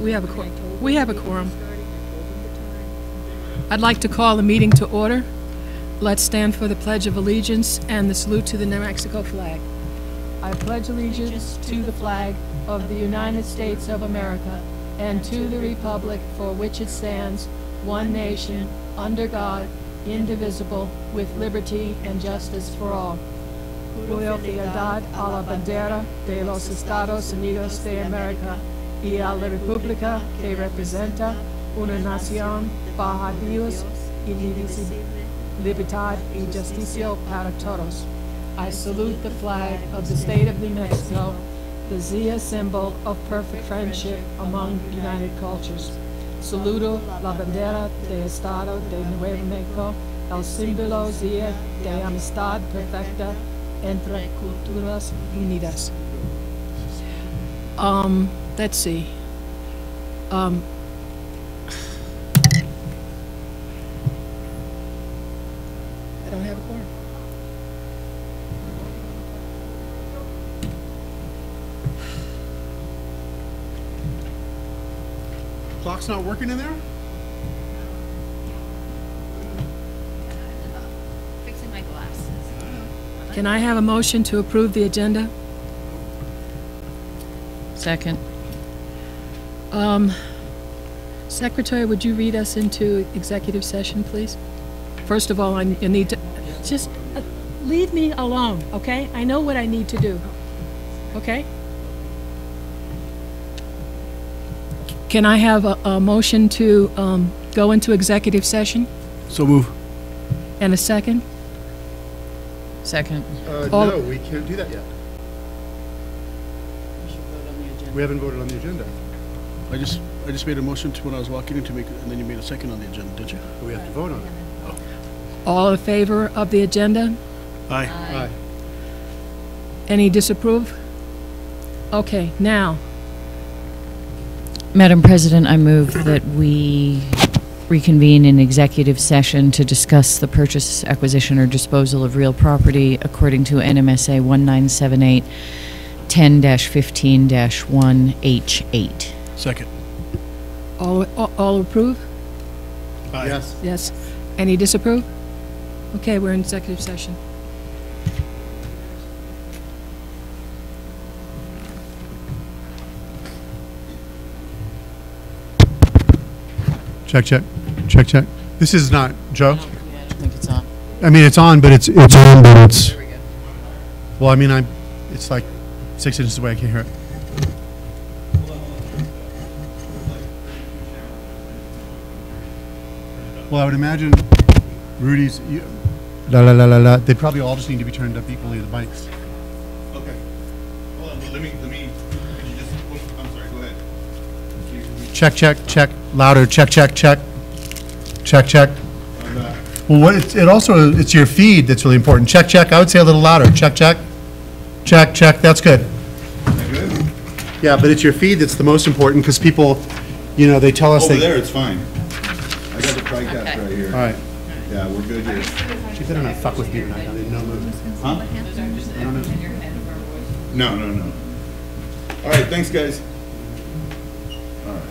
We have a quorum. I'd like to call the meeting to order. Let's stand for the Pledge of Allegiance and the salute to the New Mexico flag. I pledge allegiance to the flag of the United States of America and to the republic for which it stands, one nation, under God, indivisible, with liberty and justice for all. Juro fidelidad a la bandera de los Estados Unidos de América y a la república que representa una nación bajo Dios indivisible, libertad y justicia para todos. I salute the flag of the state of New Mexico, the Zia symbol of perfect friendship among united cultures. Saludo la bandera de Estado de Nuevo México, el símbolo Zia de amistad perfecta entre culturas unidas. Let's see. I don't have a quorum. Clock's not working in there? Fixing my glasses. Can I have a motion to approve the agenda? Second. Secretary, would you read us into executive session, please? First of all, you need to just leave me alone, okay? I know what I need to do, okay? Can I have a motion to go into executive session? So move. And a second? Second. No, we can't do that yet. We haven't voted on the agenda. I just made a motion to when I was walking in to make, and then you made a second on the agenda, did you? But we have to vote on it. All in favor of the agenda? Aye. Aye. Any disapprove? Okay, now, Madam President, I move that we reconvene in executive session to discuss the purchase, acquisition, or disposal of real property according to NMSA 1978 10-15-1H8. Second. all approve? Aye. Yes. Yes. Any disapprove? Okay, we're in executive session. Check, check. Check, check. This is not, Joe? I think it's on. I mean, it's on, but it's on, but it's... There we go. Well, I mean, it's like 6 inches away. I can't hear it. Well, I would imagine Rudy's... They probably all just need to be turned up equally, the mics. Okay. Hold on, let me, could you just, I'm sorry, go ahead. Check, check, check. Louder. Check, check, check. Check, check. Well, it's your feed that's really important. Check, check. I would say a little louder. Check, check. Check, check. That's good. Is that good? Yeah, but it's your feed that's the most important because people, they tell us Over they... there, it's fine. I got the TriCast right here. All right. Yeah, we're good here. She better not fuck with me tonight. I didn't know move. Huh? I don't know. No, no, no. All right, thanks, guys. All right.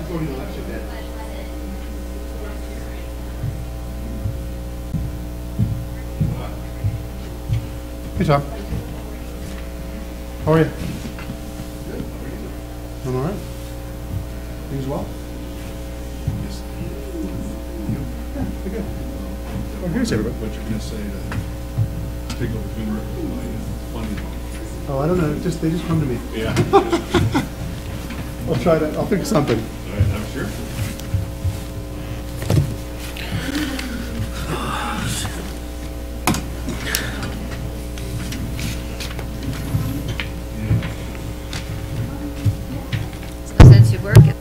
Hey, Tom. How are you? I'm all right. Things well? Yes. Yeah, pretty good. Oh, here's everybody. What you're gonna say to take over Twin funding? Oh, I don't know, they just come to me. Yeah. I'll try that, I'll think of something. All right, I'm sure. There's no sense you work it.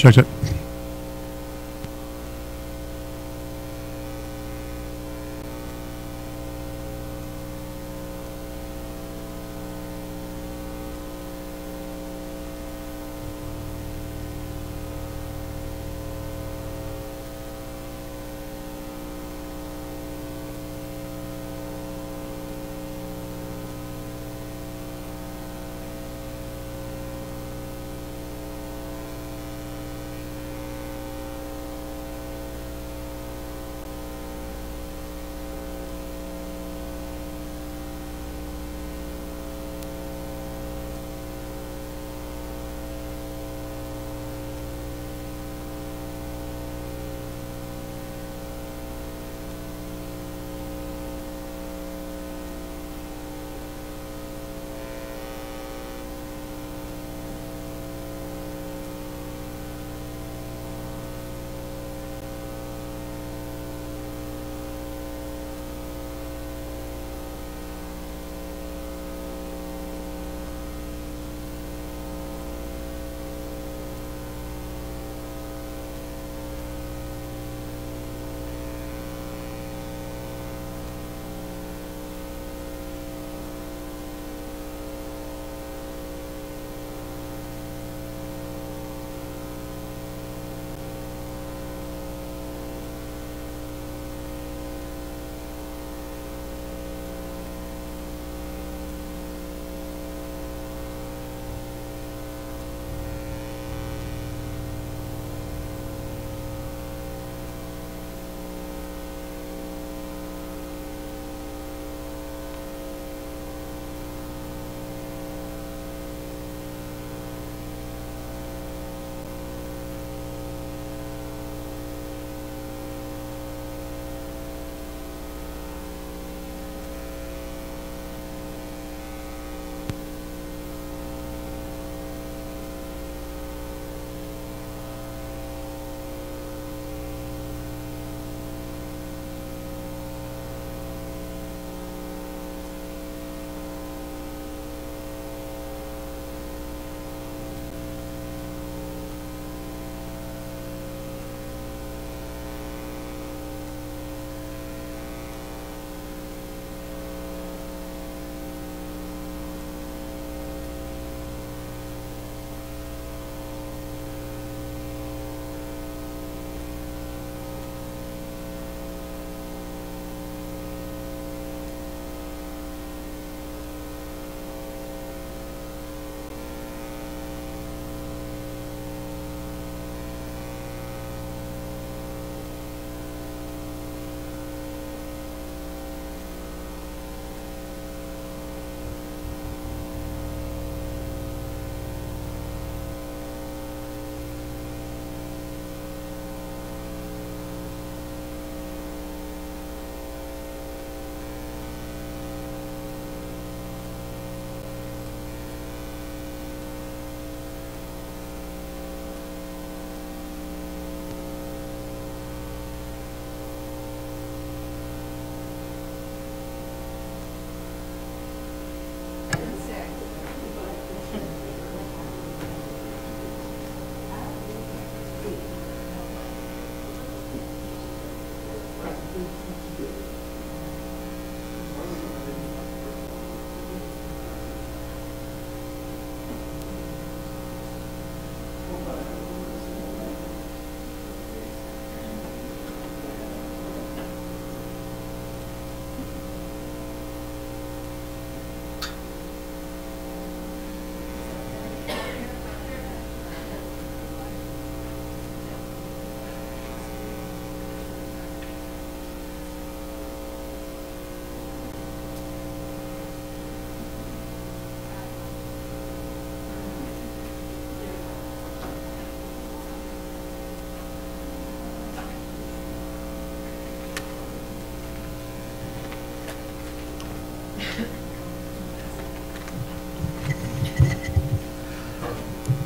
Check, check.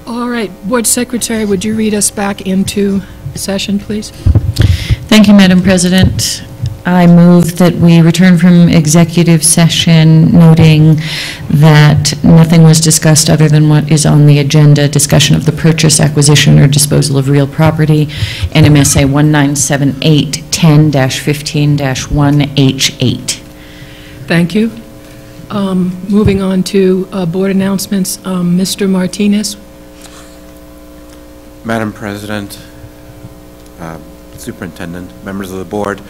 All right, Board Secretary, would you read us back into session, please? Thank you, Madam President. I move that we return from executive session, noting that nothing was discussed other than what is on the agenda, discussion of the purchase, acquisition, or disposal of real property, NMSA 1978-10-15-1H8. Thank you. Moving on to board announcements, Mr. Martinez. Madam President, Superintendent, members of the board,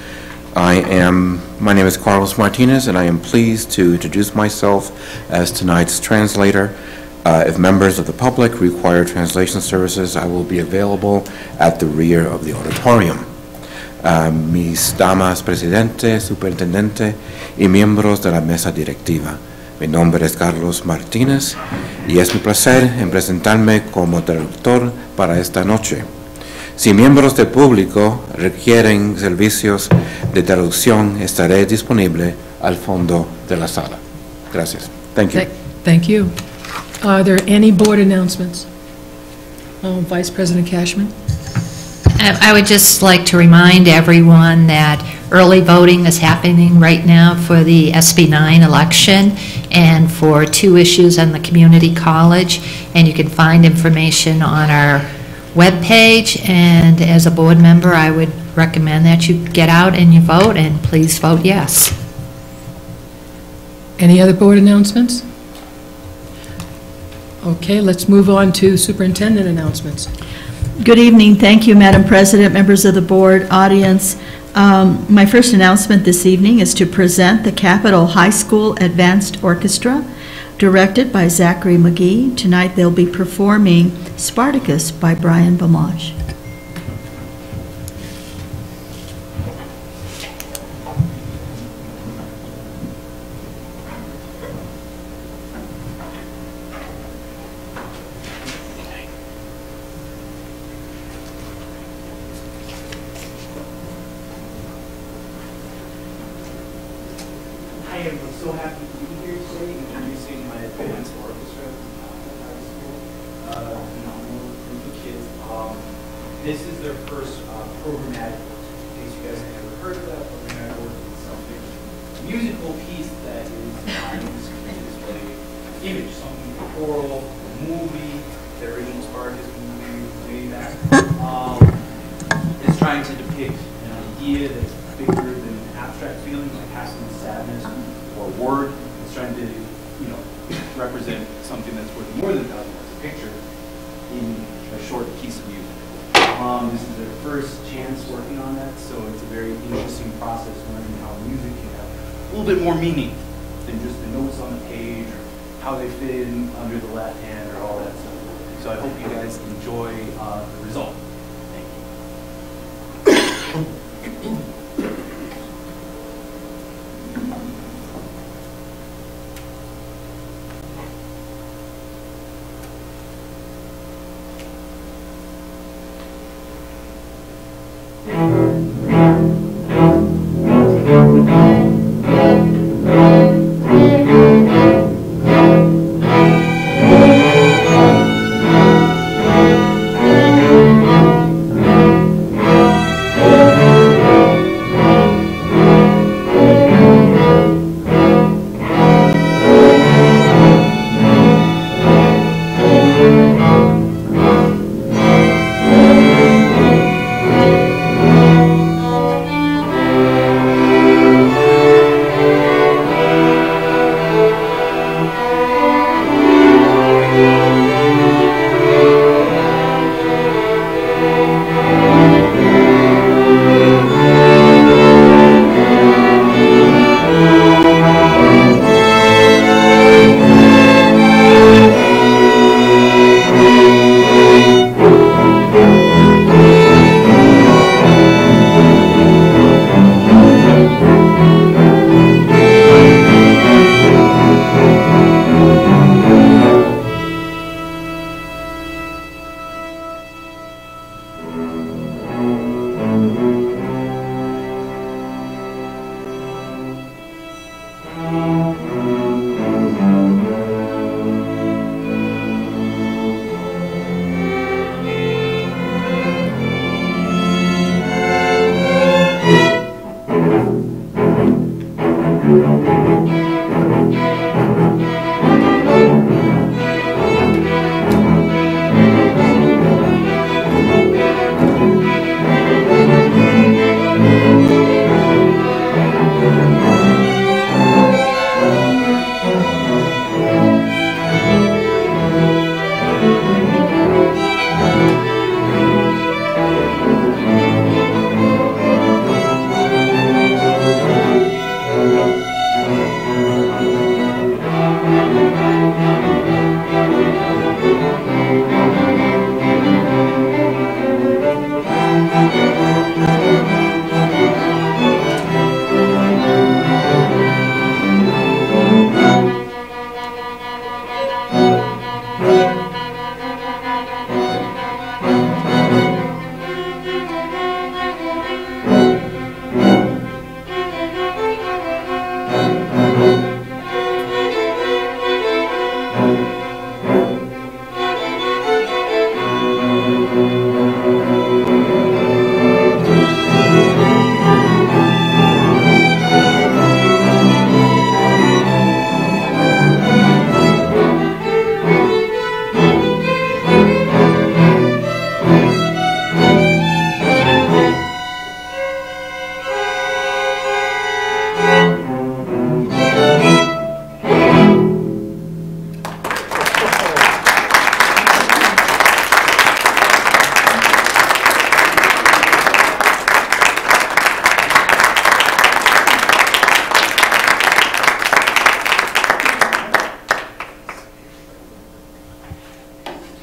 my name is Carlos Martinez, and I am pleased to introduce myself as tonight's translator. If members of the public require translation services, I will be available at the rear of the auditorium. Mis damas presidente, superintendente y miembros de la mesa directiva. Mi nombre es Carlos Martínez y es mi placer en presentarme como traductor para esta noche. Si miembros del público requieren servicios de traducción, estaré disponible al fondo de la sala. Gracias. Thank you. Thank you. Are there any board announcements? Vice President Cashman? I would just like to remind everyone that early voting is happening right now for the SB9 election and for 2 issues on the community college, and you can find information on our webpage. And as a board member, I would recommend that you get out and you vote, and please vote yes. Any other board announcements? Okay, let's move on to superintendent announcements. Good evening. Thank you, Madam President, members of the board, audience. My first announcement this evening is to present the Capitol High School Advanced Orchestra, directed by Zachary McGee. Tonight they'll be performing Spartacus by Brian Bamage. I am so happy to be here today introducing my advanced orchestra high school. Phenomenal group of kids. This is their first programmatic work. In case you guys have never heard of that, programmatic work is something, a musical piece that is not in the screen display image, something choral, a movie, the original Spartacus movie way back. It's trying to depict an idea that's bigger than abstract feelings like happiness, sadness, or word. It's trying to, represent something that's worth more than 1,000 words, a picture in a short piece of music. This is their first chance working on that, so it's a very interesting process learning how music can have a little bit more meaning than just the notes on the page or how they fit in under the left hand or all that stuff. So I hope you guys enjoy the result. Thank you.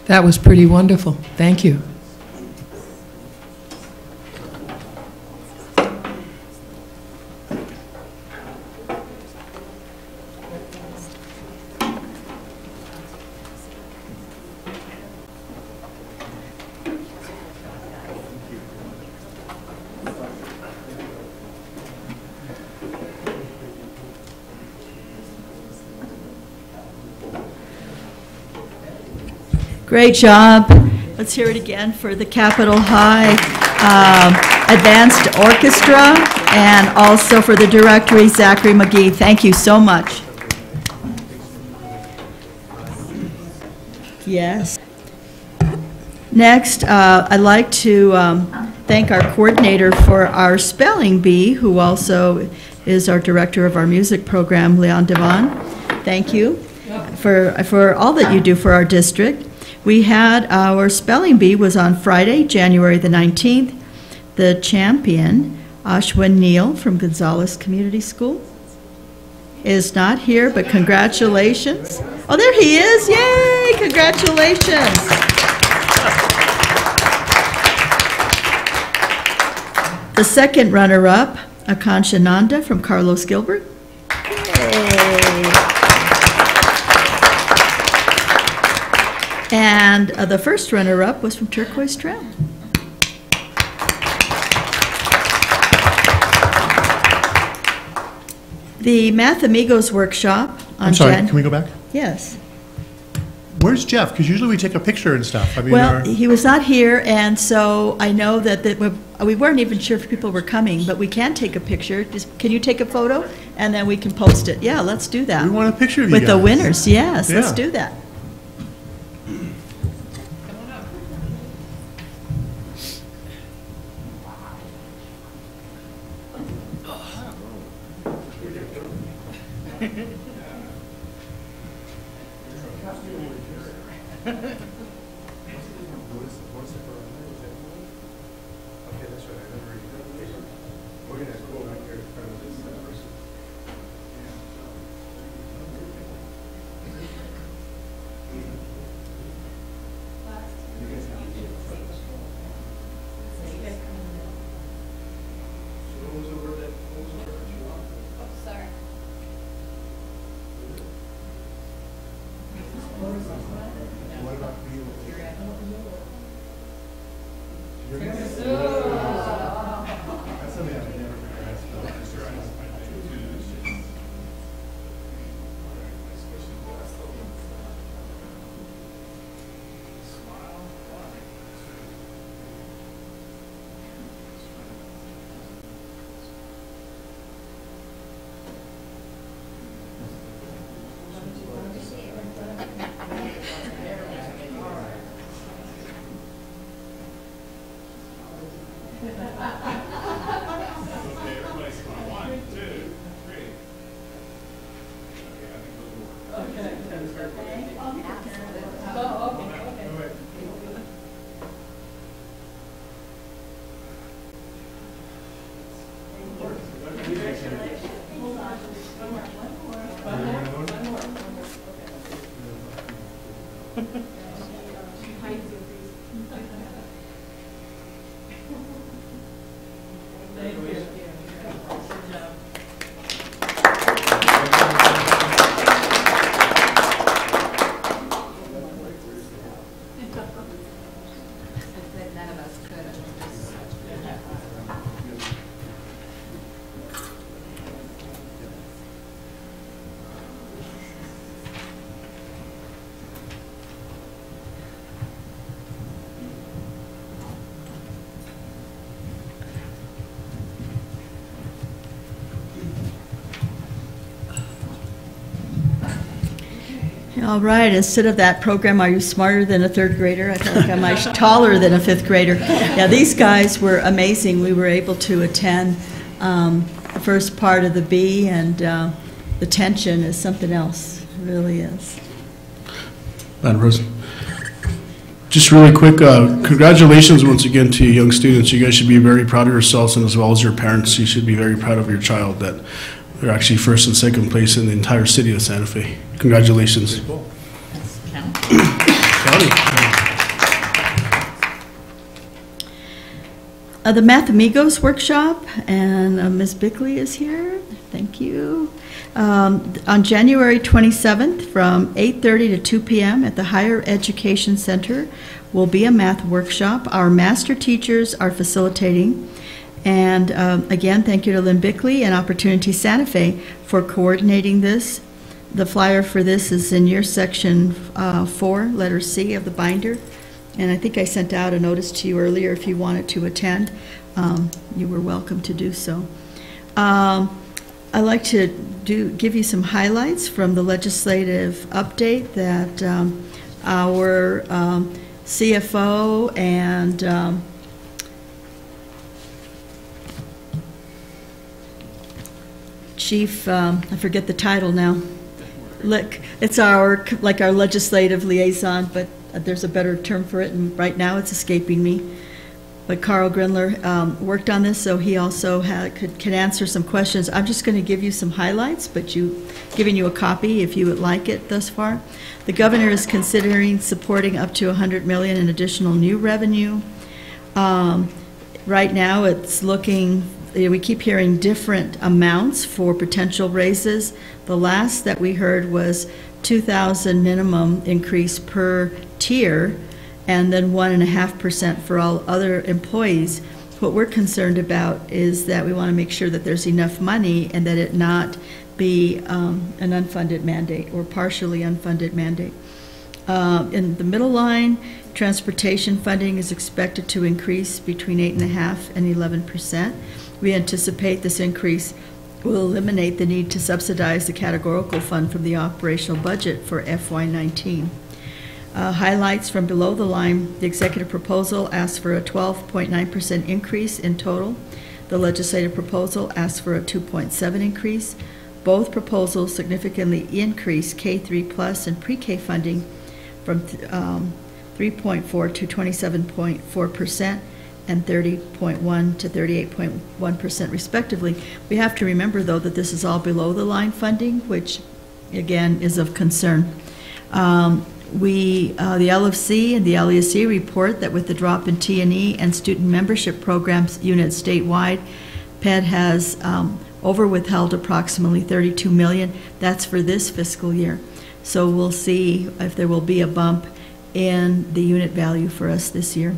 That was pretty wonderful. Thank you. Great job. Let's hear it again for the Capitol High Advanced Orchestra and also for the directory, Zachary McGee. Thank you so much. Yes. Next, I'd like to thank our coordinator for our spelling bee, who also is our director of our music program, Leon Devon. Thank you for all that you do for our district. We had our spelling bee was on Friday, January the 19th. The champion, Ashwin Neal from Gonzales Community School, is not here, but congratulations. Oh, there he is. Yay, congratulations. The second runner-up, Akansha Nanda from Carlos Gilbert. Yay. And the first runner-up was from Turquoise Trail. The Math Amigos workshop on I'm sorry, can we go back? Yes. Where's Jeff? Because usually we take a picture and stuff. I mean, Well, he was not here, and so I know that we weren't even sure if people were coming, but we can take a picture. Can you take a photo? And then we can post it. Yeah, let's do that. we want a picture of you With the guys. winners, yes, let's Yeah. do that. All right, instead of that program, Are You Smarter Than a Third Grader? I feel like I'm much taller than a fifth grader. Yeah, these guys were amazing. We were able to attend the first part of the bee, and the tension is something else. It really is. Madam President. Just really quick, congratulations once again to you young students. You guys should be very proud of yourselves, and as well as your parents, you should be very proud of your child that they're actually first and second place in the entire city of Santa Fe. Congratulations. Cool. Count. County. The Math Amigos workshop, and Ms. Bickley is here. Thank you. On January 27th from 8:30 to 2 p.m. at the Higher Education Center will be a math workshop. Our master teachers are facilitating. And again, thank you to Lynn Bickley and Opportunity Santa Fe for coordinating this. The flyer for this is in your section 4, letter C of the binder. And I think I sent out a notice to you earlier if you wanted to attend. You were welcome to do so. I'd like to give you some highlights from the legislative update that our CFO and Chief, I forget the title now. Look, it's our legislative liaison, but there's a better term for it, and right now it's escaping me. But Carl Grindler worked on this, so he also can answer some questions. I'm just going to give you some highlights, but giving you a copy if you would like it thus far. The governor is considering supporting up to $100 million in additional new revenue. Right now, it's looking. We keep hearing different amounts for potential raises. The last that we heard was $2,000 minimum increase per tier, and then 1.5% for all other employees. What we're concerned about is that we want to make sure that there's enough money and that it not be an unfunded mandate or partially unfunded mandate. In the middle line, transportation funding is expected to increase between 8.5% and 11%. We anticipate this increase will eliminate the need to subsidize the categorical fund from the operational budget for FY19. Highlights from below the line, the executive proposal asks for a 12.9% increase in total. The legislative proposal asks for a 2.7% increase. Both proposals significantly increase K-3 plus and pre-K funding from 3.4% to 27.4%. and 30.1% to 38.1% respectively. We have to remember, though, that this is all below the line funding, which, again, is of concern. The LFC and the LESC report that with the drop in T&E and student membership programs units statewide, PED has over-withheld approximately $32 million. That's for this fiscal year. So we'll see if there will be a bump in the unit value for us this year.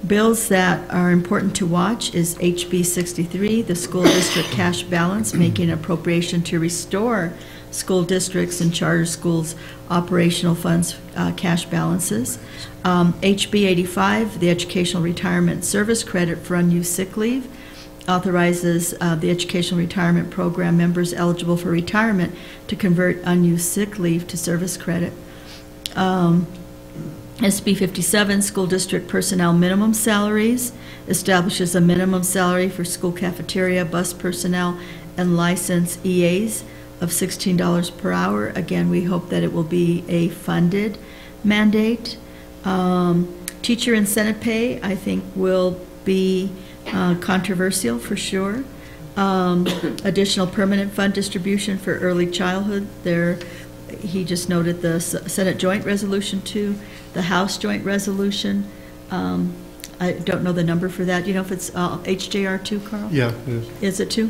Bills that are important to watch is HB 63, the school district cash balance, making an appropriation to restore school districts and charter schools operational funds cash balances. HB 85, the educational retirement service credit for unused sick leave, authorizes the educational retirement program members eligible for retirement to convert unused sick leave to service credit. SB 57, School District Personnel Minimum Salaries, establishes a minimum salary for school cafeteria, bus personnel, and licensed EAs of $16 per hour. Again, we hope that it will be a funded mandate. Teacher incentive pay, I think, will be controversial for sure. Additional permanent fund distribution for early childhood. He just noted the Senate Joint Resolution 2, the House Joint Resolution. I don't know the number for that. You know if it's HJR 2, Carl? Yeah, it is. Is it 2?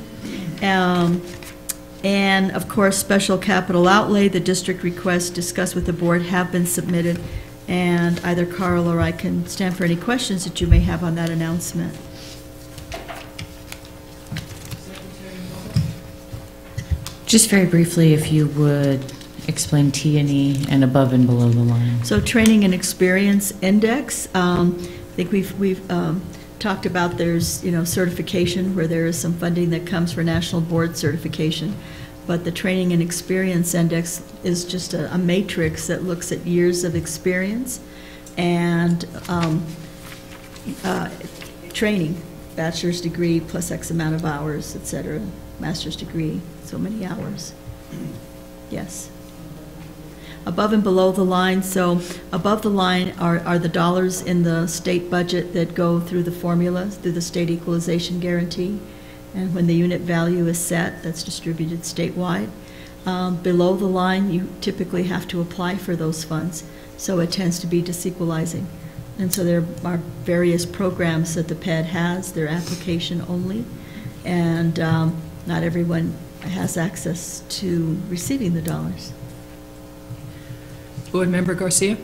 And of course, special capital outlay, the district requests discussed with the board have been submitted, and either Carl or I can stand for any questions that you may have on that announcement. Just very briefly, if you would explain T&E and above and below the line. So Training and Experience Index, I think we've talked about there's, certification where there is some funding that comes for national board certification, but the Training and Experience Index is just a matrix that looks at years of experience and training, bachelor's degree plus X amount of hours, et cetera, master's degree, so many hours. Yes. Above and below the line, so above the line are the dollars in the state budget that go through the formulas, through the state equalization guarantee, and when the unit value is set, that's distributed statewide. Below the line, you typically have to apply for those funds, so it tends to be disequalizing. And so there are various programs that the PED has, they're application only, and not everyone has access to receiving the dollars. Board Member Garcia?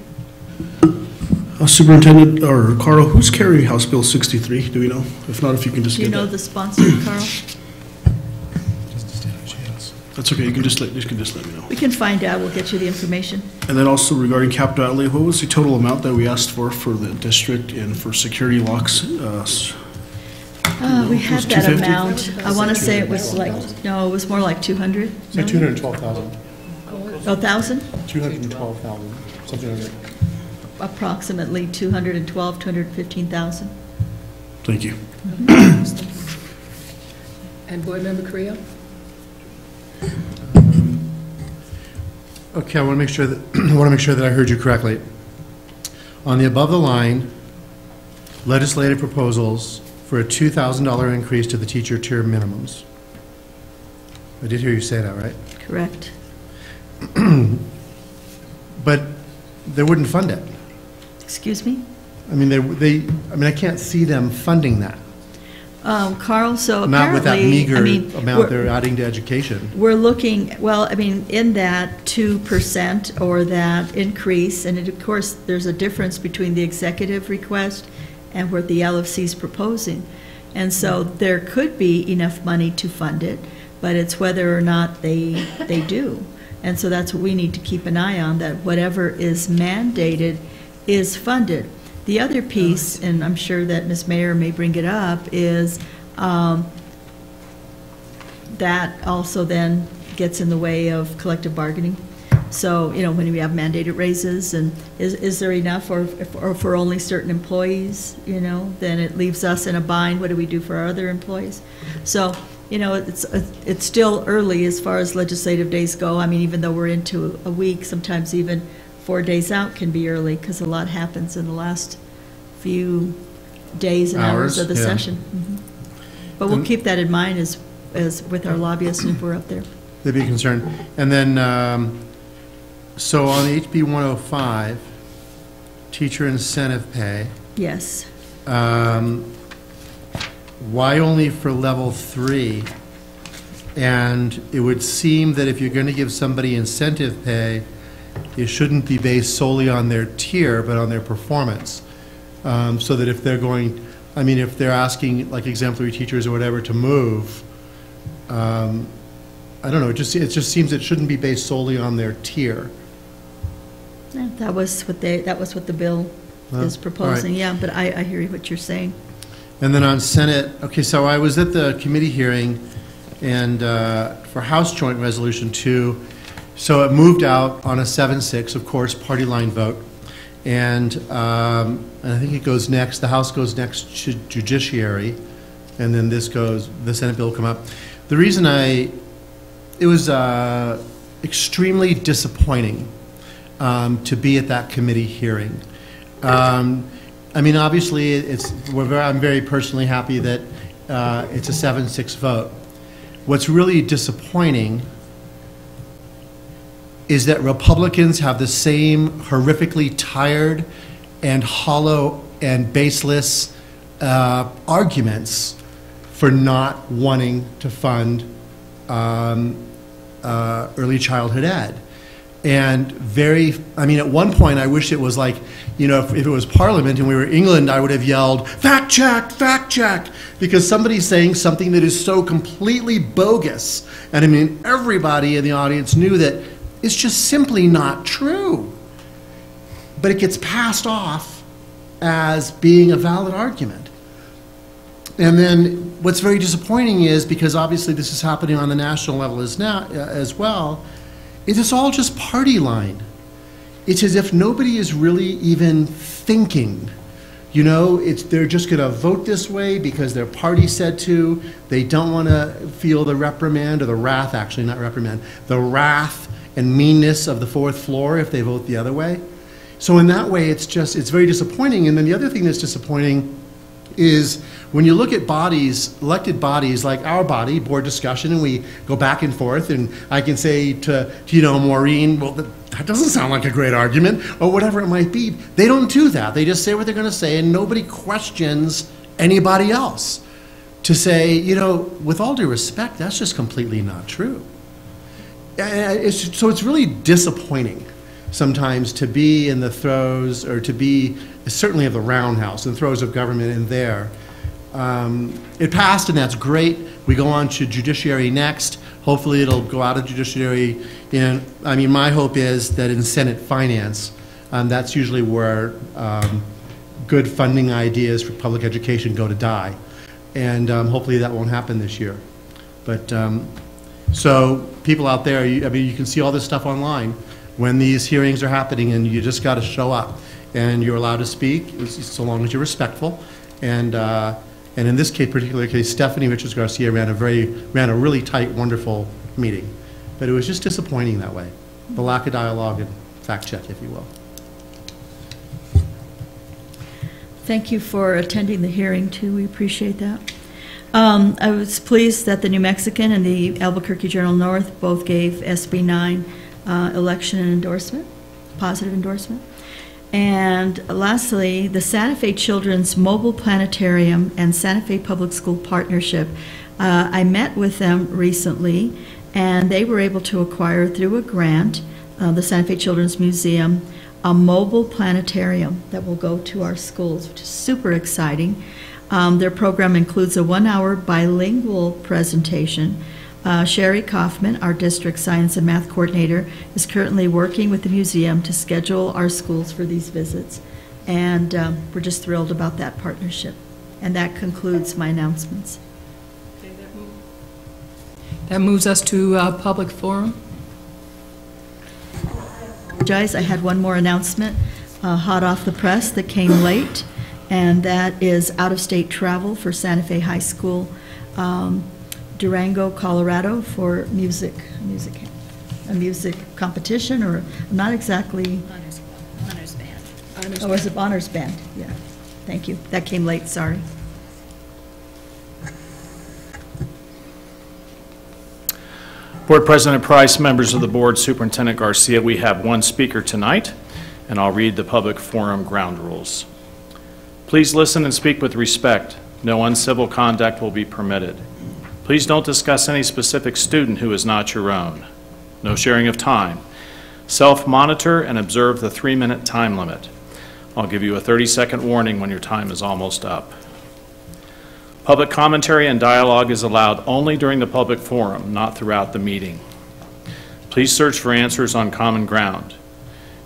Superintendent, or Carl, who's carrying House Bill 63? Do we know? If not, if you can just Do you get know that. the sponsor, Carl? That's okay, you can just let me know. We can find out, we'll get you the information. And then also regarding capital outlay, what was the total amount that we asked for the district and for security locks? We had was that 250? amount, I want to say it was like, no, it was more like 200. Say 212,000. 1,000? 212,000, something like that. Approximately 212, 215,000. Thank you. And Board Member Creel? Okay, I want to make sure that I heard you correctly. On the above the line, legislative proposals for a $2,000 increase to the teacher tier minimums. I did hear you say that, right? Correct. But they wouldn't fund it. Excuse me? I mean, I can't see them funding that. Carl, so Not with that apparently, meager I mean, amount they're adding to education. we're looking, well, I mean, in that 2% or that increase, and of course, there's a difference between the executive request and what the LFC is proposing. And so there could be enough money to fund it, but it's whether or not they do. And so that's what we need to keep an eye on, that whatever is mandated is funded. The other piece, and I'm sure that Ms. Mayer may bring it up, is that also then gets in the way of collective bargaining. So, you know, when we have mandated raises, and is there enough, or for only certain employees, you know, then it leaves us in a bind. What do we do for our other employees? So, you know, it's still early as far as legislative days go. I mean, even though we're into a week, sometimes even 4 days out can be early, because a lot happens in the last few days and hours of the yeah. session. But we'll keep that in mind as with our lobbyists if we're up there. They'd be concerned. And then, so on HB 105, teacher incentive pay, Yes. why only for level 3? And it would seem that if you're going to give somebody incentive pay, it shouldn't be based solely on their tier, but on their performance. So that if they're going, I mean, if they're asking like exemplary teachers or whatever to move, I don't know, it just seems it shouldn't be based solely on their tier. Yeah, that was what the bill is proposing, right. yeah, but I hear what you're saying. And then on Senate, okay, so I was at the committee hearing and for House Joint Resolution 2, so it moved out on a 7-6, of course, party line vote. And I think it goes next, the House goes next to Judiciary, and then the Senate bill will come up. The reason it was extremely disappointing to be at that committee hearing. I mean, obviously, I'm very personally happy that it's a 7-6 vote. What's really disappointing is that Republicans have the same horrifically tired and hollow and baseless arguments for not wanting to fund early childhood ed. And I mean, at one point, I wish it was like, you know, if it was Parliament and we were England, I would have yelled, fact check, because somebody's saying something that is so completely bogus. And I mean, everybody in the audience knew that it's just simply not true. But it gets passed off as being a valid argument. And then what's very disappointing is, because obviously this is happening on the national level as well, is it's all just party line. It's as if nobody is really even thinking. You know, they're just going to vote this way because their party said to. They don't want to feel the reprimand, or the wrath, actually, not reprimand, the wrath and meanness of the fourth floor if they vote the other way. So in that way, it's very disappointing. And then the other thing that's disappointing is when you look at bodies, elected bodies like our body, board discussion, and we go back and forth, and I can say to Maureen, well, that doesn't sound like a great argument, or whatever it might be. They don't do that. They just say what they're going to say, and nobody questions anybody else to say, with all due respect, that's just completely not true. So it's really disappointing sometimes to be in the throes, or to be certainly of the roundhouse, in the throes of government in there. It passed, and that's great. We go on to judiciary next. Hopefully it'll go out of judiciary my hope is that in Senate Finance, that's usually where good funding ideas for public education go to die. And hopefully that won't happen this year. But so people out there, you can see all this stuff online when these hearings are happening, and you just got to show up, and you're allowed to speak so long as you're respectful. And in this particular case, Stephanie Richards Garcia ran a really tight, wonderful meeting. But it was just disappointing that way. The lack of dialogue and fact check, if you will. Thank you for attending the hearing, too. We appreciate that. I was pleased that the New Mexican and the Albuquerque Journal-North both gave SB 9 election and endorsement, positive endorsement. And lastly, the Santa Fe Children's Mobile Planetarium and Santa Fe Public School Partnership, I met with them recently, and they were able to acquire through a grant, the Santa Fe Children's Museum, a mobile planetarium that will go to our schools, which is super exciting. Their program includes a 1-hour bilingual presentation. Sherry Kaufman, our district science and math coordinator, is currently working with the museum to schedule our schools for these visits. And we're just thrilled about that partnership. And that concludes my announcements. That moves us to public forum. I had one more announcement, hot off the press, that came late, and that is out-of-state travel for Santa Fe High School, Durango, Colorado, for a music competition, or not exactly. Honors band. Oh, was it honors band? Yeah. Thank you. That came late. Sorry. Board President Price, members of the board, Superintendent Garcia, we have one speaker tonight, and I'll read the public forum ground rules. Please listen and speak with respect. No uncivil conduct will be permitted. Please don't discuss any specific student who is not your own. No sharing of time. Self-monitor and observe the 3-minute time limit. I'll give you a 30-second warning when your time is almost up. Public commentary and dialogue is allowed only during the public forum, not throughout the meeting. Please search for answers on common ground.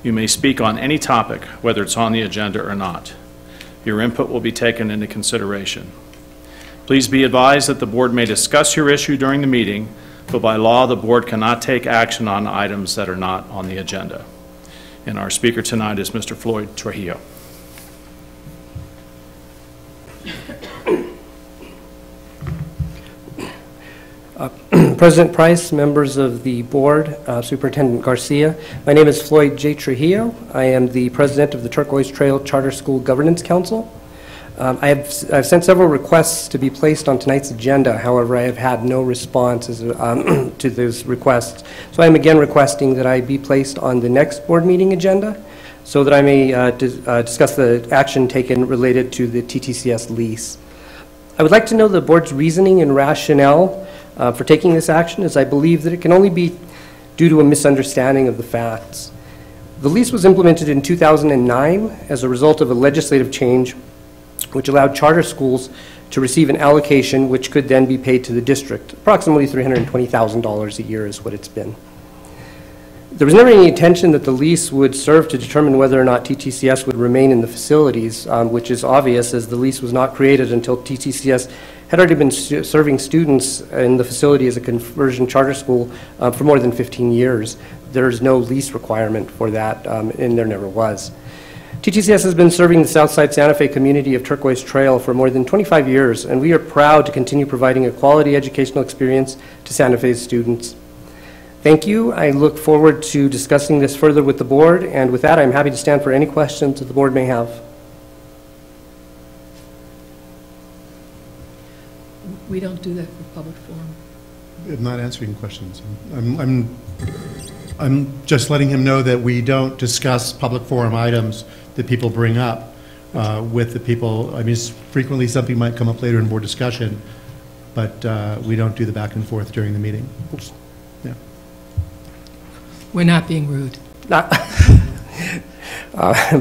You may speak on any topic, whether it's on the agenda or not. Your input will be taken into consideration. Please be advised that the board may discuss your issue during the meeting, but by law, the board cannot take action on items that are not on the agenda. And our speaker tonight is Mr. Floyd Trujillo. President Price, members of the board, Superintendent Garcia, my name is Floyd J. Trujillo. I am the president of the Turquoise Trail Charter School Governance Council. I've sent several requests to be placed on tonight's agenda. However, I have had no responses to those requests. So I am again requesting that I be placed on the next board meeting agenda so that I may discuss the action taken related to the TTCS lease. I would like to know the board's reasoning and rationale for taking this action, as I believe that it can only be due to a misunderstanding of the facts. The lease was implemented in 2009 as a result of a legislative change which allowed charter schools to receive an allocation which could then be paid to the district. Approximately $320,000 a year is what it's been. There was never any intention that the lease would serve to determine whether or not TTCS would remain in the facilities, which is obvious as the lease was not created until TTCS had already been serving students in the facility as a conversion charter school for more than 15 years. There's no lease requirement for that, and there never was. TTCS has been serving the Southside Santa Fe community of Turquoise Trail for more than 25 years, and we are proud to continue providing a quality educational experience to Santa Fe's students. Thank you. I look forward to discussing this further with the board, and with that, I'm happy to stand for any questions that the board may have. We don't do that for public forum. I'm not answering questions. I'm just letting him know that we don't discuss public forum items that people bring up with the people. I mean, frequently something might come up later in board discussion, but we don't do the back and forth during the meeting. Yeah. We're not being rude.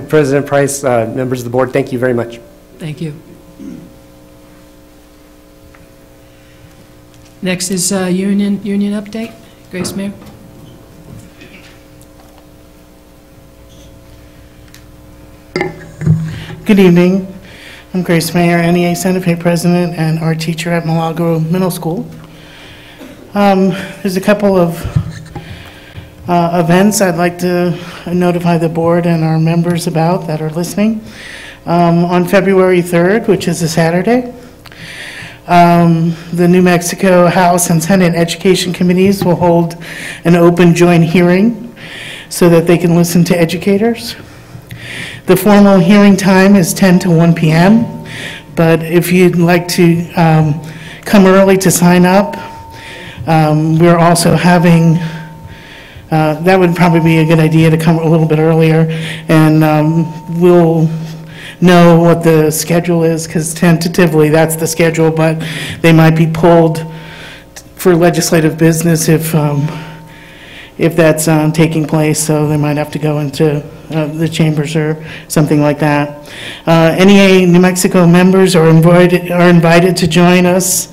President Price, members of the board, thank you very much. Thank you. Next is union update. Grace Mayer. Good evening. I'm Grace Mayer, NEA Santa Fe president and art teacher at Milagro Middle School. There's a couple of events I'd like to notify the board and our members about that are listening. On February 3rd, which is a Saturday, the New Mexico House and Senate Education Committees will hold an open joint hearing so that they can listen to educators. The formal hearing time is 10 to 1 p.m., but if you'd like to come early to sign up, we're also having, that would probably be a good idea to come a little bit earlier, and we'll know what the schedule is, because tentatively that's the schedule, but they might be pulled for legislative business if that's taking place, so they might have to go into the chambers or something like that. NEA New Mexico members are invited to join us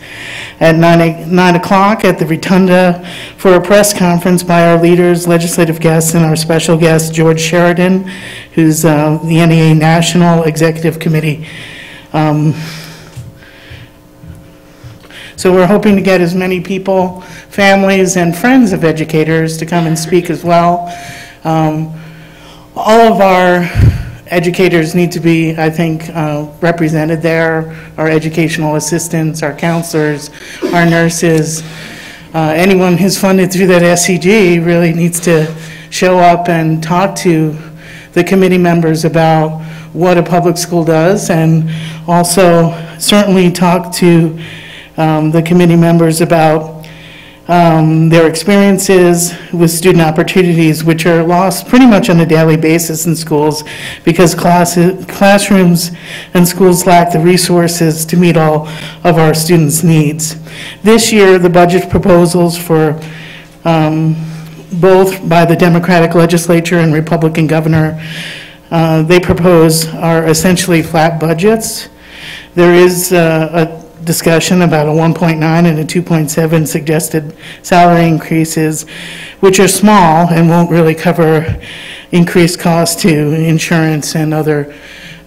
at 9 o'clock at the Rotunda for a press conference by our leaders, legislative guests, and our special guest, George Sheridan, who's the NEA National Executive Committee. So we're hoping to get as many people, families, and friends of educators to come and speak as well. All of our educators need to be, I think, represented there. Our educational assistants, our counselors, our nurses, anyone who's funded through that SCG really needs to show up and talk to the committee members about what a public school does, and also certainly talk to the committee members about their experiences with student opportunities, which are lost pretty much on a daily basis in schools because classrooms and schools lack the resources to meet all of our students' needs. This year, the budget proposals for both by the Democratic legislature and Republican governor, they propose are essentially flat budgets. There is a discussion about a 1.9 and a 2.7 suggested salary increases, which are small and won't really cover increased costs to insurance and other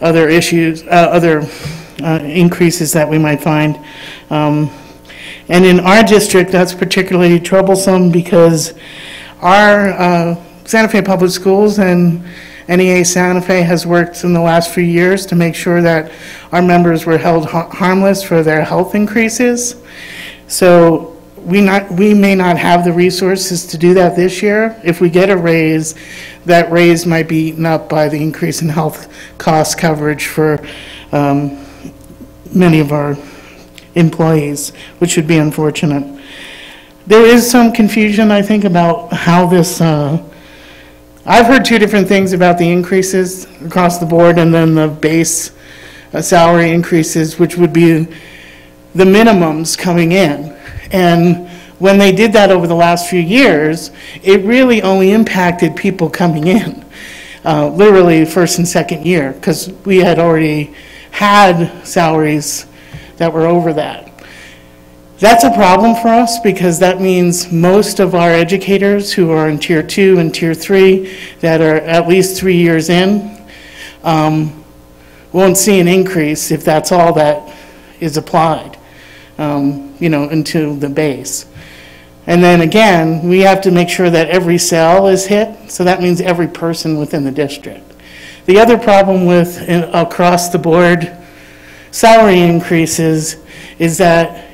issues, increases that we might find. And in our district, that's particularly troublesome because our Santa Fe Public Schools and NEA Santa Fe has worked in the last few years to make sure that our members were held harmless for their health increases. So we may not have the resources to do that this year. If we get a raise, that raise might be eaten up by the increase in health cost coverage for many of our employees, which would be unfortunate. There is some confusion, I think, about how this I've heard two different things about the increases across the board and then the base salary increases, which would be the minimums coming in. And when they did that over the last few years, it really only impacted people coming in, literally first and second year, because we had already had salaries that were over that. That's a problem for us because that means most of our educators who are in Tier 2 and Tier 3 that are at least 3 years in won't see an increase if that's all that is applied, into the base. And then again, we have to make sure that every cell is hit, so that means every person within the district. The other problem with across the board salary increases is that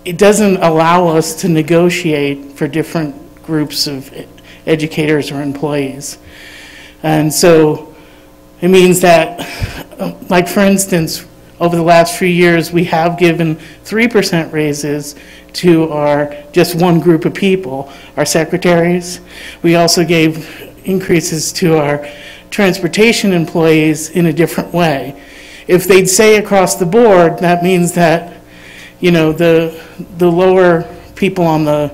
it doesn't allow us to negotiate for different groups of educators or employees. And so it means that, like for instance, over the last few years, we have given 3% raises to just one group of people, our secretaries. We also gave increases to our transportation employees in a different way. If they'd say across the board, that means that, the lower people on the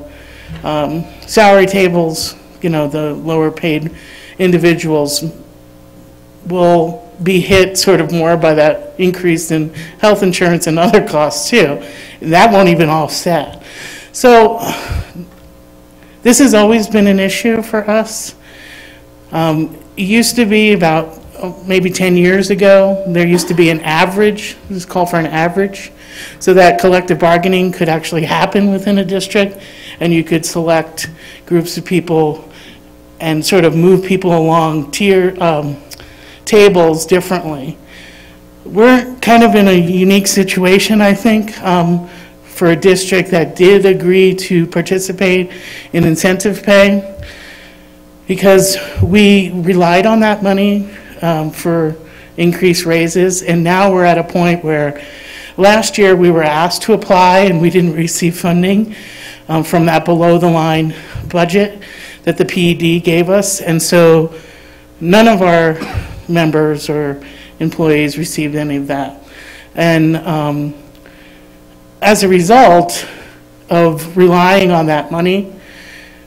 salary tables, the lower paid individuals will be hit sort of more by that increase in health insurance and other costs too. That won't even offset. So this has always been an issue for us. It used to be about maybe 10 years ago, there used to be an average, it was called for an average, so that collective bargaining could actually happen within a district, and you could select groups of people and sort of move people along tables differently. We're kind of in a unique situation, I think, for a district that did agree to participate in incentive pay, because we relied on that money for increased raises, and now we're at a point where last year we were asked to apply and we didn't receive funding from that below the line budget that the PED gave us, and so none of our members or employees received any of that. And as a result of relying on that money,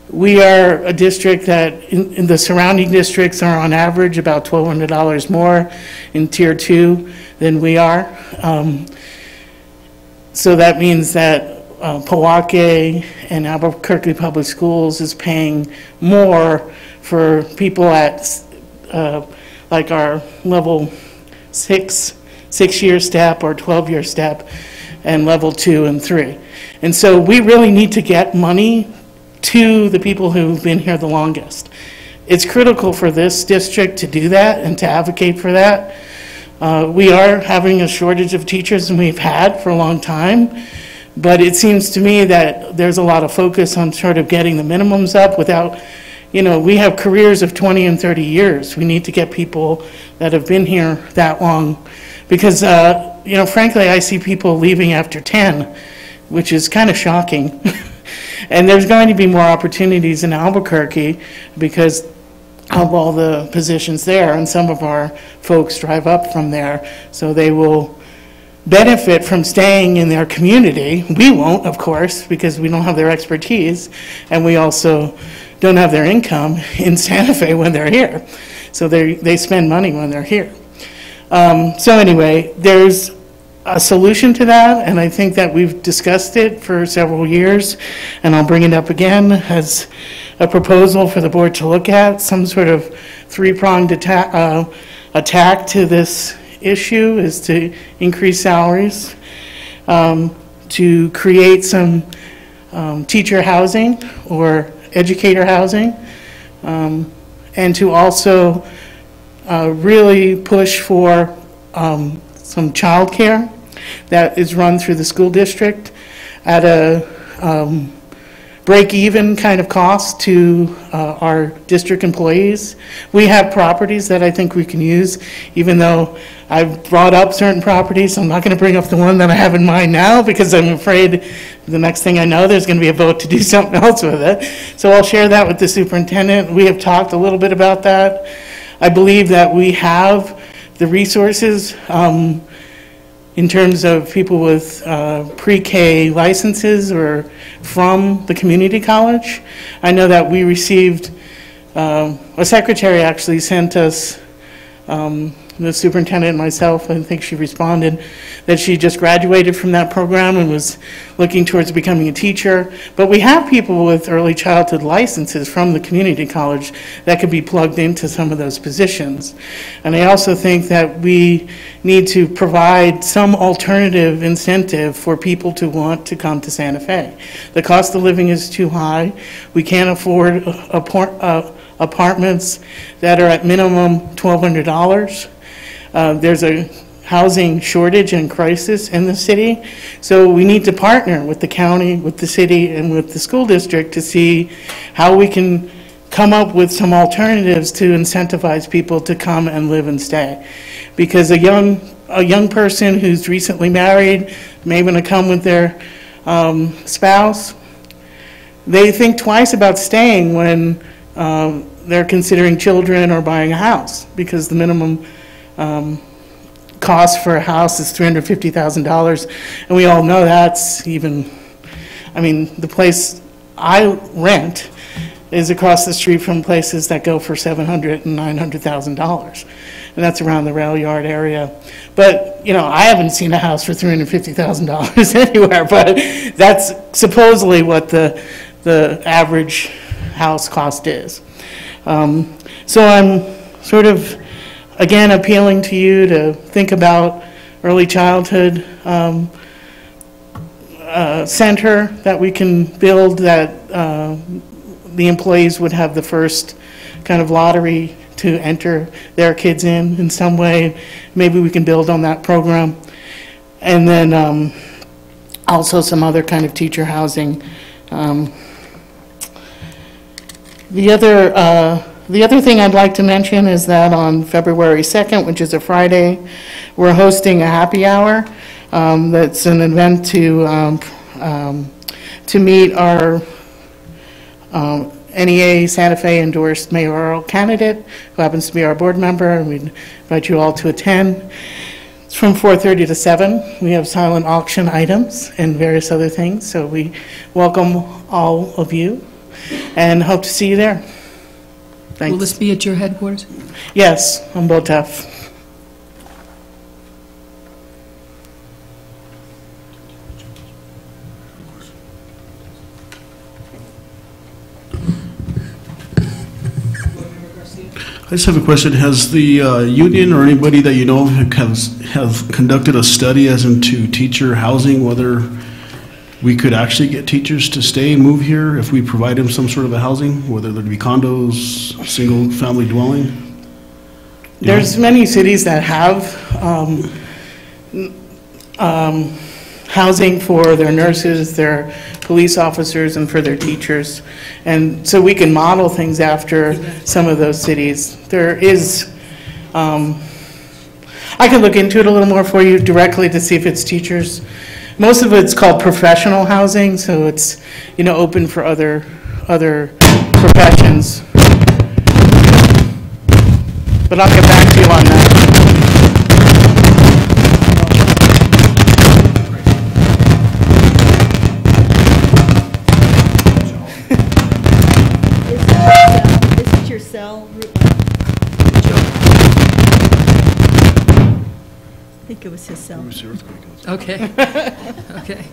we are a district that in the surrounding districts are on average about $1,200 more in Tier 2 than we are. So that means that Pewaukee and Albuquerque Public Schools is paying more for people at like our level 6-year step or 12-year step and level 2 and 3. And so we really need to get money to the people who've been here the longest. It's critical for this district to do that and to advocate for that. We are having a shortage of teachers, and we've had for a long time, but it seems to me that there's a lot of focus on sort of getting the minimums up without, we have careers of 20 and 30 years. We need to get people that have been here that long because, frankly, I see people leaving after 10, which is kind of shocking. And there's going to be more opportunities in Albuquerque because of all the positions there, and some of our folks drive up from there, so they will benefit from staying in their community. We won't, of course, because we don't have their expertise, and we also don't have their income in Santa Fe when they're here. So they spend money when they're here. So anyway, there's a solution to that, and I think that we've discussed it for several years, and I'll bring it up again as a proposal for the board to look at, some sort of three-pronged attack to this issue is to increase salaries, to create some teacher housing or educator housing, and to also really push for some child care that is run through the school district at a break-even kind of cost to our district employees. We have properties that I think we can use, even though I've brought up certain properties. I'm not going to bring up the one that I have in mind now because I'm afraid the next thing I know there's going to be a vote to do something else with it. So I'll share that with the superintendent. We have talked a little bit about that. I believe that we have the resources in terms of people with pre-K licenses or from the community college. I know that we received, a secretary actually sent us, the superintendent and myself, I think she responded, that she just graduated from that program and was looking towards becoming a teacher. But we have people with early childhood licenses from the community college that could be plugged into some of those positions. And I also think that we need to provide some alternative incentive for people to want to come to Santa Fe. The cost of living is too high. We can't afford apartments that are at minimum $1,200. There's a housing shortage and crisis in the city, so we need to partner with the county, with the city, and with the school district to see how we can come up with some alternatives to incentivize people to come and live and stay. Because a young person who's recently married, may want to come with their spouse, they think twice about staying when they're considering children or buying a house, because the minimum cost for a house is $350,000, and we all know that's even, I mean, the place I rent is across the street from places that go for $700,000 and $900,000, and that's around the rail yard area. But, you know, I haven't seen a house for $350,000 anywhere, but that's supposedly what the average house cost is. So I'm sort of, again, appealing to you to think about early childhood center that we can build, that the employees would have the first kind of lottery to enter their kids in some way. Maybe we can build on that program. And then also some other kind of teacher housing. The other thing I'd like to mention is that on February 2nd, which is a Friday, we're hosting a happy hour. That's an event to meet our NEA Santa Fe endorsed mayoral candidate, who happens to be our board member, and we invite you all to attend. It's from 4:30 to 7. We have silent auction items and various other things, so we welcome all of you and hope to see you there. Thanks. Will this be at your headquarters? Yes, on BOTEF. I just have a question. Has the union or anybody that you know have conducted a study as into teacher housing, whether we could actually get teachers to stay, move here if we provide them some sort of a housing, whether there'd be condos, single-family dwelling? There's many cities that have housing for their nurses, their police officers, and for their teachers. And so we can model things after some of those cities. There is, I can look into it a little more for you directly to see if it's teachers. Most of it's called professional housing, so it's, you know, open for other professions. But I'll get back to you on that. Is it your cell? I think it was his cell. Okay. Okay.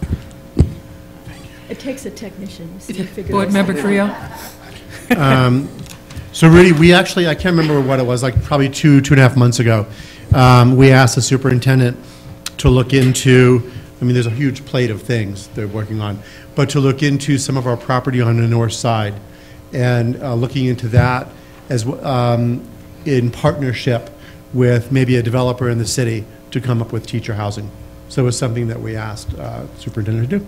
It takes a technician. You see, to figure Board this Member out. Creel? So really, we actually, I can't remember what it was, like probably two and a half months ago, we asked the superintendent to look into, I mean, there's a huge plate of things they're working on, but to look into some of our property on the north side, and looking into that as in partnership with maybe a developer in the city to come up with teacher housing. So it was something that we asked superintendent to do.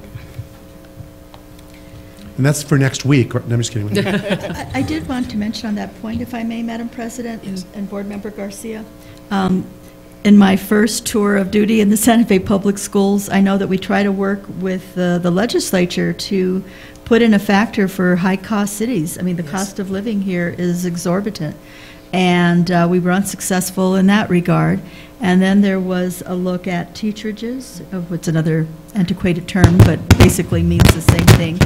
And that's for next week. No, I'm just kidding. I did want to mention on that point, if I may, Madam President, and Board Member Garcia. In my first tour of duty in the Santa Fe Public Schools, I know that we try to work with the legislature to put in a factor for high-cost cities. I mean, the cost of living here is exorbitant. And we were unsuccessful in that regard. And then there was a look at teacherages, of what's another antiquated term, but basically means the same thing. I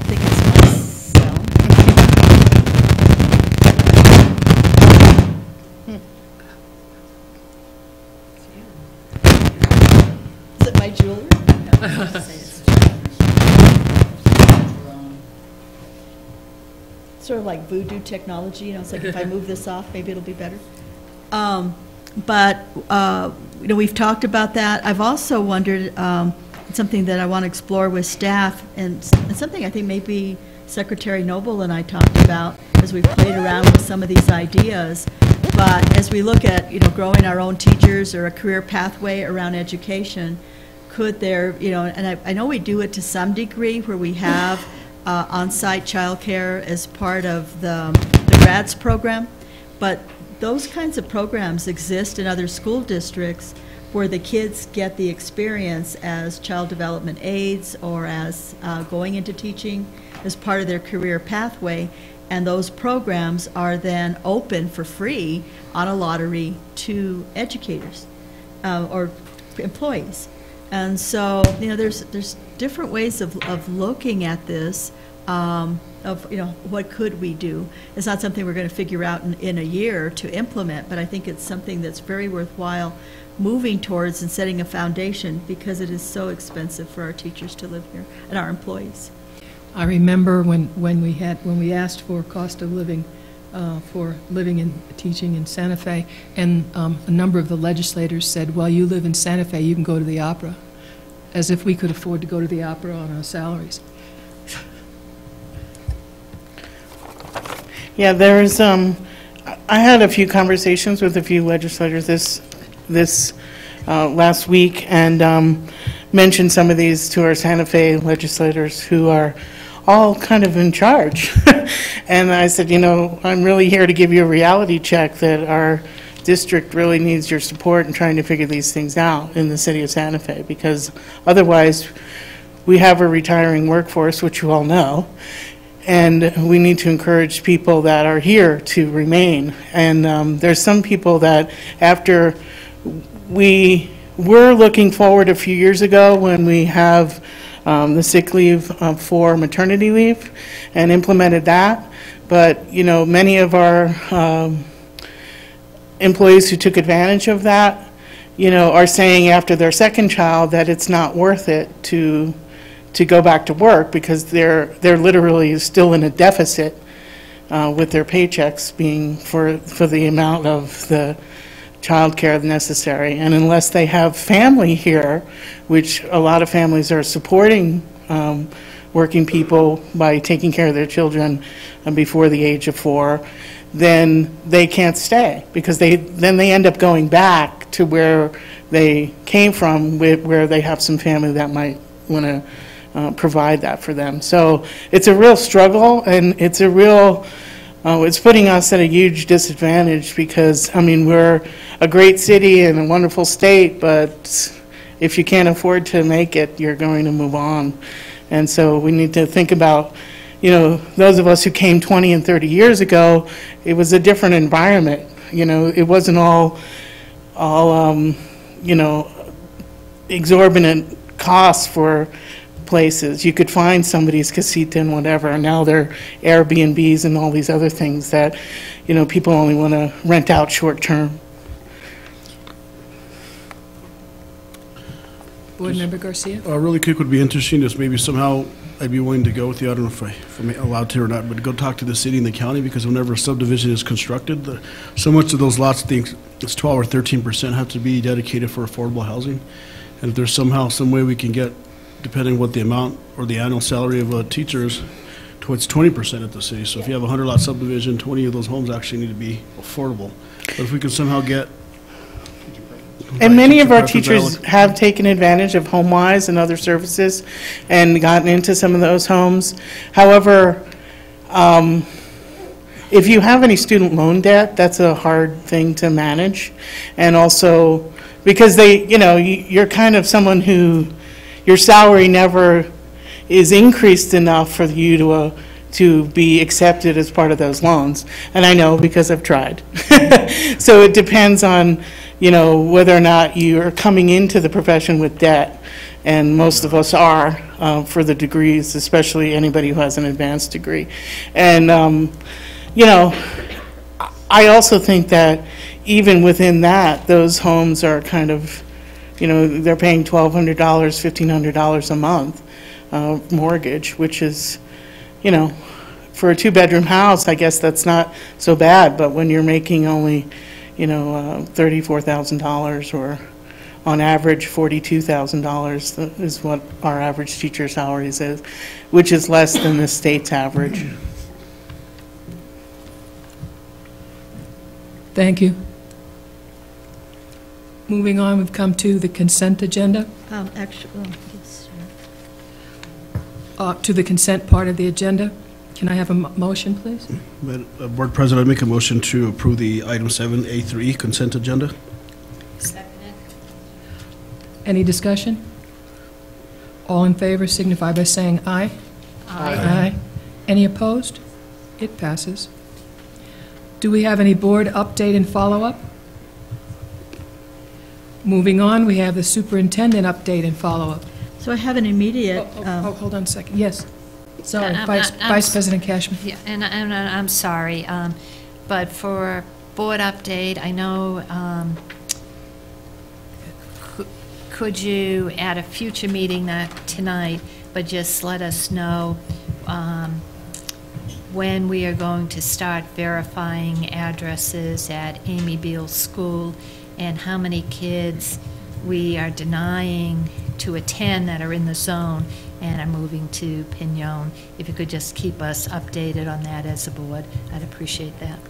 think it's myself. Is it my jewelry? Sort of like voodoo technology, you know, it's like if I move this off, maybe it'll be better. But you know, we've talked about that. I've also wondered, something that I want to explore with staff, and something I think maybe Secretary Noble and I talked about as we played around with some of these ideas. But as we look at, you know, growing our own teachers or a career pathway around education, could there, you know, and I know we do it to some degree where we have on-site childcare as part of the GRADS program, but those kinds of programs exist in other school districts where the kids get the experience as child development aides or as going into teaching as part of their career pathway, and those programs are then open for free on a lottery to educators or employees. And so, there's different ways of looking at this, what could we do? It's not something we're going to figure out in a year to implement, but I think it's something that's very worthwhile moving towards and setting a foundation, because it is so expensive for our teachers to live here and our employees. I remember when we asked for cost of living for living and teaching in Santa Fe, and a number of the legislators said, well, you live in Santa Fe, you can go to the opera, as if we could afford to go to the opera on our salaries. Yeah, there's, I had a few conversations with a few legislators this last week, and mentioned some of these to our Santa Fe legislators who are all kind of in charge. And I said, I'm really here to give you a reality check that our district really needs your support in trying to figure these things out in the city of Santa Fe, because otherwise we have a retiring workforce, which you all know, and we need to encourage people that are here to remain. And there's some people that after we were looking forward a few years ago when we have the sick leave for maternity leave and implemented that. But, many of our employees who took advantage of that, are saying after their second child that it's not worth it to go back to work, because they're literally still in a deficit with their paychecks being for the amount of the child care necessary. And unless they have family here, which a lot of families are supporting working people by taking care of their children before the age of 4, then they can't stay, because then they end up going back to where they came from, where they have some family that might want to provide that for them. So it's a real struggle, and it's a real it's putting us at a huge disadvantage, because, we're a great city and a wonderful state, but if you can't afford to make it, you're going to move on. And so we need to think about, those of us who came 20 and 30 years ago, it was a different environment. It wasn't all exorbitant costs for places. You could find somebody's casita and whatever, and now they're Airbnbs and all these other things that, people only want to rent out short term. Board Member Garcia? Really quick, would be interesting, is maybe somehow I'd be willing to go with you. I don't know if I'm allowed to or not, but go talk to the city and the county, because whenever a subdivision is constructed, so much of those lots, I think it's 12 or 13% have to be dedicated for affordable housing. And if there's somehow some way we can get, depending on what the amount or the annual salary of a teacher is, towards 20% at the city. So if you have a 100-lot subdivision, 20 of those homes actually need to be affordable. But if we can somehow get... And many of our teachers have taken advantage of HomeWise and other services and gotten into some of those homes. However, if you have any student loan debt, that's a hard thing to manage. And also, because you're kind of someone who, your salary never is increased enough for you to be accepted as part of those loans. And I know, because I've tried. So it depends on, whether or not you are coming into the profession with debt, and most of us are for the degrees, especially anybody who has an advanced degree. And, I also think that even within that, those homes are kind of, they're paying $1,200, $1,500 a month mortgage, which is, for a 2-bedroom house, I guess that's not so bad. But when you're making only, $34,000, or on average $42,000 is what our average teacher salaries is, which is less than the state's average. Thank you. Moving on, we've come to the consent agenda. Actually, yes. to the consent part of the agenda. Can I have a motion, please? Board President, I make a motion to approve the item 7A through E consent agenda. Seconded. Any discussion? All in favor signify by saying aye. Aye. Any opposed? It passes. Do we have any board update and follow-up? Moving on, we have the superintendent update and follow-up. So I have an immediate, Hold on a second. Yes. Sorry, I'm Vice President Cashman. Yeah, and I'm sorry, but for board update, I know, could you, at a future meeting, not tonight, but just let us know when we are going to start verifying addresses at Amy Beale's school, and how many kids we are denying to attend that are in the zone and are moving to Pinon. If you could just keep us updated on that as a board, I'd appreciate that.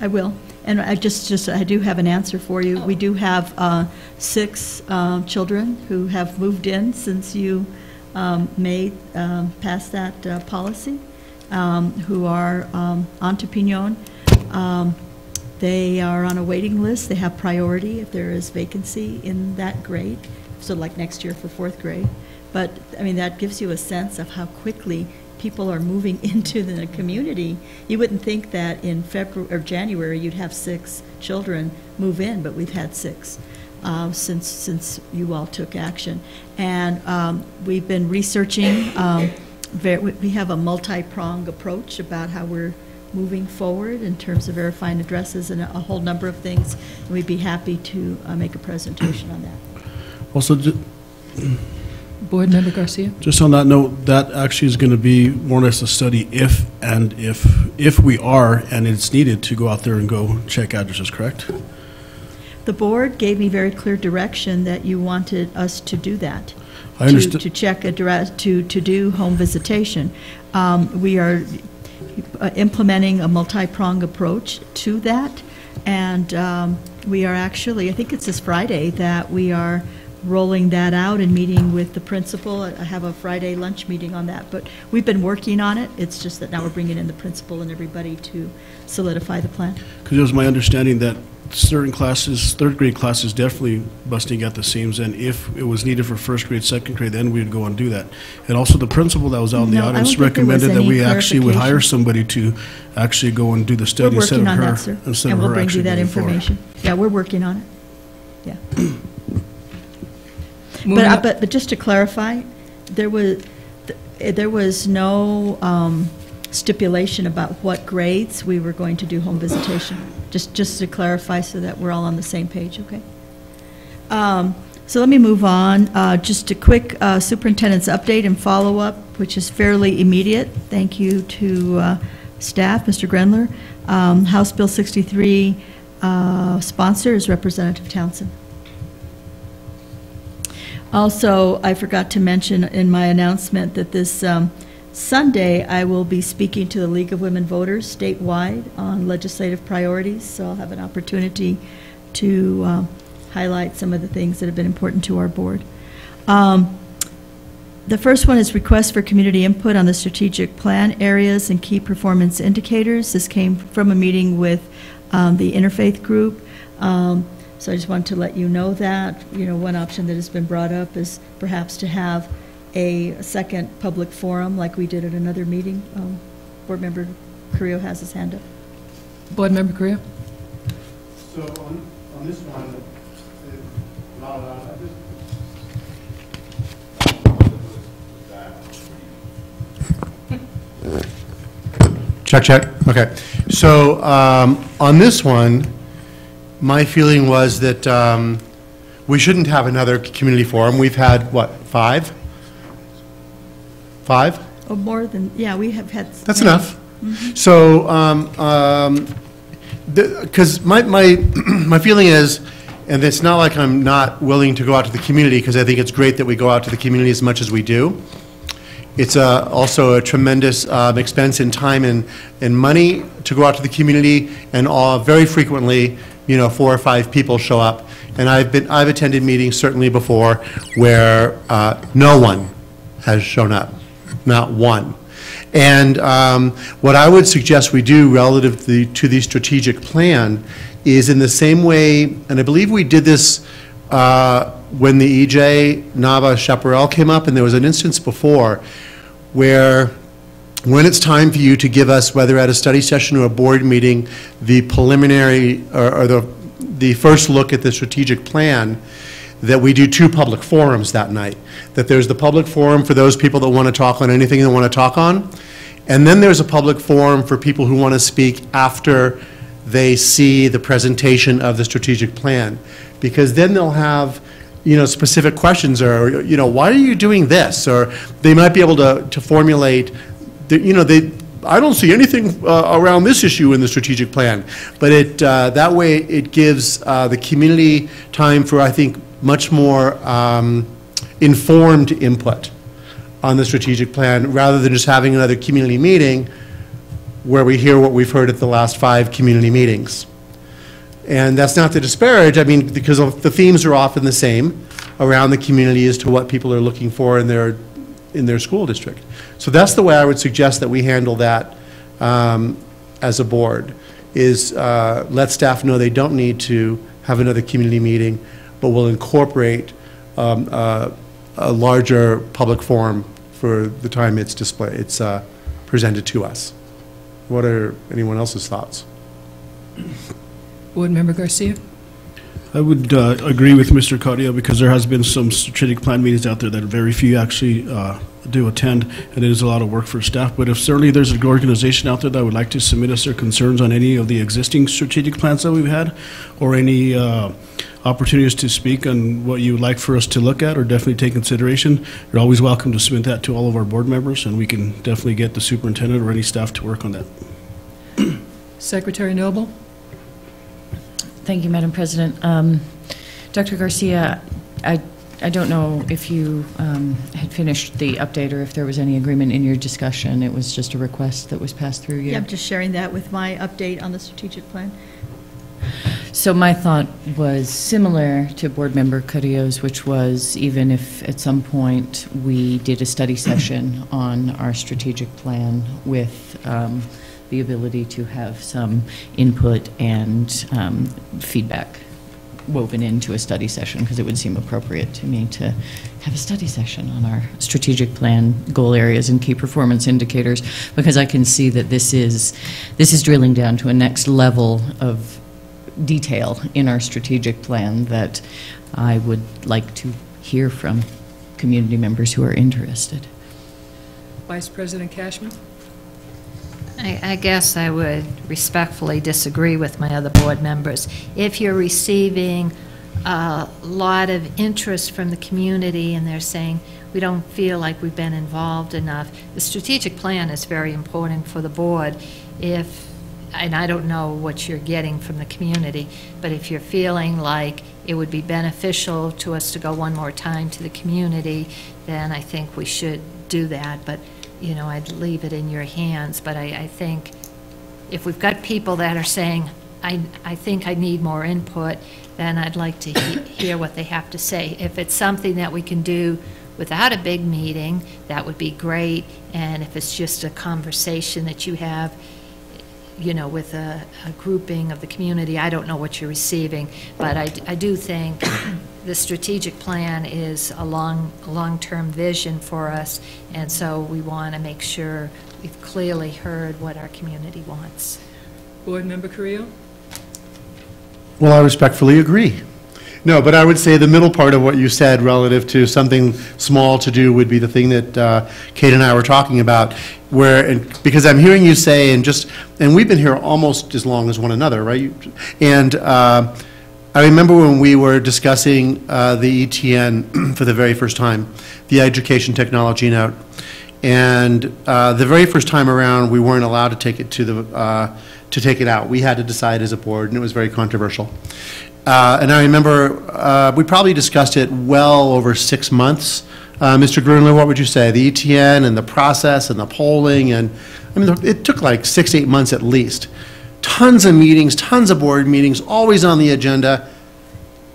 I will. And I I do have an answer for you. We do have 6 children who have moved in since you passed that policy, who are on to Pinon. They are on a waiting list. They have priority if there is vacancy in that grade, so like next year for 4th grade. But, I mean, that gives you a sense of how quickly people are moving into the community. You wouldn't think that in February or January you'd have 6 children move in, but we've had 6 since you all took action. And we've been researching. We have a multi-pronged approach about how we're moving forward in terms of verifying addresses and a whole number of things. And we'd be happy to make a presentation on that. Also, Board Member Garcia? just on that note, that actually is going to be more or less a study if we are and it's needed to go out there and go check addresses, correct? The board gave me very clear direction that you wanted us to do that. I understand. To check address, to do home visitation. We are implementing a multi-pronged approach to that, and we are actually, I think it's this Friday, that we are rolling that out and meeting with the principal. I have a Friday lunch meeting on that, but we've been working on it. It's just that now we're bringing in the principal and everybody to solidify the plan. Because it was my understanding that certain classes, 3rd grade classes, definitely busting at the seams, and if it was needed for 1st grade, 2nd grade, then we'd go and do that. And also the principal that was out in the No, I don't audience think there was recommended that any we actually would hire clarification. somebody to actually go and do the study We're instead working of on her. that, sir. Instead And of we'll her bring you actually that going forward. information. Yeah, we're working on it. Yeah. Moving on- But just to clarify, there was no stipulation about what grades we were going to do home visitation. Just to clarify so that we're all on the same page, okay? So let me move on. Just a quick superintendent's update and follow-up, which is fairly immediate. Thank you to staff, Mr. Grendler. House Bill 63 sponsor is Representative Townsend. Also, I forgot to mention in my announcement that this Sunday I will be speaking to the League of Women Voters statewide on legislative priorities, so I'll have an opportunity to highlight some of the things that have been important to our board. The first one is request for community input on the strategic plan areas and key performance indicators. This came from a meeting with the Interfaith Group. So I just wanted to let you know that, one option that has been brought up is perhaps to have a second public forum like we did at another meeting. Board Member Carrillo has his hand up. Board Member Carrillo? So on this one, check, check. Okay. So on this one, my feeling was that we shouldn't have another community forum. We've had, what, 5? 5? Oh, more than, yeah, we have had. That's enough. Mm-hmm. So, because my feeling is, and it's not like I'm not willing to go out to the community, because I think it's great that we go out to the community as much as we do. It's also a tremendous expense in time and money to go out to the community, and very frequently, 4 or 5 people show up. And I've attended meetings certainly before where no one has shown up, not one. And what I would suggest we do relative to the strategic plan is in the same way, and I believe we did this when the EJ Nava Chaparral came up, and there was an instance before where when it's time for you to give us, whether at a study session or a board meeting, the preliminary or the first look at the strategic plan, that we do 2 public forums that night. That there's the public forum for those people that want to talk on anything they want to talk on, and then there's a public forum for people who want to speak after they see the presentation of the strategic plan. Because then they'll have, specific questions, or, why are you doing this? Or they might be able to formulate, I don't see anything around this issue in the strategic plan. But that way it gives the community time for, I think, much more informed input on the strategic plan, rather than just having another community meeting where we hear what we've heard at the last 5 community meetings. And that's not to disparage, because the themes are often the same around the community as to what people are looking for in their school district. So that's the way I would suggest that we handle that as a board, is let staff know they don't need to have another community meeting, but we'll incorporate a larger public forum for the time it's presented to us. What are anyone else's thoughts? Board Member Garcia? I would agree with Mr. Cardio, because there has been some strategic plan meetings out there that very few actually do attend, and it is a lot of work for staff. But if certainly there's an organization out there that would like to submit us their concerns on any of the existing strategic plans that we've had, or any opportunities to speak on what you would like for us to look at or definitely take consideration, you're always welcome to submit that to all of our board members, and we can definitely get the superintendent or any staff to work on that. Secretary Noble? Thank you, Madam President. Dr. Garcia, I don't know if you had finished the update or if there was any agreement in your discussion. It was just a request that was passed through you. Yeah, I'm just sharing that with my update on the strategic plan. So my thought was similar to Board Member Carrillo's, which was, even if at some point we did a study session on our strategic plan with the ability to have some input and feedback woven into a study session, because it would seem appropriate to me to have a study session on our strategic plan, goal areas, and key performance indicators, because I can see that this is drilling down to a next level of detail in our strategic plan that I would like to hear from community members who are interested. Vice President Cashman? I guess I would respectfully disagree with my other board members. If you're receiving a lot of interest from the community and they're saying, we don't feel like we've been involved enough, the strategic plan is very important for the board. And I don't know what you're getting from the community, but if you're feeling like it would be beneficial to us to go one more time to the community, then I think we should do that. But I'd leave it in your hands. But I think if we've got people that are saying, I think I need more input, then I'd like to hear what they have to say. If it's something that we can do without a big meeting, that would be great. And if it's just a conversation that you have, with a grouping of the community, I don't know what you're receiving. But I do think the strategic plan is a long-term vision for us, and so we want to make sure we've clearly heard what our community wants. Board Member Carrillo? Well, I respectfully agree. No, but I would say the middle part of what you said relative to something small to do would be the thing that Kate and I were talking about, because I'm hearing you say, and we've been here almost as long as one another, right? And I remember when we were discussing the ETN for the very first time, the Education Technology Note, and the very first time around, we weren't allowed to take it to take it out. We had to decide as a board, and it was very controversial. And I remember we probably discussed it well over 6 months. Mr. Grunler, what would you say? The ETN and the process and the polling, and it took like 6 to 8 months at least. Tons of meetings, tons of board meetings, always on the agenda.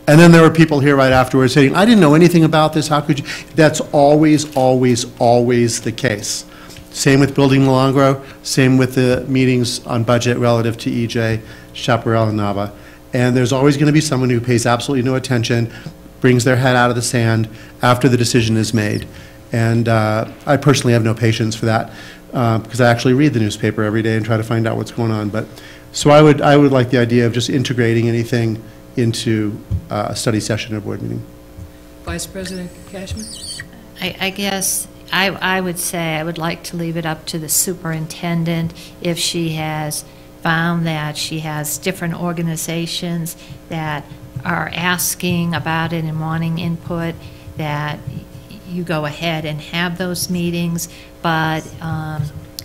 And then there were people here right afterwards saying, I didn't know anything about this, how could you? That's always, always, always the case. Same with Building Milagro, same with the meetings on budget relative to EJ, Chaparral, and Nava. And there's always going to be someone who pays absolutely no attention, brings their head out of the sand after the decision is made. And I personally have no patience for that, because I actually read the newspaper every day and try to find out what's going on. But so I would like the idea of just integrating anything into a study session or board meeting. Vice President Cashman? I guess I would say I would like to leave it up to the superintendent if she has found that she has different organizations that are asking about it and wanting input, that you go ahead and have those meetings. But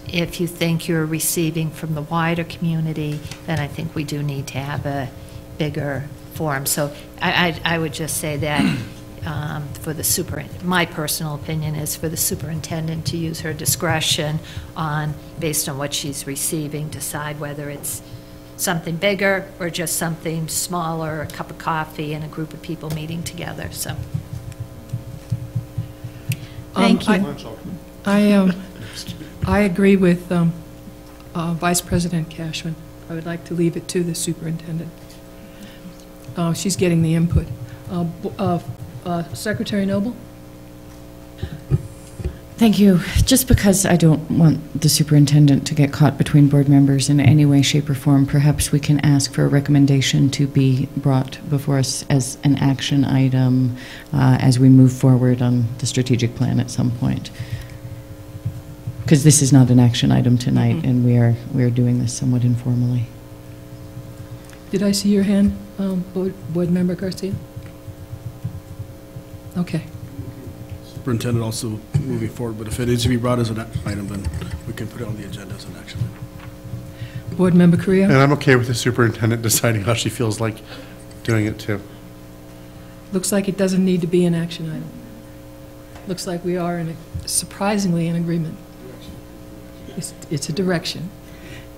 if you think you're receiving from the wider community, then I think we do need to have a bigger forum. So I would just say that for the my personal opinion is for the superintendent to use her discretion based on what she's receiving, decide whether it's something bigger or just something smaller, a cup of coffee and a group of people meeting together. So. Thank you. I agree with Vice President Cashman. I would like to leave it to the superintendent. She's getting the input. Secretary Noble? Thank you. Just because I don't want the superintendent to get caught between board members in any way, shape, or form, perhaps we can ask for a recommendation to be brought before us as an action item as we move forward on the strategic plan at some point. Because this is not an action item tonight, and we are doing this somewhat informally. Did I see your hand, Board Member Garcia? Okay. Superintendent also moving forward, but if it needs to be brought as an item, then we can put it on the agenda as an action item. Board Member Carrillo? And I'm okay with the superintendent deciding how she feels like doing it too. Looks like it doesn't need to be an action item. Looks like we are surprisingly in agreement. It's a direction.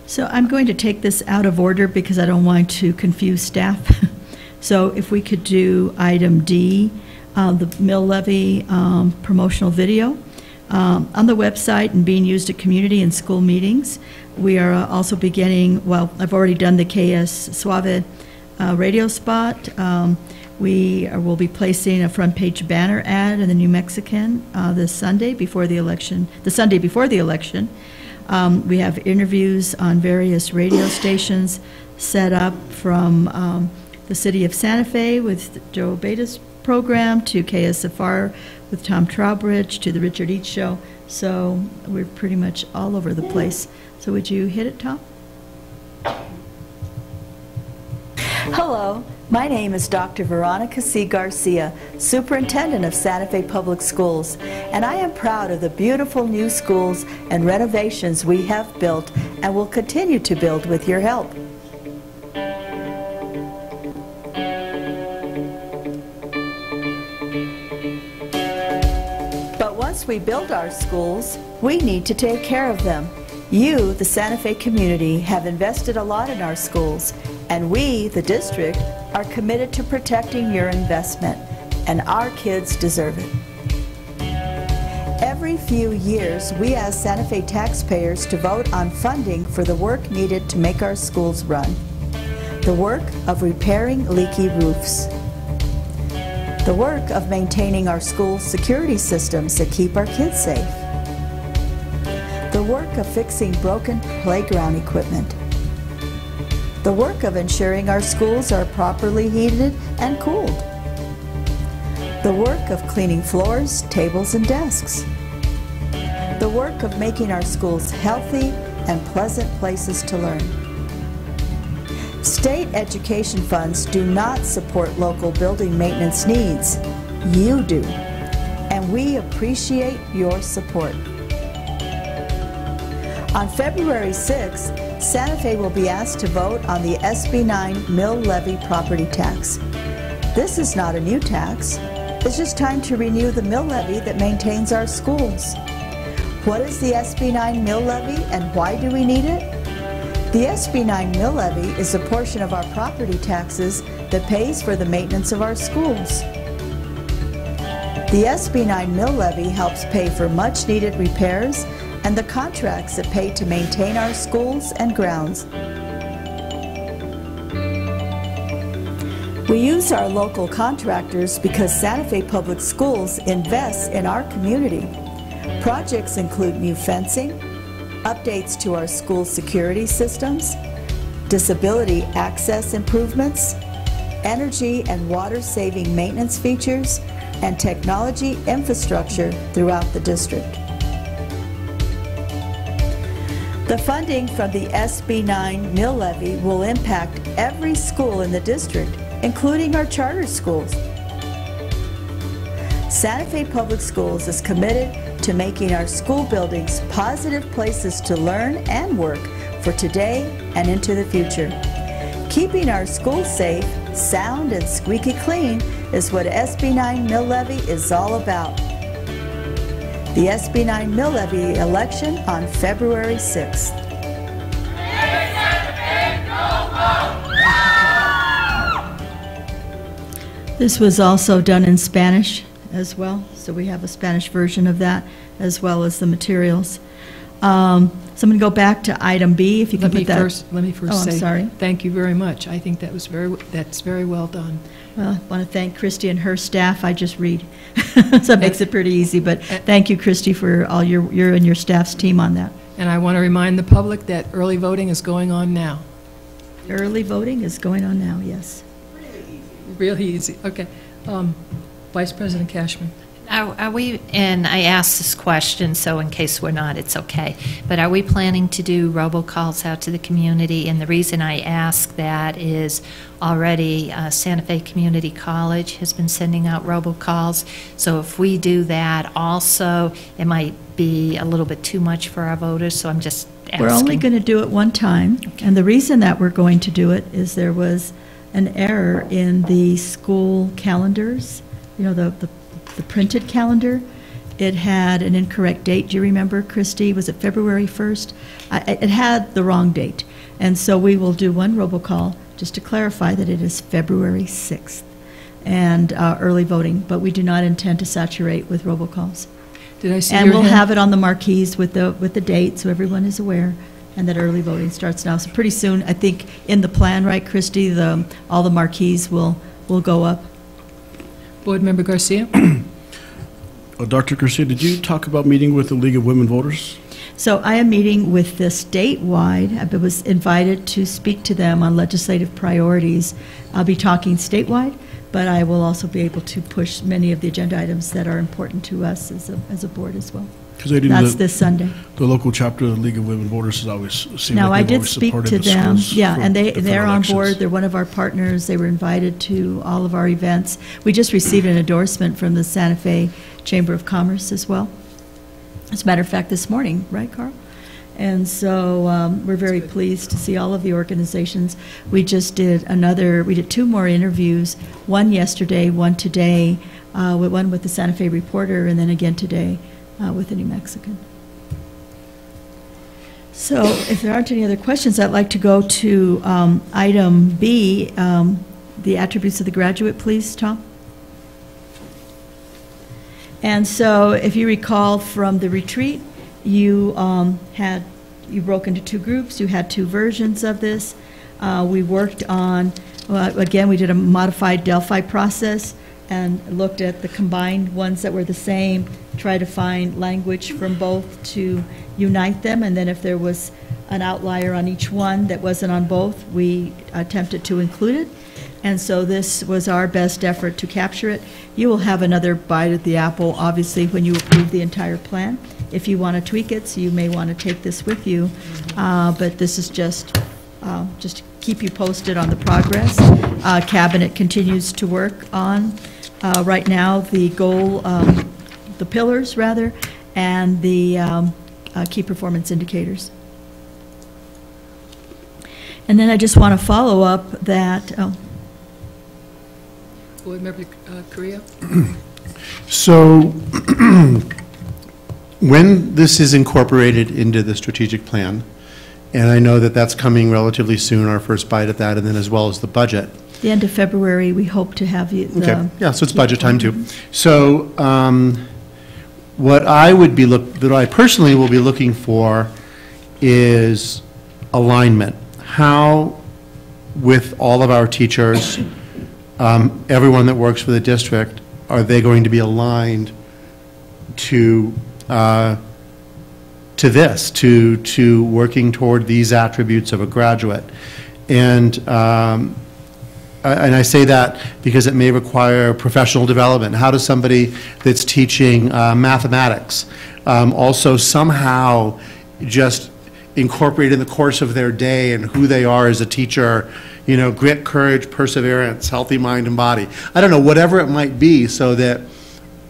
So I'm going to take this out of order because I don't want to confuse staff. So if we could do item D, the mill levy promotional video on the website and being used at community and school meetings. We are also beginning, well, I've already done the KS Suave radio spot. We will be placing a front page banner ad in the New Mexican this Sunday before the election, the Sunday before the election. We have interviews on various radio stations set up from the city of Santa Fe with Joe Beta's program to KSFR with Tom Trowbridge to the Richard Eads Show. So we're pretty much all over the place. So would you hit it, Tom? Hello, my name is Dr. Veronica C. Garcia, Superintendent of Santa Fe Public Schools, and I am proud of the beautiful new schools and renovations we have built and will continue to build with your help. But once we build our schools, we need to take care of them. You, the Santa Fe community, have invested a lot in our schools, and we, the district, are committed to protecting your investment, and our kids deserve it. Every few years, we ask Santa Fe taxpayers to vote on funding for the work needed to make our schools run. The work of repairing leaky roofs. The work of maintaining our school security systems that keep our kids safe. The work of fixing broken playground equipment. The work of ensuring our schools are properly heated and cooled. The work of cleaning floors, tables, and desks. The work of making our schools healthy and pleasant places to learn. State education funds do not support local building maintenance needs. You do, and we appreciate your support. On February 6th, Santa Fe will be asked to vote on the SB 9 mill levy property tax. This is not a new tax. It's just time to renew the mill levy that maintains our schools. What is the SB 9 mill levy and why do we need it? The SB 9 mill levy is a portion of our property taxes that pays for the maintenance of our schools. The SB 9 mill levy helps pay for much-needed repairs and the contracts that pay to maintain our schools and grounds. We use our local contractors because Santa Fe Public Schools invests in our community. Projects include new fencing, updates to our school security systems, disability access improvements, energy and water-saving maintenance features, and technology infrastructure throughout the district. The funding from the SB 9 mill levy will impact every school in the district, including our charter schools. Santa Fe Public Schools is committed to making our school buildings positive places to learn and work for today and into the future. Keeping our schools safe, sound, and squeaky clean is what SB 9 mill levy is all about. The SB 9 mill levy election on February 6th. This was also done in Spanish as well, so we have a Spanish version of that as well as the materials. So I'm going to go back to item B, if you can put that. Let me first Oh, I'm say, sorry. thank you very much. I think that's very well done. Well, I want to thank Christy and her staff. I just read, so it makes it pretty easy. But thank you, Christy, for all your and your staff's team on that. And I want to remind the public that early voting is going on now. Early voting is going on now, yes. Really easy. Okay. Vice President Cashman. Are we, and I asked this question, so in case we're not, it's okay, but are we planning to do robocalls out to the community? And the reason I ask that is already Santa Fe Community College has been sending out robocalls. So if we do that also, it might be a little bit too much for our voters, so I'm just asking. We're only going to do it one time, and the reason that we're going to do it is there was an error in the school calendars, you know, the printed calendar. It had an incorrect date. Do you remember, Christy? Was it February 1st? It had the wrong date. And so we will do one robocall just to clarify that it is February 6th and early voting, but we do not intend to saturate with robocalls. Did I see And your we'll hand? have it on the marquees with the date so everyone is aware, and that early voting starts now. So pretty soon, I think in the plan, right, Christy, all the marquees will go up. Board Member Garcia. Dr. Garcia, did you talk about meeting with the League of Women Voters? So I am meeting with the statewide. I was invited to speak to them on legislative priorities. I'll be talking statewide, but I will also be able to push many of the agenda items that are important to us as a board as well. That's this Sunday. The local chapter of the League of Women Voters has always seemed Now, like I they've did always speak supported to the them, schools yeah, for and different they're on board. elections. They're one of our partners. They were invited to all of our events. We just received an endorsement from the Santa Fe Chamber of Commerce as well. As a matter of fact, this morning, right, Carl? And so we're very pleased to see all of the organizations. We just did we did 2 more interviews, one yesterday, one today, one with the Santa Fe Reporter, and then again today with the New Mexican. So if there aren't any other questions, I'd like to go to item B, the attributes of the graduate, please, Tom. And so if you recall from the retreat, you broke into 2 groups. You had 2 versions of this. We worked on, again, we did a modified Delphi process and looked at the combined ones that were the same, tried to find language from both to unite them, and then if there was an outlier on each one that wasn't on both, we attempted to include it. And so this was our best effort to capture it. You will have another bite at the apple, obviously, when you approve the entire plan. If you want to tweak it, so you may want to take this with you. But this is just to keep you posted on the progress. Cabinet continues to work on, right now, the goal, the pillars, rather, and the key performance indicators. And then I just want to follow up that, Board Member Correa. So when this is incorporated into the strategic plan, and I know that that's coming relatively soon, our first bite at that, and then as well as the budget, The end of February, we hope to have you. Okay, yeah, so it's budget time too. So what I personally will be looking for is alignment. How, with all of our teachers, everyone that works for the district, are they going to be aligned to this, to working toward these attributes of a graduate? And I say that because it may require professional development. How does somebody that's teaching mathematics also somehow just incorporate in the course of their day and who they are as a teacher, you know, grit, courage, perseverance, healthy mind and body. I don't know, whatever it might be, so that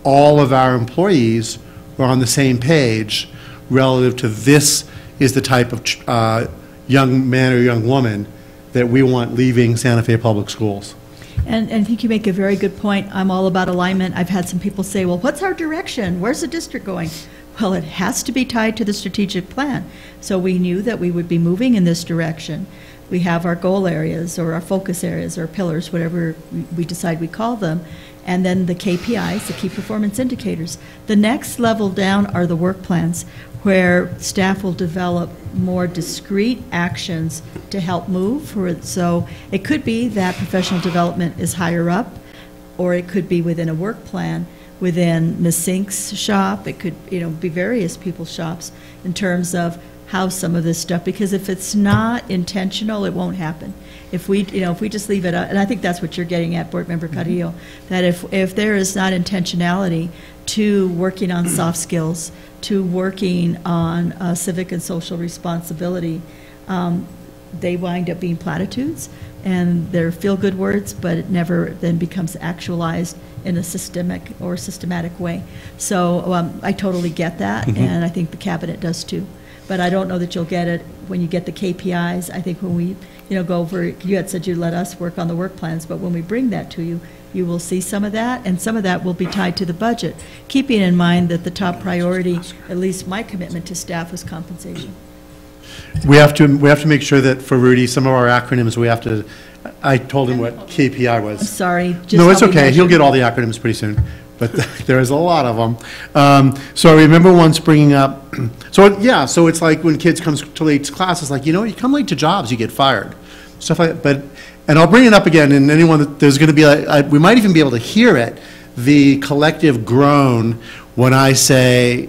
all of our employees are on the same page relative to this is the type of young man or young woman that we want leaving Santa Fe Public Schools. And I think you make a very good point. I'm all about alignment. I've had some people say, well, what's our direction? Where's the district going? Well, it has to be tied to the strategic plan. So we knew that we would be moving in this direction. We have our goal areas or our focus areas or pillars, whatever we decide we call them, and then the KPIs, the key performance indicators. The next level down are the work plans, where staff will develop more discrete actions to help move for it. So it could be that professional development is higher up, or it could be within a work plan within Ms. Sink's shop. It could, you know, be various people's shops in terms of how some of this stuff, because if it's not intentional, it won't happen. If we, you know, if we just leave it up, and I think that's what you're getting at, Board Member Carrillo, that if there is not intentionality to working on soft skills, to working on civic and social responsibility, they wind up being platitudes, and they're feel-good words, but it never then becomes actualized in a systematic way. So I totally get that, and I think the cabinet does too. But I don't know that you'll get it when you get the KPIs. I think when we, you know, go over, you had said you'd let us work on the work plans, but when we bring that to you, you will see some of that, and some of that will be tied to the budget, keeping in mind that the top priority, at least my commitment to staff, was compensation. We have to make sure that for Rudy, some of our acronyms, we have to, I told him what KPI was. I'm sorry. No, it's okay. He'll get all the acronyms pretty soon, but there's a lot of them. So I remember once bringing up, so it's like when kids come to late to class, it's like, you know, you come late to jobs, you get fired. Stuff like that. And I'll bring it up again, and anyone that there's going to be, we might even be able to hear it, the collective groan when I say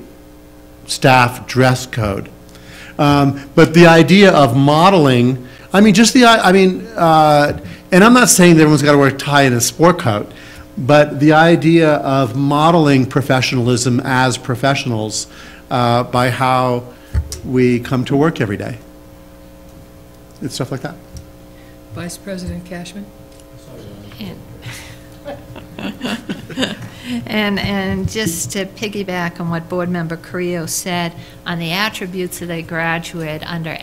staff dress code. But the idea of modeling, and I'm not saying that everyone's got to wear a tie and a sport coat, but the idea of modeling professionalism as professionals by how we come to work every day. It's stuff like that. Vice President Cashman? And just to piggyback on what Board Member Carrillo said, on the attributes of a graduate under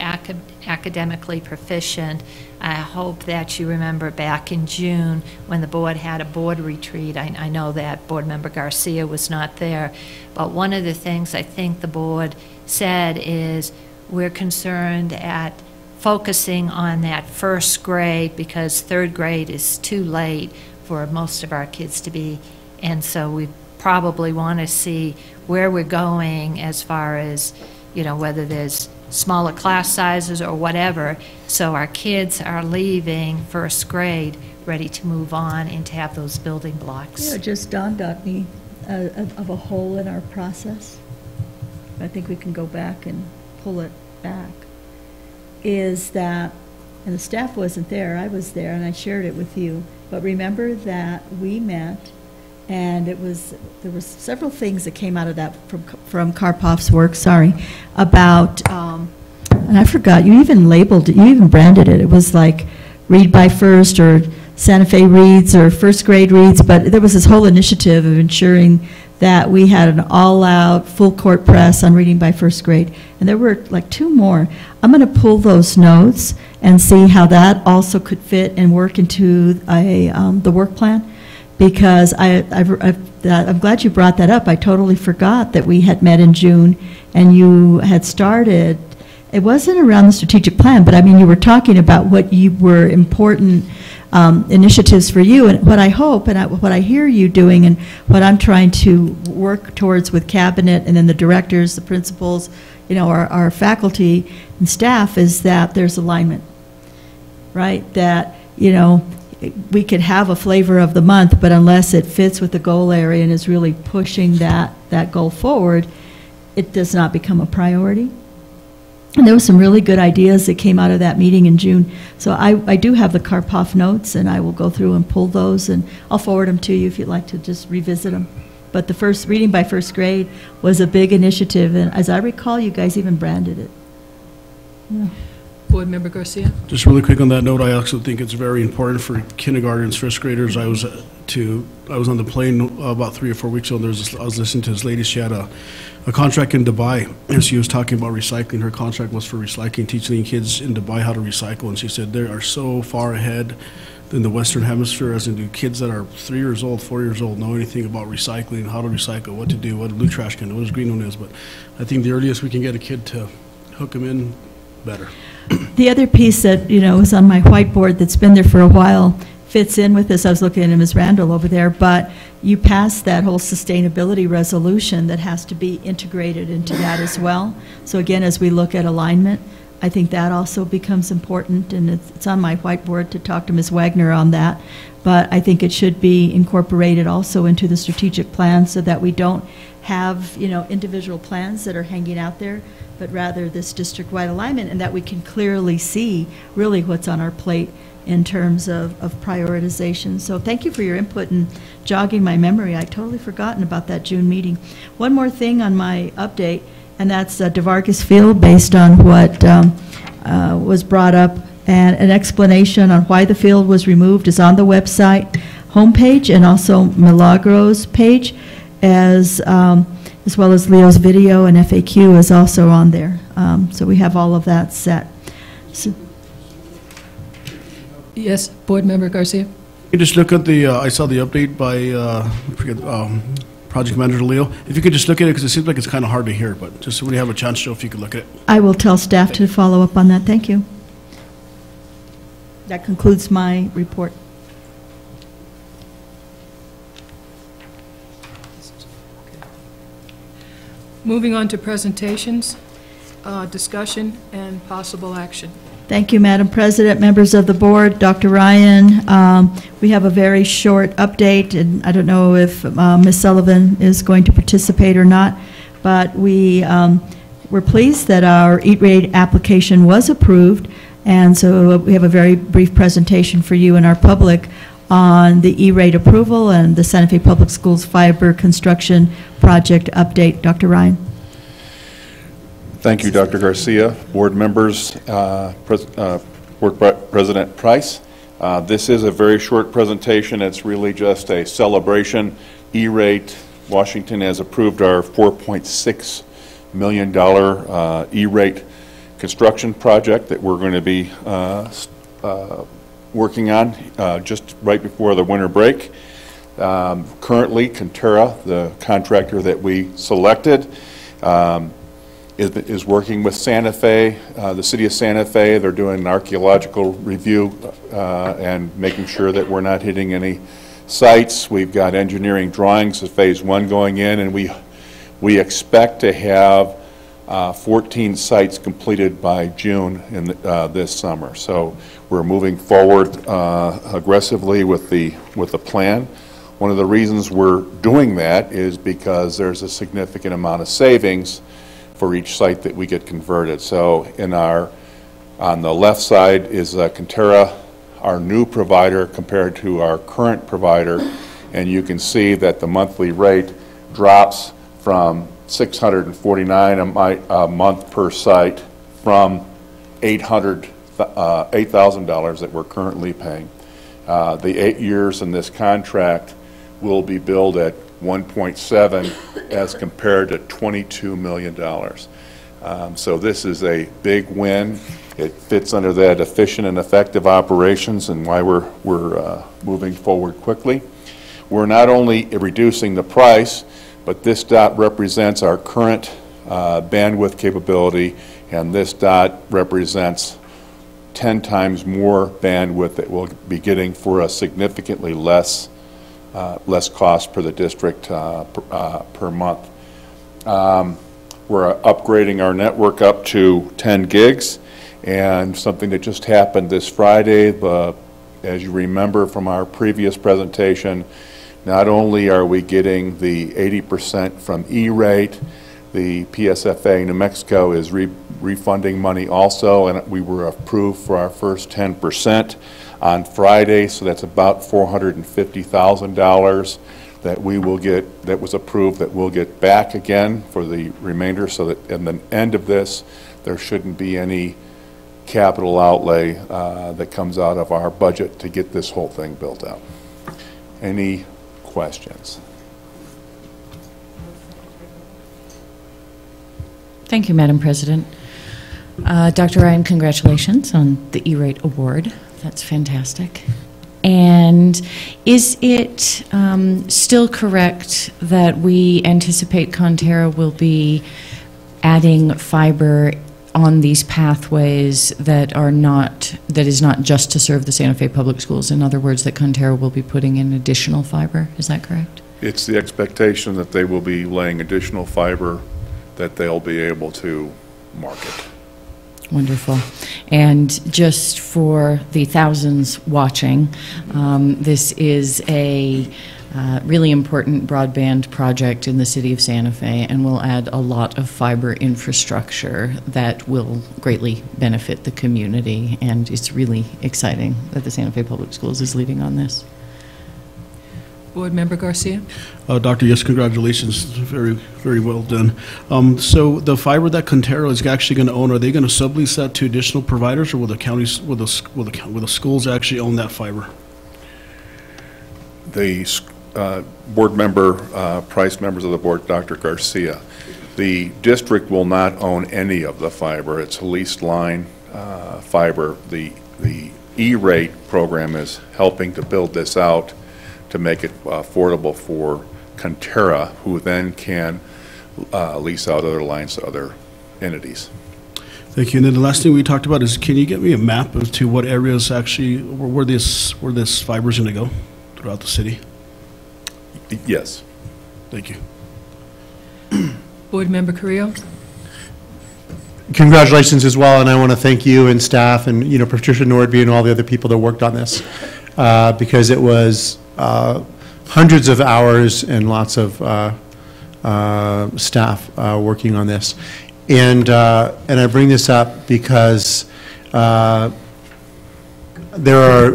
academically proficient, I hope that you remember back in June when the board had a board retreat. I know that Board Member Garcia was not there, but one of the things I think the board said is we're concerned at focusing on that first grade because third grade is too late for most of our kids to be, and so we probably want to see where we're going as far as, you know, whether there's smaller class sizes or whatever, so our kids are leaving first grade ready to move on and to have those building blocks. Yeah, it just dawned on me of a hole in our process. I think we can go back and pull it back. Is that, and the staff wasn't there, I was there, and I shared it with you, but remember that we met, and there was several things that came out of that from Karpoff's work, about, and I forgot, you even labeled it, you even branded it, it was like Read by First, or Santa Fe Reads, or First Grade Reads, but there was this whole initiative of ensuring that we had an all-out, full-court press on reading by first grade. And there were like 2 more. I'm going to pull those notes and see how that also could fit and work into the work plan, because I'm glad you brought that up. I totally forgot that we had met in June, and you had started it wasn't around the strategic plan, but I mean, you were talking about what you were important initiatives for you, and what I hope and what I hear you doing and what I'm trying to work towards with cabinet and then the directors, the principals, you know, our faculty and staff is that there's alignment, right? That, you know, we could have a flavor of the month, but unless it fits with the goal area and is really pushing that goal forward, it does not become a priority. And there were some really good ideas that came out of that meeting in June. So I do have the Karpoff notes, and I will go through and pull those, and I'll forward them to you if you'd like to just revisit them. But the first reading by first grade was a big initiative, and as I recall, you guys even branded it. Yeah. Board Member Garcia. Just really quick on that note, I also think it's very important for kindergartens, first graders. I was on the plane about 3 or 4 weeks ago, and I was listening to this lady. She had a contract in Dubai, and she was talking about recycling. Her contract was for recycling, teaching kids in Dubai how to recycle, and she said they are so far ahead in the Western Hemisphere, as in do kids that are 3 years old, 4 years old, know anything about recycling, how to recycle, what to do, what a blue trash can, what a green one is. But I think the earliest we can get a kid to hook them in, better. The other piece that, you know, is on my whiteboard that's been there for a while fits in with this. I was looking at Ms. Randall over there, but you passed that whole sustainability resolution that has to be integrated into that as well. So again, as we look at alignment, I think that also becomes important, and it's on my whiteboard to talk to Ms. Wagner on that. But I think it should be incorporated also into the strategic plan so that we don't have, you know, individual plans that are hanging out there, but rather this district-wide alignment, and that we can clearly see really what's on our plate in terms of prioritization. So thank you for your input and jogging my memory. I'd totally forgotten about that June meeting. One more thing on my update, and that's DeVargas Field, based on what was brought up, and an explanation on why the field was removed is on the website homepage, and also Milagros page, as well as Leo's video and FAQ is also on there. So we have all of that set. So, yes, Board Member Garcia. You just look at the, I saw the update by, Project Manager Leo. If you could just look at it, because it seems like it's kind of hard to hear, but just when you have a chance, Joe, if you could look at it. I will tell staff to follow up on that. Thank you. That concludes my report. Moving on to presentations, discussion, and possible action. Thank you, Madam President, members of the board, Dr. Ryan. We have a very short update, and I don't know if Ms. Sullivan is going to participate or not, but we're pleased that our Eat Rate application was approved, and so we have a very brief presentation for you and our public on the E-rate approval and the Santa Fe Public Schools fiber construction project update. Dr. Ryan. Thank you, Dr. Garcia, board members, Board President Price. This is a very short presentation. It's really just a celebration. E-rate, Washington has approved our $4.6 million E-rate construction project that we're going to be working on just right before the winter break. Currently, Conterra, the contractor that we selected, is working with Santa Fe, the city of Santa Fe. They're doing an archaeological review and making sure that we're not hitting any sites. We've got engineering drawings of phase 1 going in, and we expect to have 14 sites completed by June in this summer. So we're moving forward aggressively with the plan. One of the reasons we're doing that is because there's a significant amount of savings for each site that we get converted. So on the left side is Conterra, our new provider compared to our current provider, and you can see that the monthly rate drops from $649 a month per site from $8,000 that we're currently paying. The 8 years in this contract will be billed at 1.7 as compared to $22 million. So this is a big win. It fits under that efficient and effective operations and why we're moving forward quickly. We're not only reducing the price, but this dot represents our current bandwidth capability and this dot represents 10 times more bandwidth that we'll be getting for a significantly less cost per the district per month. We're upgrading our network up to 10 gigs, and something that just happened this Friday, as you remember from our previous presentation, not only are we getting the 80% from E-rate, the PSFA New Mexico is refunding money also, and we were approved for our first 10% on Friday, so that's about $450,000 that we will get, that was approved, that we'll get back again for the remainder, so that at the end of this, there shouldn't be any capital outlay that comes out of our budget to get this whole thing built out. Any questions? Thank you, Madam President. Dr. Ryan, congratulations on the E-rate award. That's fantastic. And is it still correct that we anticipate Conterra will be adding fiber on these pathways that is not just to serve the Santa Fe Public Schools? In other words, that Conterra will be putting in additional fiber? Is that correct? It's the expectation that they will be laying additional fiber that they'll be able to market. Wonderful. And just for the thousands watching, this is a really important broadband project in the city of Santa Fe, and will add a lot of fiber infrastructure that will greatly benefit the community, and it's really exciting that the Santa Fe Public Schools is leading on this. Board Member Garcia? Doctor, yes, congratulations. Very, very well done. So the fiber that Conterra is actually going to own, are they going to sublease that to additional providers, or will the counties, will the schools actually own that fiber? The board member, Price, members of the board, Dr. Garcia, the district will not own any of the fiber. It's a leased line fiber. The E-rate program is helping to build this out to make it affordable for Conterra, who then can lease out other lines to other entities. Thank you. And then the last thing we talked about is, can you get me a map as to what areas actually, where this fiber is going to go throughout the city? Yes. Thank you. Board Member Carrillo? Congratulations as well, and I want to thank you and staff and, you know, Patricia Nordby and all the other people that worked on this, because it was hundreds of hours and lots of staff working on this. And I bring this up because there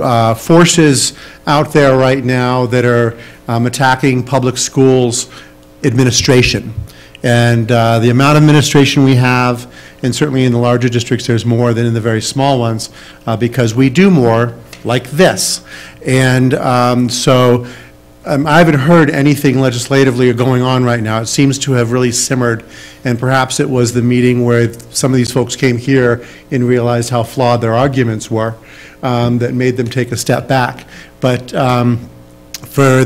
are forces out there right now that are attacking public schools administration. And the amount of administration we have, and certainly in the larger districts there's more than in the very small ones, because we do more like this. And so I haven't heard anything legislatively going on right now. It seems to have really simmered, and perhaps it was the meeting where some of these folks came here and realized how flawed their arguments were that made them take a step back. But for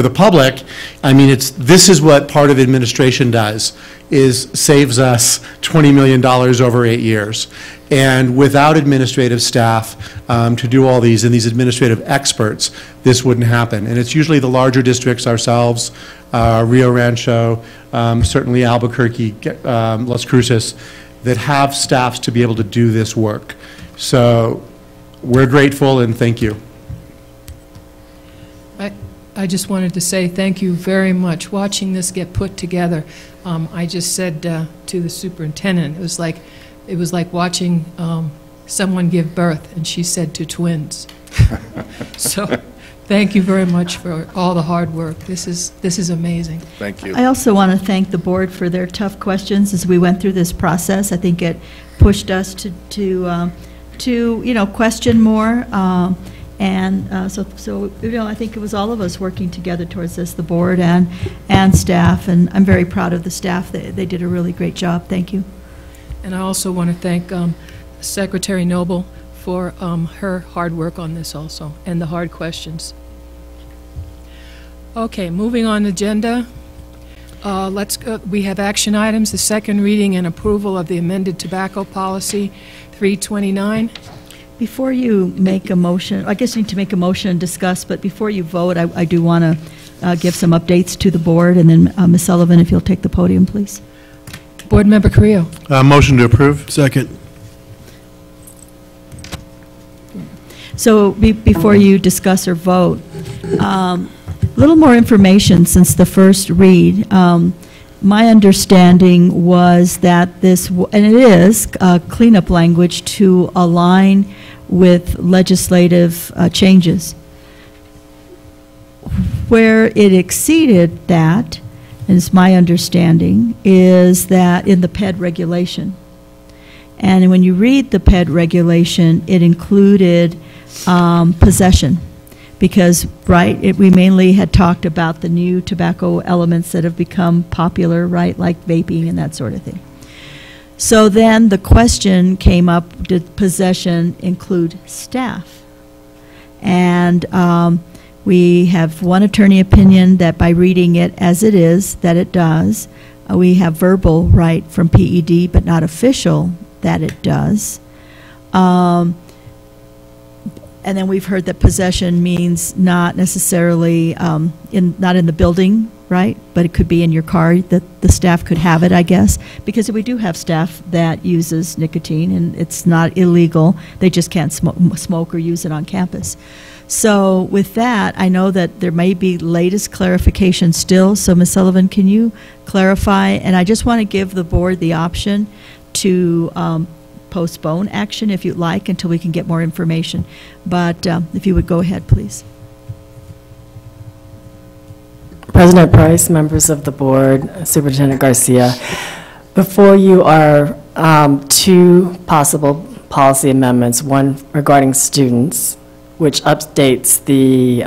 the public, I mean, this is what part of administration does, is saves us $20 million over 8 years. And without administrative staff to do all these, and these administrative experts, this wouldn't happen. And it's usually the larger districts, ourselves, Rio Rancho, certainly Albuquerque, Las Cruces, that have staffs to be able to do this work. So we're grateful, and thank you. I just wanted to say thank you very much. Watching this get put together, I just said to the superintendent, it was like watching someone give birth, and she said to twins. So thank you very much for all the hard work. This is amazing. Thank you. I also want to thank the board for their tough questions as we went through this process. I think it pushed us to you know, question more. So you know, I think it was all of us working together towards this, the board and staff, and I'm very proud of the staff. They did a really great job. Thank you. And I also want to thank Secretary Noble for her hard work on this also, and the hard questions. Okay, moving on agenda. We have action items, the second reading and approval of the amended tobacco policy, 329. Before you make a motion, I guess you need to make a motion and discuss, but before you vote, I do want to give some updates to the board, and then Ms. Sullivan, if you'll take the podium, please. Board Member Carrillo. Motion to approve. Second. So before you discuss or vote, a little more information since the first read. My understanding was that this, and it is, cleanup language to align with legislative changes. Where it exceeded that, is my understanding, is that in the PED regulation. And when you read the PED regulation, it included possession. Because, right, we mainly had talked about the new tobacco elements that have become popular, right, like vaping and that sort of thing. So then the question came up, did possession include staff? And we have one attorney opinion that by reading it as it is, that it does. We have verbal, right, from PED, but not official, that it does. And then we've heard that possession means not necessarily not in the building, right? But it could be in your car, that the staff could have it, I guess. Because we do have staff that uses nicotine, and it's not illegal. They just can't smoke or use it on campus. So with that, I know that there may be latest clarification still. So Ms. Sullivan, can you clarify? And I just want to give the board the option to postpone action if you'd like until we can get more information. But if you would go ahead, please. President Price, members of the board, Superintendent Garcia, before you are two possible policy amendments, one regarding students, which updates the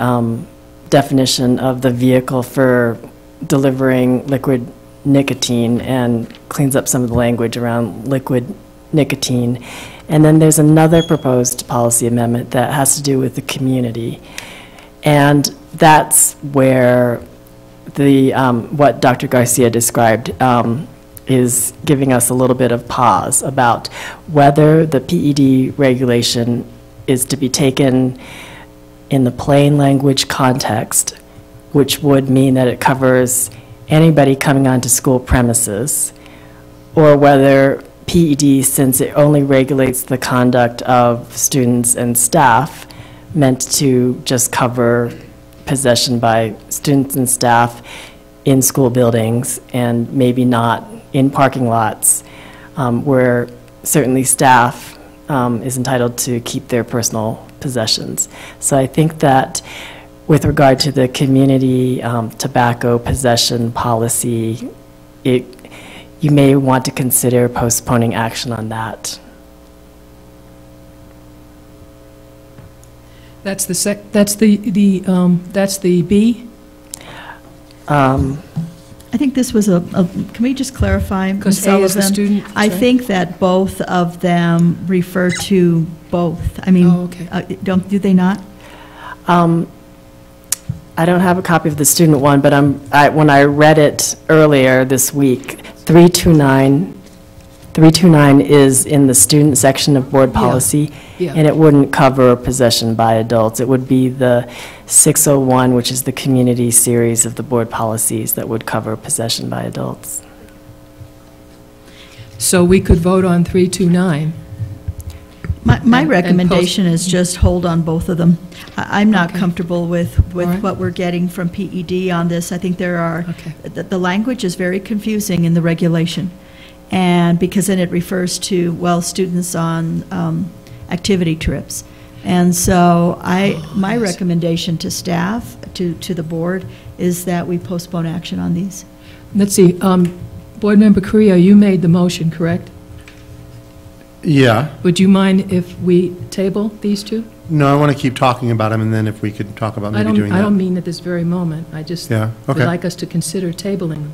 definition of the vehicle for delivering liquid nicotine and cleans up some of the language around liquid nicotine. And then there's another proposed policy amendment that has to do with the community. And that's where the what Dr. Garcia described is giving us a little bit of pause about whether the PED regulation is to be taken in the plain language context, which would mean that it covers anybody coming onto school premises, or whether PED, since it only regulates the conduct of students and staff, meant to just cover possession by students and staff in school buildings and maybe not in parking lots, where certainly staff is entitled to keep their personal possessions. So I think that with regard to the community tobacco possession policy, you may want to consider postponing action on that. That's the B. I think this was can we just clarify, Ms. A is the Sullivan? student, I sorry. think that both of them refer to both. I mean, okay. do they not? I don't have a copy of the student one, but when I read it earlier this week, 329 is in the student section of board policy, Yeah. and it wouldn't cover possession by adults. It would be the 601, which is the community series of the board policies, that would cover possession by adults. So we could vote on 329. My recommendation is just hold on both of them. I'm not Okay. comfortable with right. what we're getting from PED on this. I think there are, the language is very confusing in the regulation. And because then it refers to, well, students on activity trips. And so my recommendation to staff, to the board, is that we postpone action on these. Let's see, Board Member Carrillo, you made the motion, correct? Yeah. Would you mind if we table these two? No, I want to keep talking about them, and then if we could talk about maybe doing that. I don't mean at this very moment. I just Yeah, would okay. like us to consider tabling them.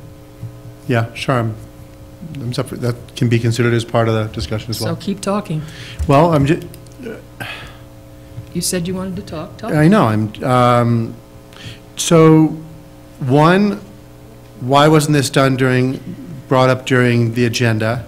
Yeah, sure. That can be considered as part of the discussion as well. So keep talking. Well, You said you wanted to talk. I know, so, one, Why wasn't this done brought up during the agenda?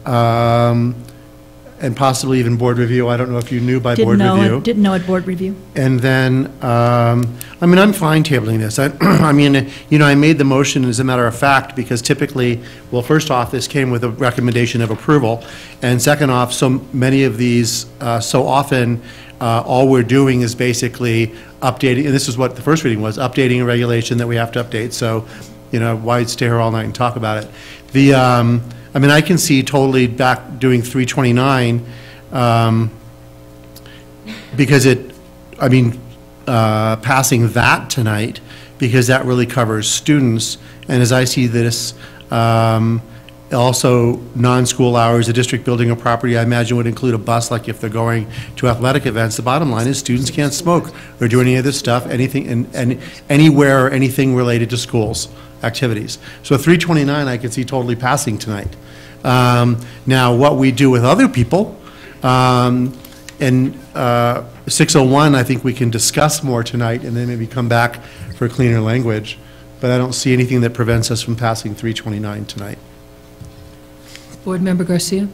And possibly even board review. I don't know if you knew by board review. Didn't know at board review. And then, I mean, I'm fine tabling this. I mean, you know, I made the motion as a matter of fact because typically, well, first off, this came with a recommendation of approval. And second off, so many of these, so often, all we're doing is basically updating, and this is what the first reading was, updating a regulation that we have to update. So, you know, why stay here all night and talk about it? I mean, I can see totally back doing 329 because passing that tonight, because that really covers students. And as I see this, also non-school hours, a district building or property, I imagine would include a bus, like if they're going to athletic events. The bottom line is students can't smoke or do any of this stuff, anything, and anywhere or anything related to schools activities. So 329 I could see totally passing tonight. Now, what we do with other people, and 601, I think we can discuss more tonight and then maybe come back for cleaner language. But I don't see anything that prevents us from passing 329 tonight. Board Member Garcia?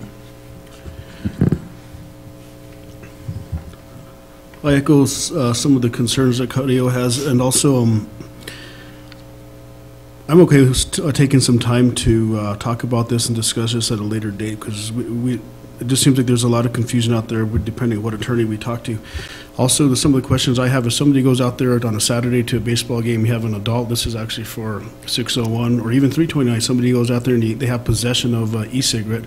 I echo some of the concerns that Carrillo has, and also I'm okay with taking some time to talk about this and discuss this at a later date, because it just seems like there's a lot of confusion out there depending on what attorney we talk to. Also, some of the questions I have, if somebody goes out there on a Saturday to a baseball game, you have an adult, this is actually for 601, or even 329, somebody goes out there and they have possession of e-cigarette,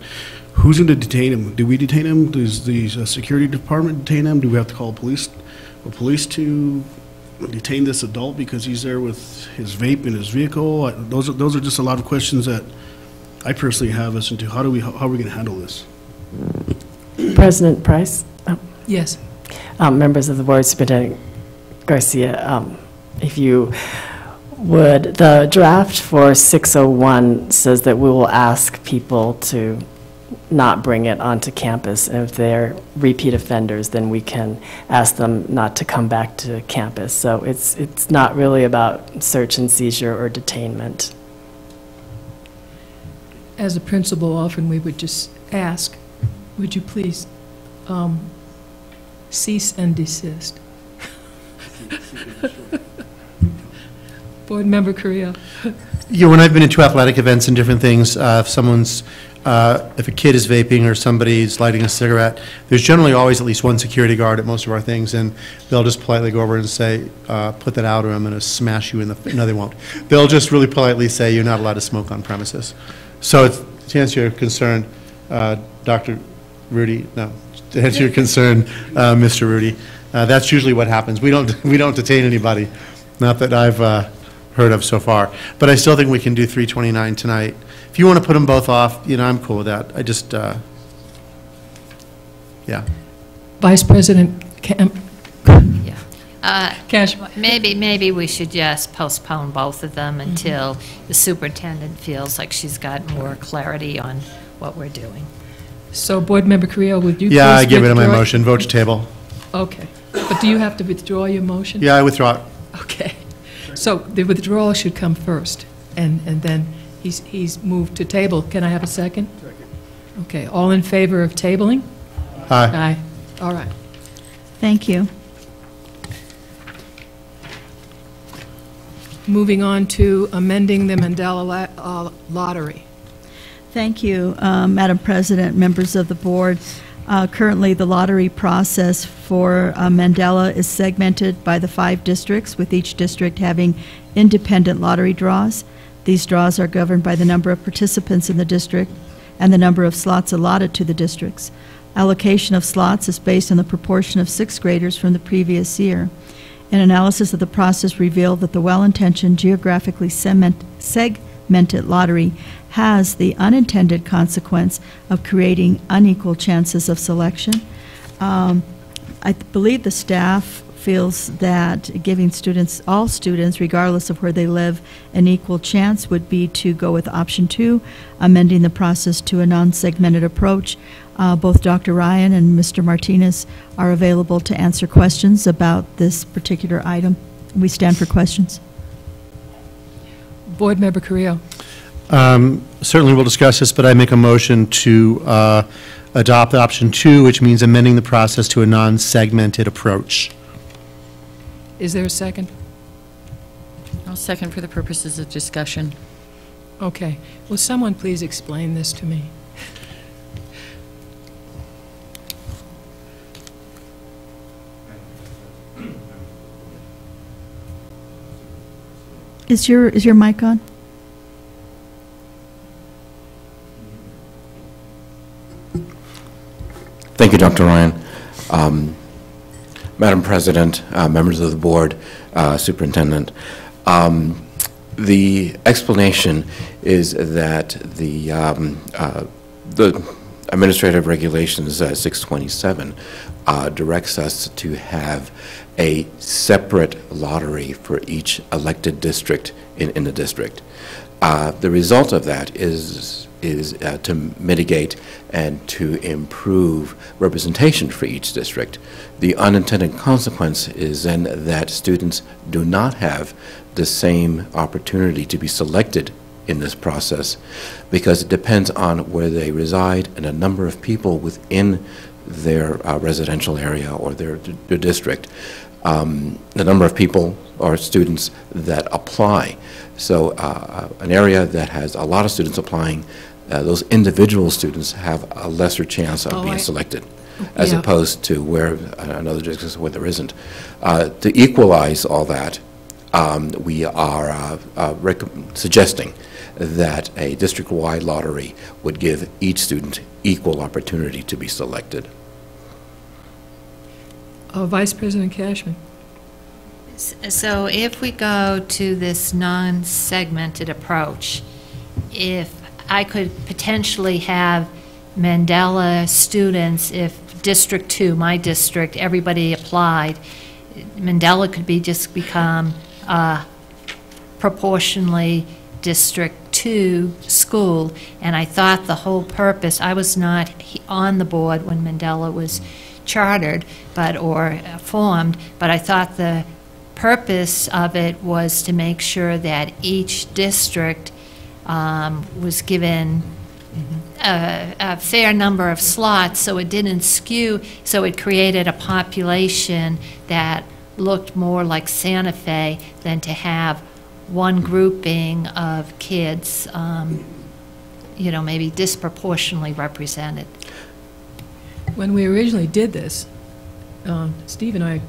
who's going to detain them? Do we detain them? Does the security department detain them? Do we have to call police to detain this adult because he's there with his vape in his vehicle? Those are just a lot of questions that I personally have as to how are we going to handle this? President Price? Yes. Members of the board, Superintendent Garcia, if you would, the draft for 601 says that we will ask people to not bring it onto campus. And if they're repeat offenders, then we can ask them not to come back to campus. So it's not really about search and seizure or detainment. As a principal, often we would just ask, would you please cease and desist? Board Member Carrillo. Yeah, when I've been into athletic events and different things, if a kid is vaping or somebody's lighting a cigarette, there's generally always at least one security guard at most of our things, and they'll just politely go over and say, put that out or I'm going to smash you in the, no, they won't. They'll just really politely say, you're not allowed to smoke on premises. So to answer your concern, Dr. Rudy, no, to answer your concern, Mr. Rudy, that's usually what happens. We don't detain anybody, not that I've heard of so far. But I still think we can do 329 tonight. If you want to put them both off, you know, I'm cool with that. I just, yeah. Vice President Camp. Cash. Maybe we should just postpone both of them until the superintendent feels like she's got more clarity on what we're doing. So, Board Member Carrillo, would you please Yeah, I give it to my withdraw- motion. Vote to table. Okay. But do you have to withdraw your motion? Yeah, I withdraw it. Okay. So the withdrawal should come first, and then he's moved to table. Can I have a second? Second. Okay. All in favor of tabling? Aye. Aye. All right. Thank you. Moving on to amending the Mandela lottery. Thank you, Madam President, members of the board. Currently, the lottery process for Mandela is segmented by the 5 districts, with each district having independent lottery draws. These draws are governed by the number of participants in the district and the number of slots allotted to the districts. Allocation of slots is based on the proportion of 6th graders from the previous year. An analysis of the process revealed that the well-intentioned, geographically segmented lottery has the unintended consequence of creating unequal chances of selection. I believe the staff feels that giving students, all students, regardless of where they live, an equal chance would be to go with option 2, amending the process to a non-segmented approach. Both Dr. Ryan and Mr. Martinez are available to answer questions about this particular item. We stand for questions. Board Member Carrillo. Certainly we'll discuss this, but I make a motion to adopt option 2, which means amending the process to a non-segmented approach. Is there a second? I'll second for the purposes of discussion. Okay. Will someone please explain this to me? Is your mic on? Thank you, Dr. Ryan. Madam President, members of the board, Superintendent, the explanation is that the Administrative Regulations 627 directs us to have a separate lottery for each elected district in the district. The result of that is to mitigate and to improve representation for each district. The unintended consequence is then that students do not have the same opportunity to be selected in this process because it depends on where they reside and a number of people within their residential area or their district. The number of people or students that apply. So an area that has a lot of students applying, those individual students have a lesser chance of being selected as opposed to where another district where there isn't. To equalize all that, we are suggesting that a district-wide lottery would give each student equal opportunity to be selected. Vice President Cashman. So if we go to this non-segmented approach, if I could potentially have Mandela students, if District 2, my district, everybody applied, Mandela could just become proportionally District 2 school, and I thought the whole purpose, I was not on the board when Mandela was chartered or formed, but I thought the purpose of it was to make sure that each district was given a fair number of slots so it didn't skew, so it created a population that looked more like Santa Fe than to have one grouping of kids, maybe disproportionately represented. When we originally did this, Steve and I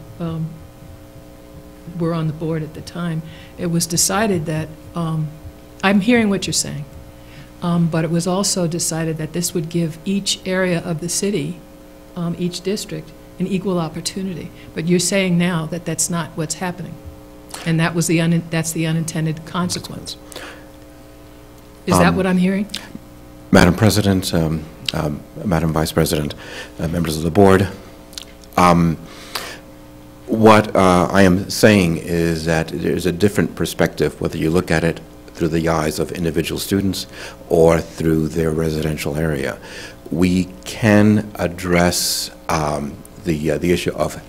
were on the board at the time. It was decided that, I'm hearing what you're saying, but it was also decided that this would give each area of the city, each district, an equal opportunity. But you're saying now that that's not what's happening, and that's the unintended consequence. Is that what I'm hearing? Madam President, Madam Vice President, members of the board, what I am saying is that there's a different perspective, whether you look at it through the eyes of individual students or through their residential area. We can address the issue of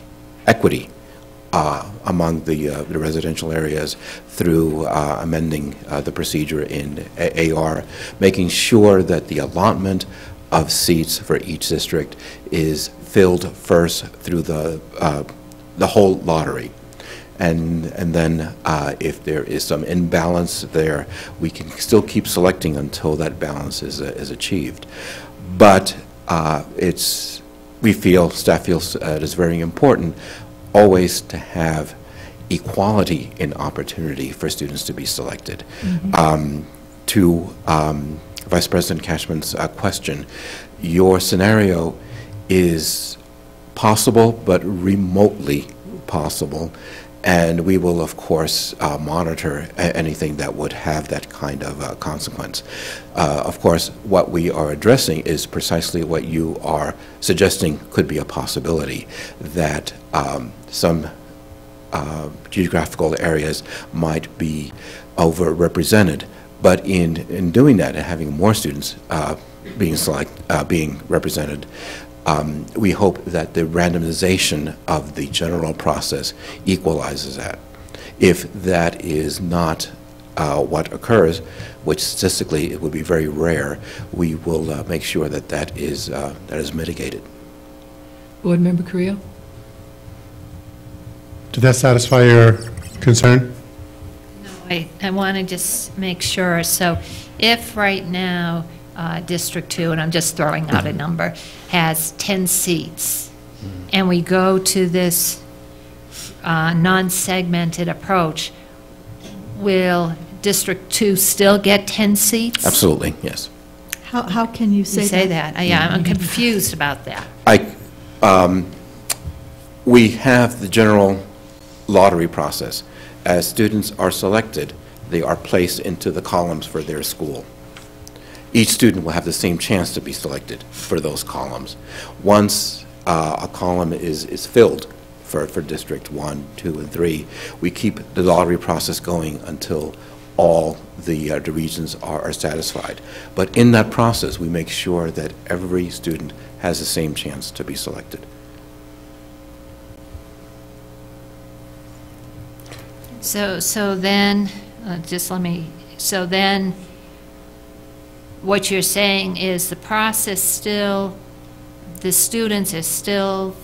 equity among the residential areas through amending the procedure in AR, making sure that the allotment of seats for each district is filled first through the whole lottery. And then if there is some imbalance there, we can still keep selecting until that balance is achieved. But staff feels it is very important always to have equality in opportunity for students to be selected. Mm-hmm. To Vice President Cashman's question, your scenario is possible but remotely possible, and we will of course monitor anything that would have that kind of consequence. Of course, what we are addressing is precisely what you are suggesting could be a possibility, that some geographical areas might be overrepresented, but in doing that and having more students being represented, we hope that the randomization of the general process equalizes that. If that is not what occurs, which statistically it would be very rare, we will make sure that that is mitigated. Board Member Carrillo? Did that satisfy your concern? I want to just make sure, so if right now District 2, and I'm just throwing out a number, has 10 seats, and we go to this non-segmented approach, will District 2 still get 10 seats? Absolutely, yes. How can you say that? Yeah, I'm confused about that. We have the general lottery process. As students are selected, they are placed into the columns for their school. Each student will have the same chance to be selected for those columns. Once a column is filled for District 1, 2, and 3, we keep the lottery process going until all the regions are satisfied. But in that process, we make sure that every student has the same chance to be selected. So then, so then what you're saying is the process still, the students are still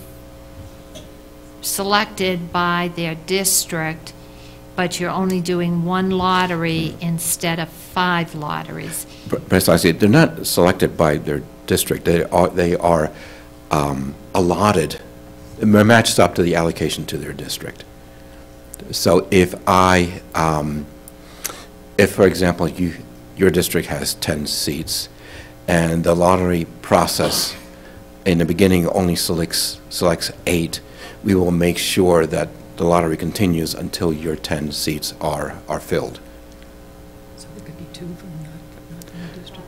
selected by their district, but you're only doing one lottery instead of 5 lotteries. Precisely. They're not selected by their district. They are allotted, they're matched up to the allocation to their district. So if for example, your district has 10 seats, and the lottery process in the beginning only selects 8, we will make sure that the lottery continues until your 10 seats are filled. So there could be 2 from not from the district.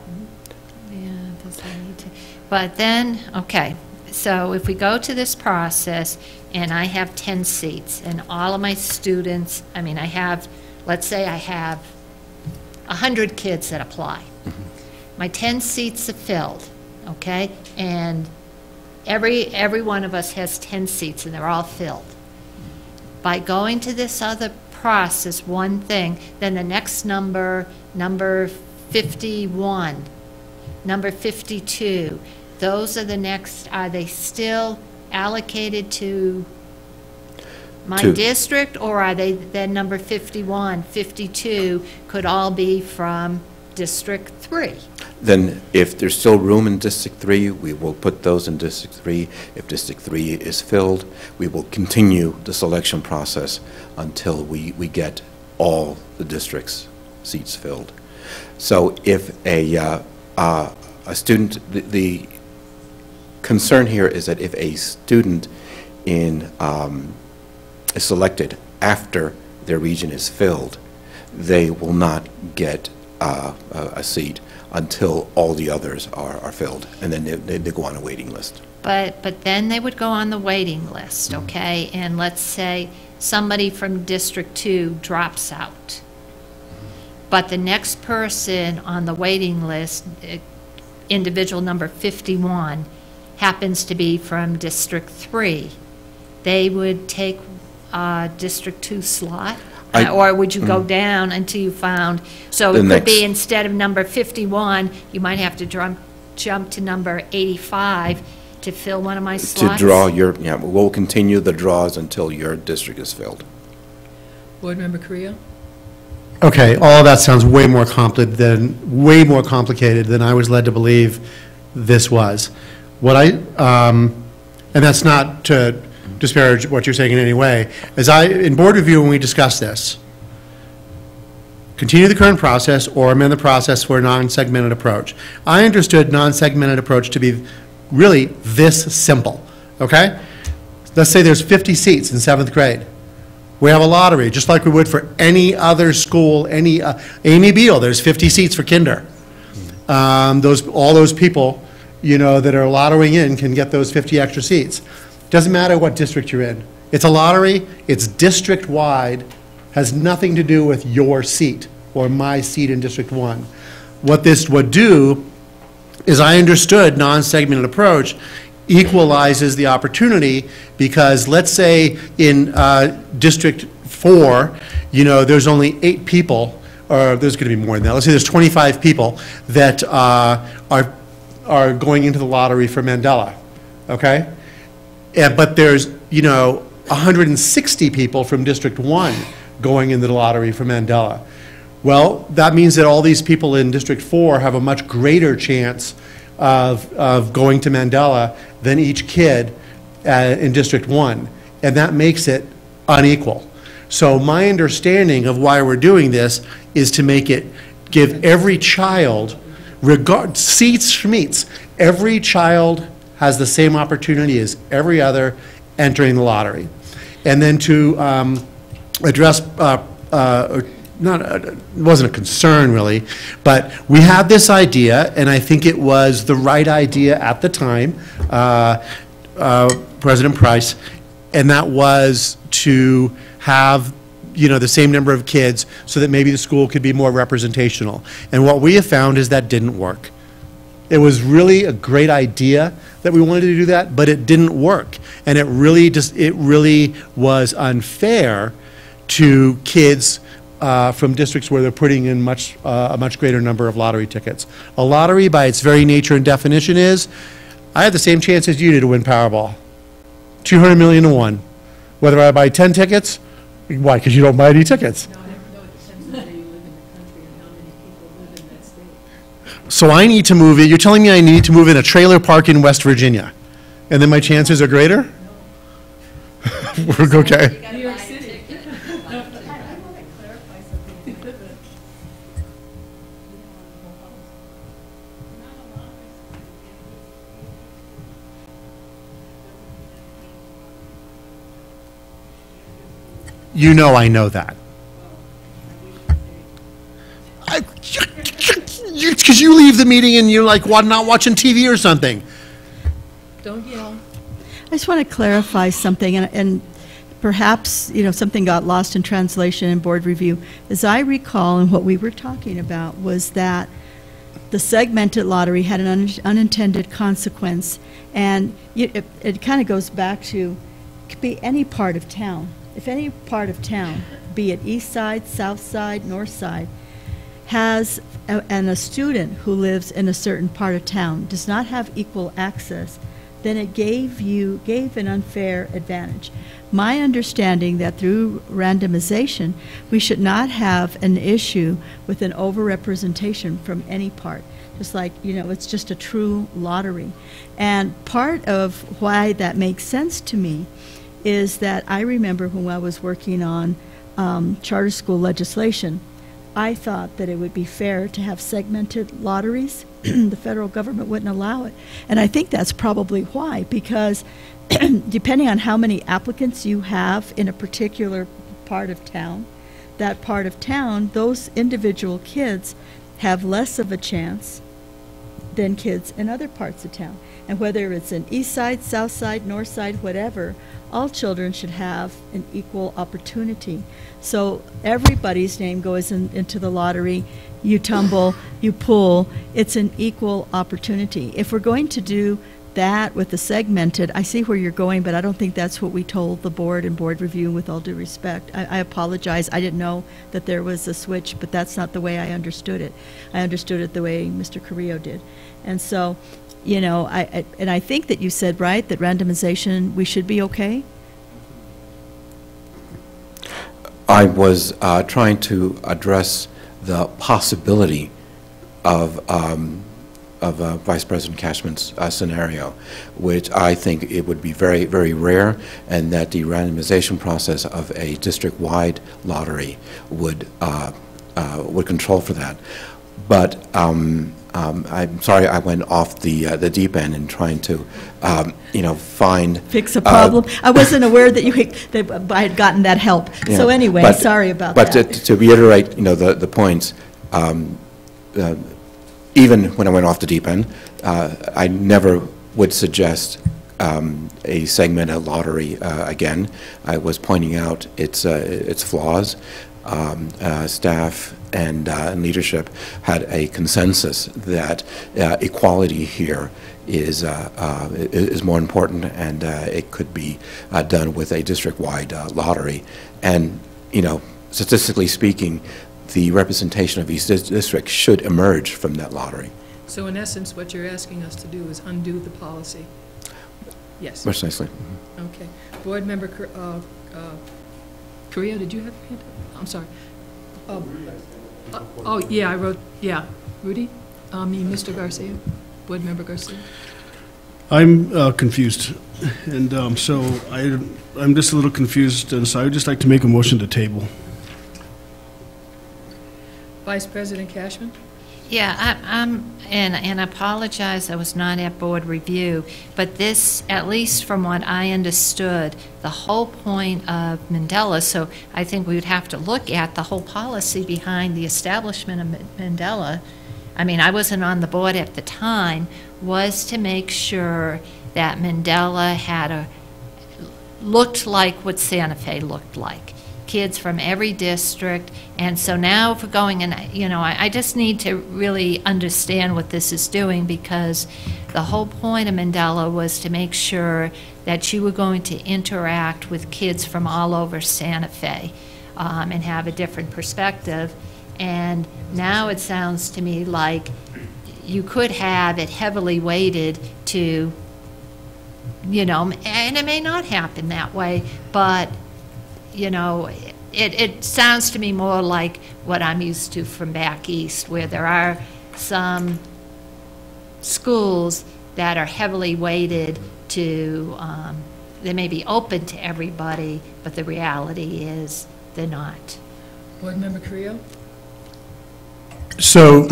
Yeah, does that need to? But then, okay, so if we go to this process, and I have 10 seats, and all of my students, I mean, let's say I have 100 kids that apply. My 10 seats are filled, okay? And every one of us has 10 seats, and they're all filled. By going to this other process, one thing, then the next number 51, number 52, those are the next, are they still allocated to my district, or are they then number 51, 52 could all be from District 3? Then if there's still room in District 3, we will put those in District 3. If District 3 is filled, we will continue the selection process until we get all the district's seats filled. So if a student, the concern here is that if a student is selected after their region is filled, they will not get a seat until all the others are filled, and then they go on a waiting list. But then they would go on the waiting list, okay? And let's say somebody from District 2 drops out. But the next person on the waiting list, individual number 51, happens to be from District 3. They would take District 2 slot? Or would you go down until you found, so it could be instead of number 51, you might have to jump to number 85 to fill one of my slots? To draw your, yeah, we'll continue the draws until your district is filled. Board Member Carrillo? Okay, all of that sounds way more complicated than I was led to believe this was. And that's not to disparage what you're saying in any way. In board review, when we discussed this, continue the current process or amend the process for a non-segmented approach. I understood non-segmented approach to be really this simple, okay? Let's say there's 50 seats in 7th grade. We have a lottery, just like we would for any other school, any Amy Beal, there's 50 seats for kinder. All those people, you know, that are lotterying in can get those 50 extra seats. Doesn't matter what district you're in. It's a lottery, it's district-wide, has nothing to do with your seat or my seat in District 1. What this would do is, I understood non-segmented approach equalizes the opportunity, because let's say in District 4, you know, there's only 8 people or there's going to be more than that. Let's say there's 25 people that are going into the lottery for Mandela, okay? But there's, 160 people from District 1 going into the lottery for Mandela. Well, that means that all these people in District 4 have a much greater chance of going to Mandela than each kid in District 1, and that makes it unequal. So my understanding of why we're doing this is to make it, give every child, seats for meets, every child has the same opportunity as every other entering the lottery. And then to address, it wasn't a concern really, but we had this idea, and I think it was the right idea at the time, President Price, and that was to have the same number of kids so that maybe the school could be more representational. And what we have found is that didn't work. It was really a great idea that we wanted to do that, but it didn't work. And it really was unfair to kids from districts where they're putting in a much greater number of lottery tickets. A lottery, by its very nature and definition, is I have the same chance as you do to win Powerball. 200 million to 1. Whether I buy 10 tickets, why? Because you don't buy any tickets. So I need to move it. You're telling me I need to move in a trailer park in West Virginia, and then my chances are greater? We're okay. New York City. I know that. Because you leave the meeting and you're like, what, not watching TV or something. Don't yell. I just want to clarify something, and perhaps, something got lost in translation and board review. As I recall, and what we were talking about was that the segmented lottery had an unintended consequence, and it kind of goes back to, it could be any part of town. If any part of town, be it east side, south side, north side, has a student who lives in a certain part of town does not have equal access, then it gave an unfair advantage. My understanding that through randomization, we should not have an issue with an overrepresentation from any part. Just like, it's just a true lottery. And part of why that makes sense to me is that I remember when I was working on charter school legislation, I thought that it would be fair to have segmented lotteries. The federal government wouldn't allow it. And I think that's probably why, because depending on how many applicants you have in a particular part of town, that part of town, those individual kids have less of a chance than kids in other parts of town. And whether it's an east side, south side, north side, whatever, all children should have an equal opportunity. So everybody's name goes into the lottery. You tumble, you pull. It's an equal opportunity. If we're going to do that with the segmented, I see where you're going, but I don't think that's what we told the board and board review, with all due respect. I apologize. I didn't know that there was a switch, but that's not the way I understood it. I understood it the way Mr. Carrillo did. And so, I think that you said, right, that randomization, we should be okay? I was trying to address the possibility of Vice President Cashman's scenario, which I think it would be very, very rare, and that the randomization process of a district-wide lottery would control for that. But I'm sorry I went off the deep end in trying to, fix a problem. I wasn't aware that I had gotten that help. So anyway, sorry about that. But to reiterate, the points, even when I went off the deep end, I never would suggest a segmented lottery again. I was pointing out its flaws. Staff and leadership had a consensus that equality here is more important, and it could be done with a district-wide lottery. And statistically speaking, the representation of each district should emerge from that lottery. So in essence, what you're asking us to do is undo the policy? Yes. Precisely. Okay. Board Member Correa, did you have your hand up? I'm sorry. Oh, yeah, I wrote, yeah. Rudy? Mr. Garcia? Board Member Garcia? I'm confused, and so I'm just a little confused, and so I would just like to make a motion to table. Vice President Cashman? Yeah, and I apologize, I was not at board review, but this, at least from what I understood, the whole point of Mandela, so I think we would have to look at the whole policy behind the establishment of Mandela. I mean, I wasn't on the board at the time, was to make sure that Mandela looked like what Santa Fe looked like. Kids from every district, and so now if we're going in, I just need to really understand what this is doing, because the whole point of Mandela was to make sure that you were going to interact with kids from all over Santa Fe and have a different perspective. And now it sounds to me like you could have it heavily weighted to, and it may not happen that way, but it sounds to me more like what I'm used to from back east, where there are some schools that are heavily weighted to, they may be open to everybody, but the reality is they're not. Board Member Carrillo? So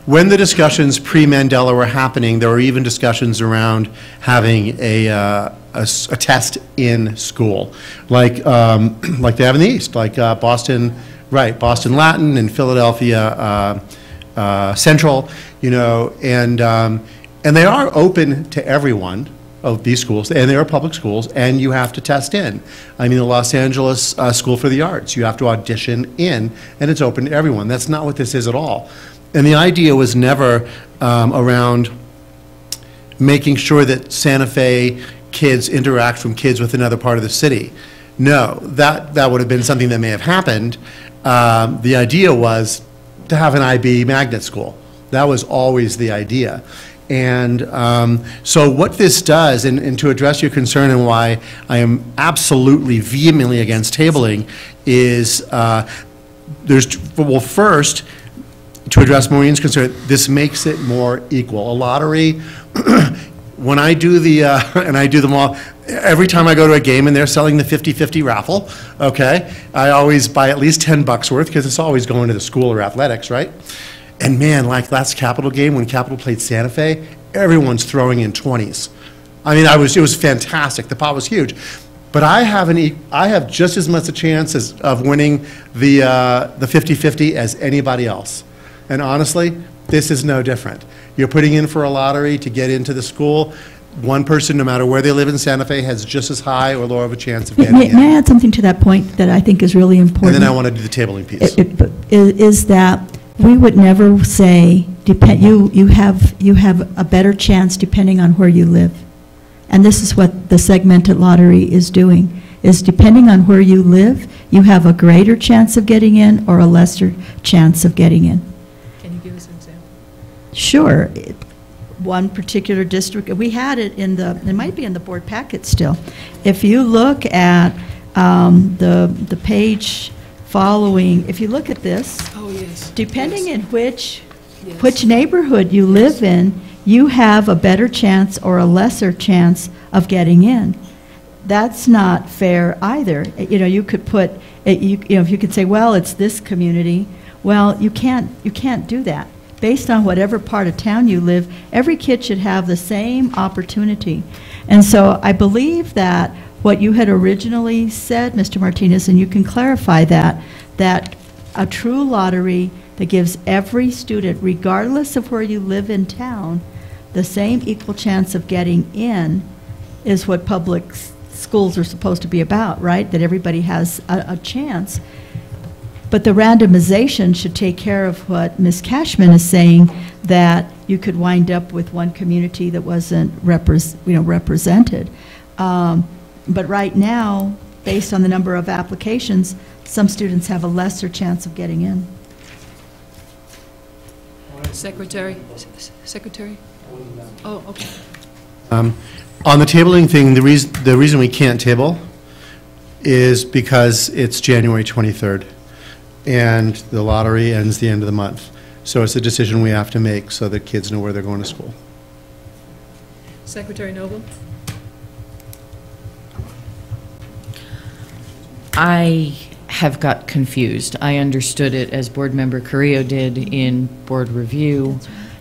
when the discussions pre-Mandela were happening, there were even discussions around having a test in school, like they have in the East, like Boston, right, Boston Latin and Philadelphia Central, and they are open to everyone of these schools, and they are public schools, and you have to test in. I mean, the Los Angeles School for the Arts, you have to audition in, and it's open to everyone. That's not what this is at all. And the idea was never around making sure that Santa Fe kids interact from kids with another part of the city. No, that would have been something that may have happened. The idea was to have an IB magnet school. That was always the idea. And so what this does, and to address your concern and why I am absolutely vehemently against tabling, is first, to address Maureen's concern, this makes it more equal. A lottery, when I do and I do them all, every time I go to a game and they're selling the 50-50 raffle, okay, I always buy at least $10 worth, because it's always going to the school or athletics, right? And man, like last Capital game, when Capital played Santa Fe, everyone's throwing in 20s. I mean, it was fantastic. The pot was huge. But I have just as much a chance of winning the 50-50 as anybody else. And honestly, this is no different. You're putting in for a lottery to get into the school. One person, no matter where they live in Santa Fe, has just as high or lower of a chance of getting in. May I add something to that point that I think is really important? And then I want to do the tabling piece. Is that we would never say, you have a better chance depending on where you live. And this is what the segmented lottery is doing, is depending on where you live, you have a greater chance of getting in or a lesser chance of getting in. Can you give us an example? Sure. One particular district, we had it it might be in the board packet still. If you look at the page following, if you look at this, oh, yes. Depending in which neighborhood you live in, you have a better chance or a lesser chance of getting in. That's not fair either. You could put, if you could say, well, it's this community. Well, you can't do that. Based on whatever part of town you live, every kid should have the same opportunity. And so I believe that what you had originally said, Mr. Martinez, and you can clarify that a true lottery that gives every student, regardless of where you live in town, the same equal chance of getting in is what public schools are supposed to be about, right? That everybody has a chance. But the randomization should take care of what Ms. Cashman is saying, that you could wind up with one community that wasn't represented. But right now, based on the number of applications, some students have a lesser chance of getting in. Secretary? Secretary? Oh, okay. On the tabling thing, the reason we can't table is because it's January 23rd, and the lottery ends the end of the month. So it's a decision we have to make so that kids know where they're going to school. Secretary Noble? I have got confused. I understood it as Board Member Carrillo did in board review,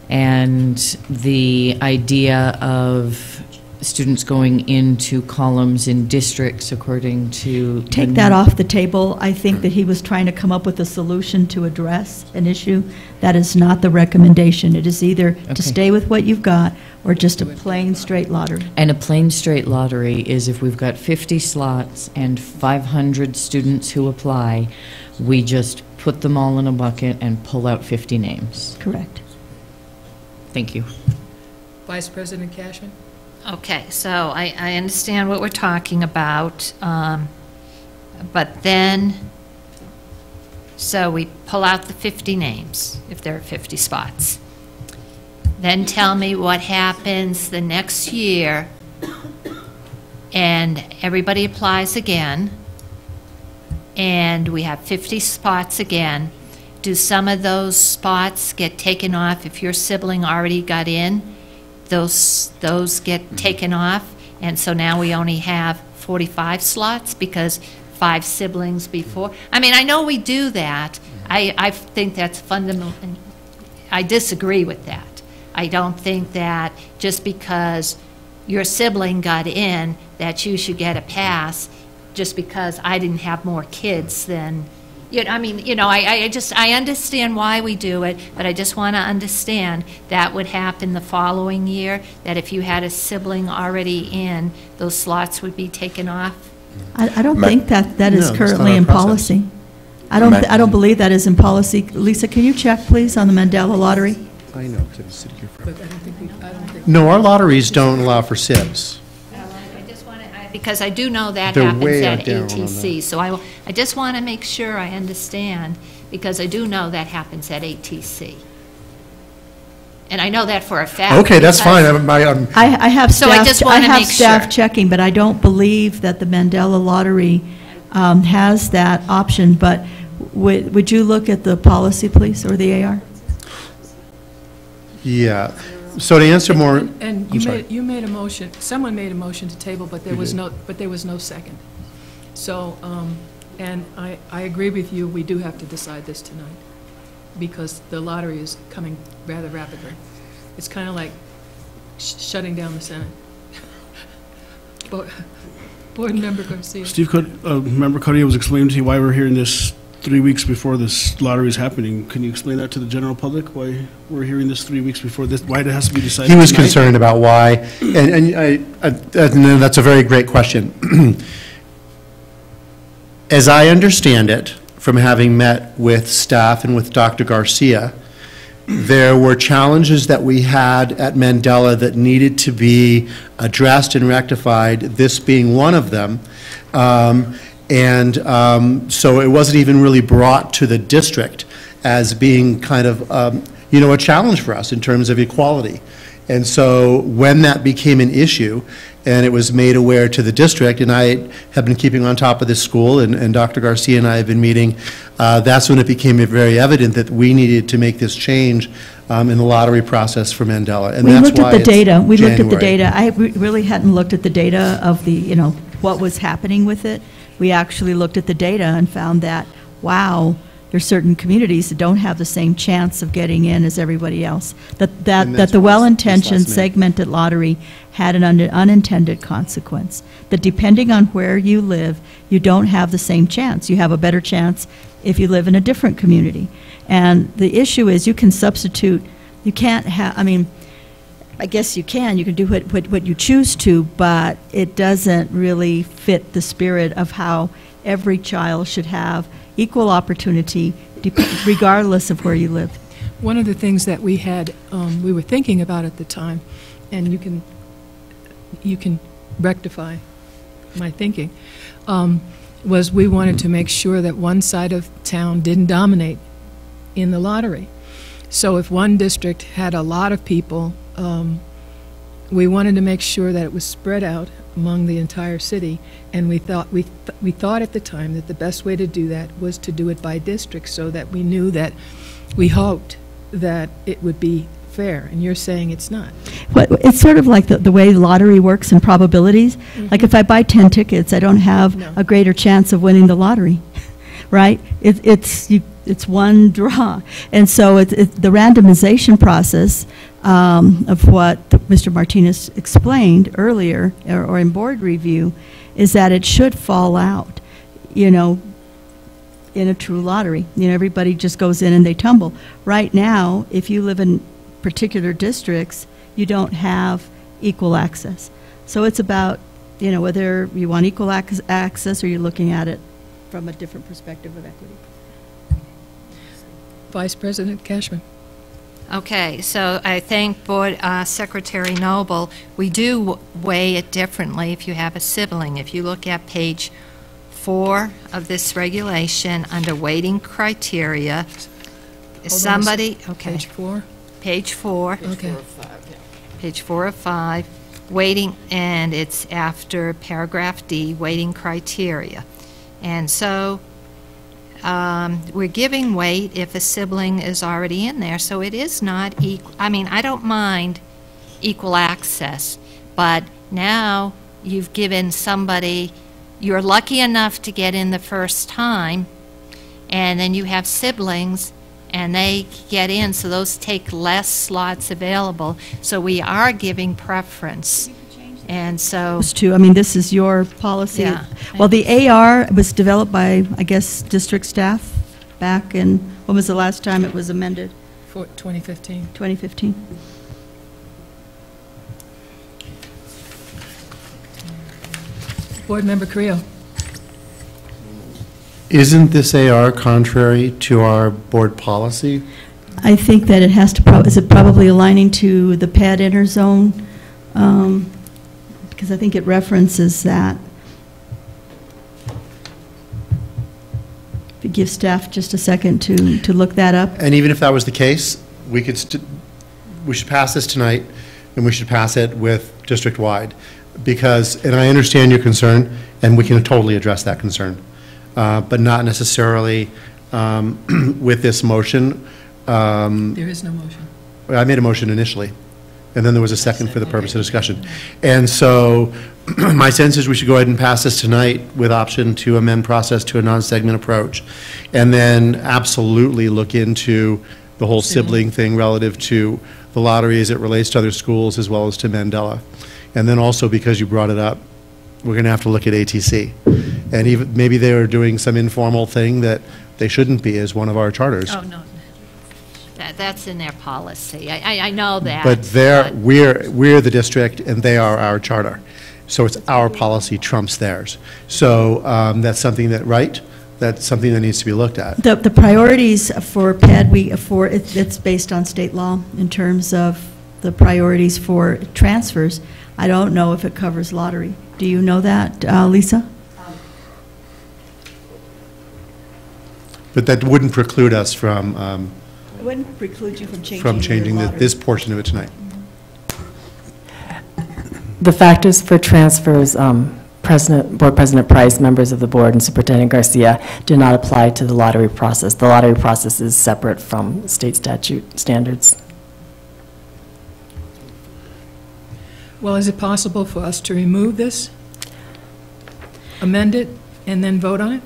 and the idea of students going into columns in districts according to... Take that off the table. I think that he was trying to come up with a solution to address an issue. That is not the recommendation. It is either to stay with what you've got or just a plain straight lottery. And a plain straight lottery is if we've got 50 slots and 500 students who apply, we just put them all in a bucket and pull out 50 names. Correct. Thank you. Vice President Cashman? Okay, so I understand what we're talking about, but then, so we pull out the 50 names, if there are 50 spots. Then tell me what happens the next year, and everybody applies again, and we have 50 spots again. Do some of those spots get taken off if your sibling already got in? Those get taken off, and so now we only have 45 slots because 5 siblings before. I mean, I know we do that. I think that's fundamental. I disagree with that. I don't think that just because your sibling got in, that you should get a pass just because I didn't have more kids than... I mean, I understand why we do it, but I just want to understand that would happen the following year, that if you had a sibling already in, those slots would be taken off? I don't think that is currently in policy. I don't believe that is in policy. Lisa, can you check, please, on the Mandela lottery? I know, because I've sitting here forever. No, our lotteries don't allow for SIBs. Because I do know that They're happens way at out down on ATC. So I just want to make sure I understand, because I do know that happens at ATC. And I know that for a fact. Okay, that's fine. I have So I staff, just I wanna have make staff sure. checking, but I don't believe that the Mandela lottery has that option. But would you look at the policy, please, or the AR? Yeah. So to answer more... And I'm sorry. you made a motion, someone made a motion to table, but there was no second. So, and I agree with you, we do have to decide this tonight, because the lottery is coming rather rapidly. It's kind of like shutting down the Senate. Board Member Garcia. Steve, Member Carrillo was explaining to you why we're hearing this 3 weeks before this lottery is happening. Can you explain that to the general public, why we're hearing this 3 weeks before this, why it has to be decided He was tonight? concerned about why, and that's a very great question. As I understand it, from having met with staff and with Dr. Garcia, there were challenges that we had at Mandela that needed to be addressed and rectified, this being one of them. So it wasn't even really brought to the district as being kind of, a challenge for us in terms of equality. And so when that became an issue, and it was made aware to the district, and I have been keeping on top of this school, and Dr. Garcia and I have been meeting, that's when it became very evident that we needed to make this change in the lottery process for Mandela. And We that's looked at why the it's data. We looked at the January. data. I really hadn't looked at the data of the, what was happening with it. We actually looked at the data and found that, wow, there's certain communities that don't have the same chance of getting in as everybody else. That the well-intentioned segmented lottery had an unintended consequence. That depending on where you live, you don't have the same chance. You have a better chance if you live in a different community. And the issue is you can substitute, you can't have, I guess you can do what you choose to, but it doesn't really fit the spirit of how every child should have equal opportunity regardless of where you live. One of the things that we had, we were thinking about at the time, and you can rectify my thinking, was we wanted to make sure that one side of town didn't dominate in the lottery. So if one district had a lot of people, we wanted to make sure that it was spread out among the entire city, and we thought at the time that the best way to do that was to do it by district, so that we knew that we hoped that it would be fair, and you're saying it's not. But it's sort of like the way lottery works and probabilities. Like if I buy 10 tickets, I don't have a greater chance of winning the lottery, right? It's one draw. And so the randomization process of what Mr. Martinez explained earlier, or in board review, is that it should fall out, in a true lottery. Everybody just goes in and they tumble. Right now, if you live in particular districts, you don't have equal access. So it's about, whether you want equal access or you're looking at it from a different perspective of equity. Vice President Cashman. Okay, so I thank Board Secretary Noble. We do weigh it differently if you have a sibling. If you look at page 4 of this regulation under weighting criteria, somebody, okay. Page 4? Page 4. Okay. Page 4 of 5, weighting, and it's after paragraph D, weighting criteria. And so we're giving weight if a sibling is already in there, so it is not equal. I mean, I don't mind equal access, but now you've given somebody, you're lucky enough to get in the first time, and then you have siblings, and they get in, so those take less slots available. So we are giving preference. And so, this is your policy. Yeah. Well, the AR was developed by, I guess, district staff back in, when was the last time it was amended? For 2015. 2015. Board Member Creel. Isn't this AR contrary to our board policy? I think that it has to, is it probably aligning to the PAD interzone? Because I think it references that. If you give staff just a second to look that up. And even if that was the case, we should pass this tonight, and we should pass it with district-wide. Because, and I understand your concern, and we can totally address that concern. But not necessarily with this motion. There is no motion. I made a motion initially, and then there was a second for the purpose of discussion. And so my sense is we should go ahead and pass this tonight with option to amend process to a non-segment approach, and then absolutely look into the whole sibling thing relative to the lottery as it relates to other schools as well as to Mandela. And then also, because you brought it up, we're going to have to look at ATC. And even maybe they are doing some informal thing that they shouldn't be as one of our charters. oh, no. That's in their policy. I know that. But we're the district, and they are our charter. So it's our policy trumps theirs. So that's something that, right? That's something that needs to be looked at. The priorities for PAD, it's based on state law in terms of the priorities for transfers. I don't know if it covers lottery. Do you know that, Lisa? But that wouldn't preclude us from It wouldn't preclude you from changing this portion of it tonight. The factors for transfers, Board President Price, members of the board, and Superintendent Garcia do not apply to the lottery process. The lottery process is separate from state statute standards. Well, is it possible for us to remove this, amend it, and then vote on it?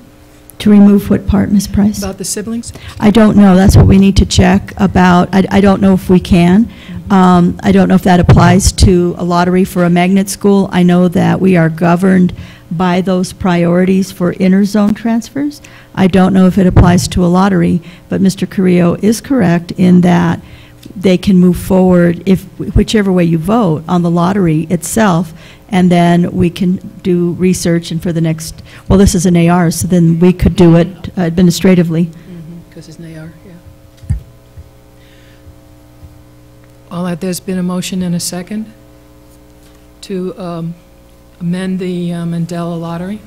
To remove what part, Ms. Price? About the siblings? I don't know. That's what we need to check about. I don't know if we can. I don't know if that applies to a lottery for a magnet school. I know that we are governed by those priorities for interzone transfers. I don't know if it applies to a lottery, but Mr. Carrillo is correct in that they can move forward whichever way you vote on the lottery itself, and then we can do research, and for the next, well, this is an AR, so then we could do it administratively. Because it's an AR, yeah. All right, there's been a motion and a second to amend the Mandela lottery.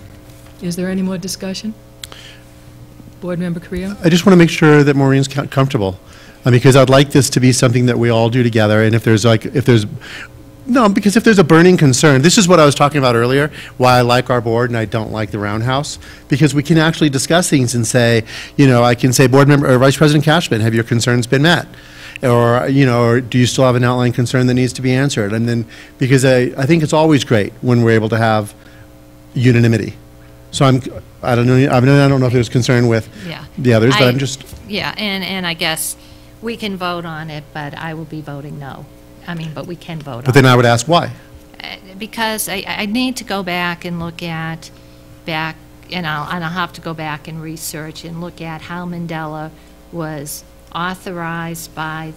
Is there any more discussion? Board Member Carrillo? I just want to make sure that Maureen's comfortable. Because I'd like this to be something that we all do together, and if there's because if there's a burning concern, this is what I was talking about earlier, why I like our board and I don't like the roundhouse, because we can actually discuss things and say, I can say, Board Member, or Vice President Cashman, have your concerns been met? Or, or do you still have an outline concern that needs to be answered? And then, because I think it's always great when we're able to have unanimity. So I don't know if there's concern with the others, but I'm just. Yeah, and I guess we can vote on it, but I will be voting no. But we can vote on it. But then I would ask why. Because I need to go back and look at, and I'll have to go back and research and look at how Mandela was authorized by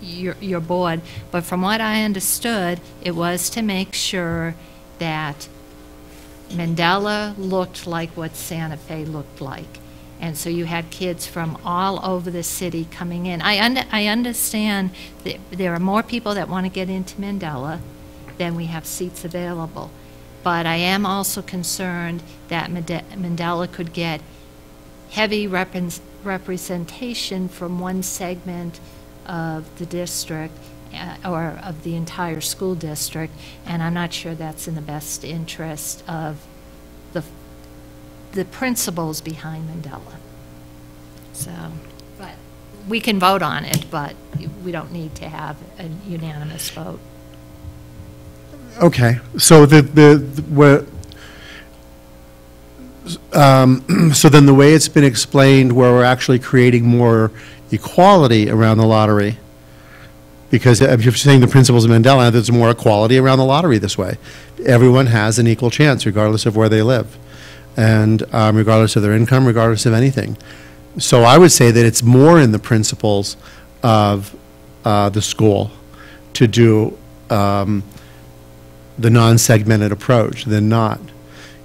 your board. But from what I understood, it was to make sure that Mandela looked like what Santa Fe looked like. And so you had kids from all over the city coming in. I understand that there are more people that want to get into Mandela than we have seats available. But I am also concerned that Mandela could get heavy representation from one segment of the district or of the entire school district, and I'm not sure that's in the best interest of the principles behind Mandela. So, but we can vote on it, but we don't need to have a unanimous vote. Okay, so so then the way it's been explained, where we're actually creating more equality around the lottery, because if you're saying the principles of Mandela, there's more equality around the lottery this way. Everyone has an equal chance, regardless of where they live, and regardless of their income, regardless of anything. So I would say that it's more in the principles of the school to do the non-segmented approach than not.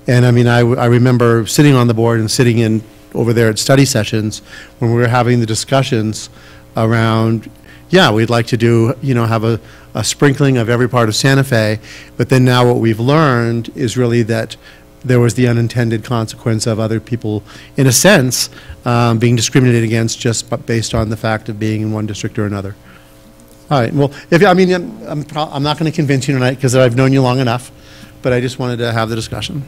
And I remember sitting on the board and sitting in over there at study sessions when we were having the discussions around, we'd like to do, have a sprinkling of every part of Santa Fe, but then now what we've learned is really that there was the unintended consequence of other people, in a sense, being discriminated against just based on the fact of being in one district or another. All right, well, I'm not going to convince you tonight because I've known you long enough, but I just wanted to have the discussion.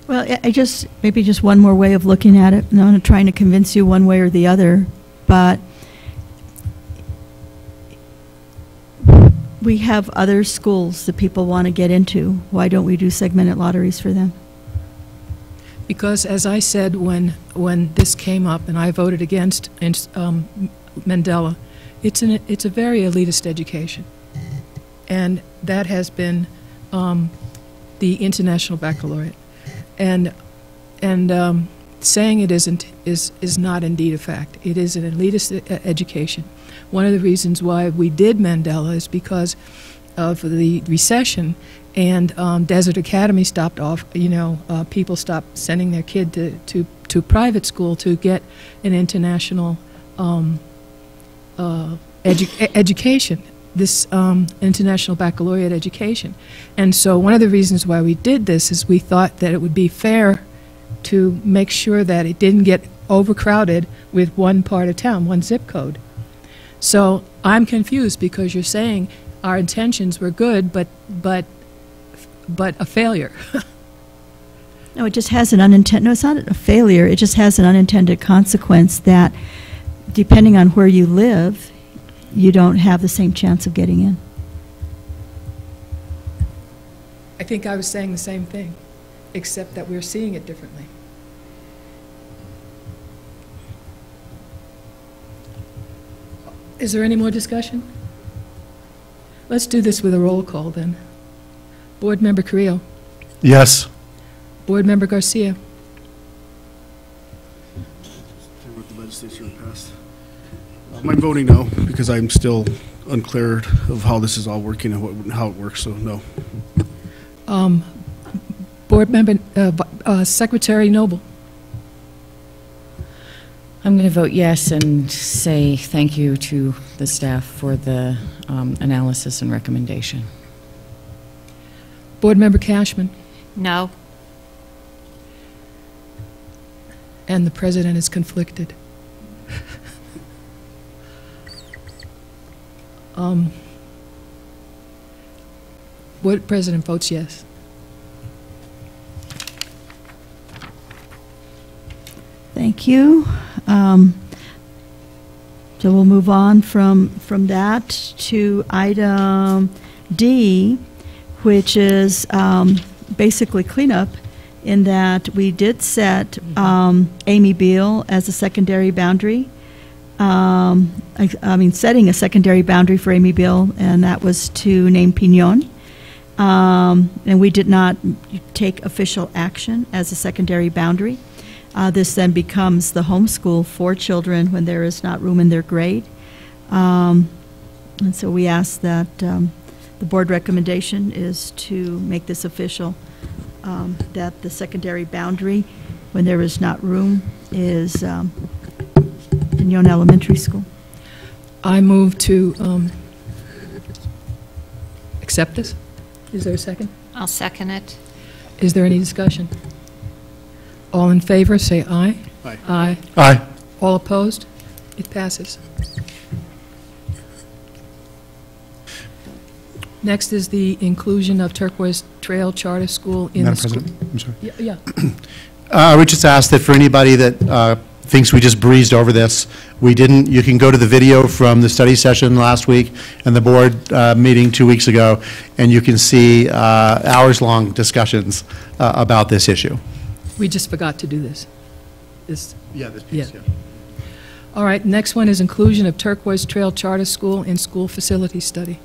Well, maybe just one more way of looking at it. I'm not trying to convince you one way or the other, but we have other schools that people want to get into. Why don't we do segmented lotteries for them? Because, as I said when this came up and I voted against Mandela, it's a very elitist education, and that has been the International Baccalaureate, and saying it isn't is not indeed a fact. It is an elitist education. One of the reasons why we did Mandela is because of the recession, and Desert Academy stopped off. People stopped sending their kid to private school to get an international education, this international baccalaureate education. And so one of the reasons why we did this is we thought that it would be fair to make sure that it didn't get overcrowded with one part of town, one zip code. So I'm confused because you're saying our intentions were good, but a failure. No, it just has an unintended, no, it's not a failure, it just has an unintended consequence that depending on where you live, you don't have the same chance of getting in. I think I was saying the same thing, except that we're seeing it differently. Is there any more discussion? Let's do this with a roll call then. Board Member Carrillo. Yes. Board Member Garcia. I'm voting no because I'm still unclear of how this is all working and how it works, so no. Board Member, Secretary Noble. I'm going to vote yes and say thank you to the staff for the analysis and recommendation. Board Member Cashman. No. and the president is conflicted. Board President votes yes. Thank you. So we'll move on from that to item D, which is basically cleanup, in that we did set Amy Beal as a secondary boundary. Setting a secondary boundary for Amy Beal, and that was to name Pinon. And we did not take official action as a secondary boundary. This then becomes the homeschool for children when there is not room in their grade. And so we ask that the board recommendation is to make this official, that the secondary boundary, when there is not room, is Pinon Elementary School. I move to accept this. Is there a second? I'll second it. Is there any discussion? All in favor, say aye. Aye. Aye. Aye. All opposed? It passes. Next is the inclusion of Turquoise Trail Charter School in the Madam school. President, I'm sorry. Yeah. I would just ask that for anybody that thinks we just breezed over this, we didn't. You can go to the video from the study session last week and the board meeting 2 weeks ago, and you can see hours-long discussions about this issue. We just forgot to do this. This piece, yeah. All right, next one is inclusion of Turquoise Trail Charter School in school facility study.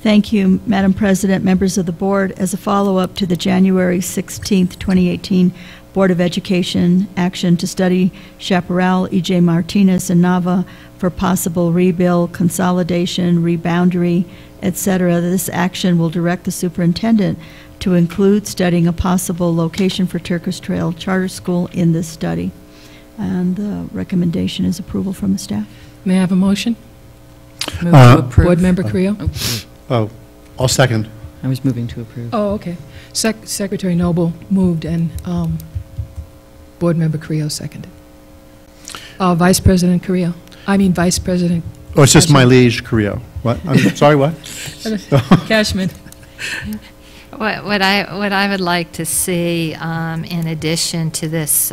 Thank you, Madam President, members of the board. As a follow-up to the January 16th, 2018 Board of Education action to study Chaparral, E.J. Martinez, and Nava for possible rebuild, consolidation, reboundary, etc., this action will direct the superintendent to include studying a possible location for Turquoise Trail Charter School in this study. And the recommendation is approval from the staff. May I have a motion? Move to approve. Board Member Creel? Oh, I'll second. I was moving to approve. Oh, okay. Secretary Noble moved and Board Member Creel seconded. Vice President Oh, it's just my liege, Carrillo. What? I'm sorry, what? Cashman. What I would like to see, in addition to this,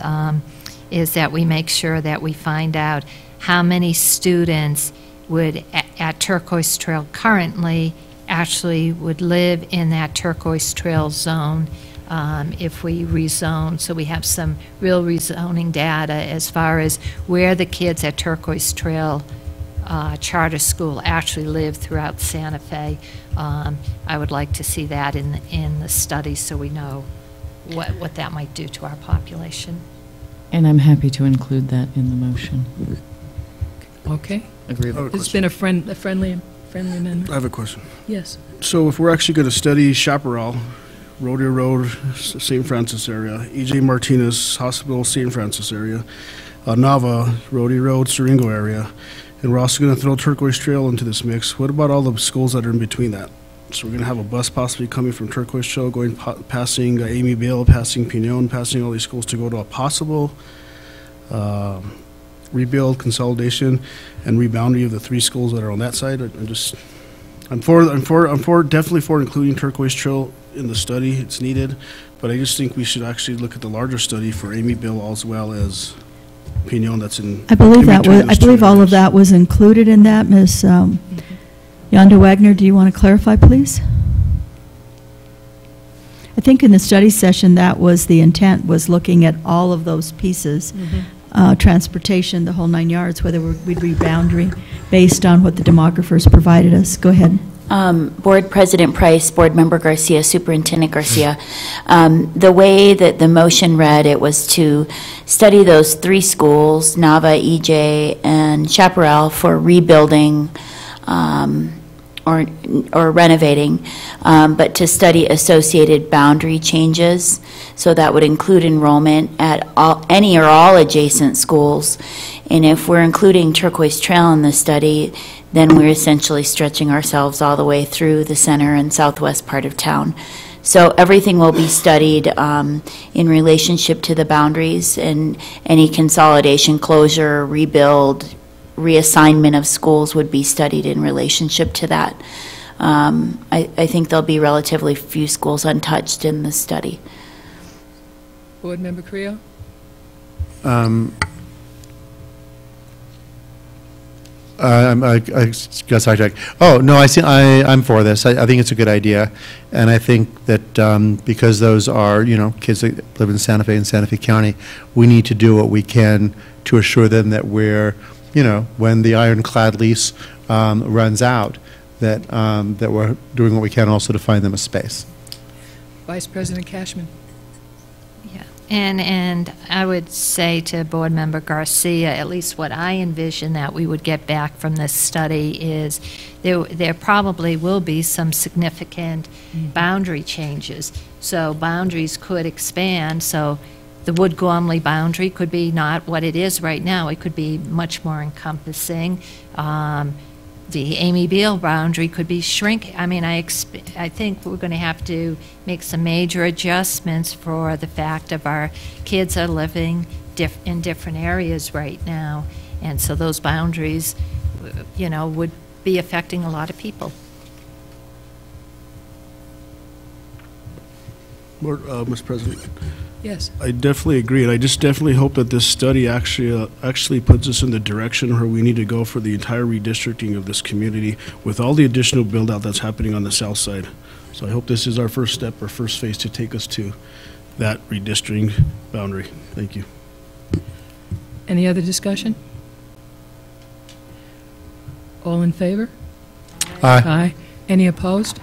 is that we make sure that we find out how many students would, at Turquoise Trail currently, actually would live in that Turquoise Trail zone if we rezone, so we have some real rezoning data as far as where the kids at Turquoise Trail Charter School actually live throughout Santa Fe. I would like to see that in the study so we know what that might do to our population. And I'm happy to include that in the motion. Okay. Agreeable. It's been a friendly amendment. I have a question. Yes. So if we're actually going to study Chaparral, Rodeo Road, St. Francis area, E.J. Martinez Hospital, St. Francis area, Nava, Rodeo Road, Siringo area, and we're also going to throw Turquoise Trail into this mix, what about all the schools that are in between that? So we're going to have a bus possibly coming from Turquoise Trail, going passing Amy Beal, passing Pinon, passing all these schools to go to a possible rebuild, consolidation, and reboundary of the three schools that are on that side. I'm definitely for including Turquoise Trail in the study. It's needed, but I just think we should actually look at the larger study for Amy Beal as well as Pinon. That's in. I believe all of that was included in that, Ms. Yonda Wagner. Do you want to clarify, please? I think in the study session that was the intent, was looking at all of those pieces. Transportation, the whole 9 yards, whether we'd reboundary based on what the demographers provided us. Go ahead. Board President Price, Board Member Garcia, Superintendent Garcia. The way that the motion read, it was to study those three schools, Nava, EJ, and Chaparral, for rebuilding or renovating, but to study associated boundary changes. So that would include enrollment at any or all adjacent schools. And if we're including Turquoise Trail in the study, then we're essentially stretching ourselves all the way through the center and southwest part of town. So everything will be studied in relationship to the boundaries, and any consolidation, closure, rebuild, reassignment of schools would be studied in relationship to that. I think there'll be relatively few schools untouched in the study. Board Member Creel? I got sidetracked. Oh, no, I'm for this. I think it's a good idea. And I think that because those are, kids that live in Santa Fe and Santa Fe County, we need to do what we can to assure them that we're, when the ironclad lease runs out, that we're doing what we can also to find them a space. Vice President Cashman? And I would say to Board Member Garcia, at least what I envision that we would get back from this study is there probably will be some significant boundary changes. So boundaries could expand. So the Wood Gormley boundary could be not what it is right now. It could be much more encompassing. The Amy Beal boundary could be shrink. I mean, I think we're going to have to make some major adjustments for the fact of our kids are living in different areas right now, and so those boundaries, would be affecting a lot of people. Mr. President. Yes. I definitely agree, and I just definitely hope that this study actually puts us in the direction where we need to go for the entire redistricting of this community with all the additional build-out that's happening on the south side. So I hope this is our first step, our first phase to take us to that redistricting boundary. Thank you. Any other discussion? All in favor? Aye. Aye. Any opposed?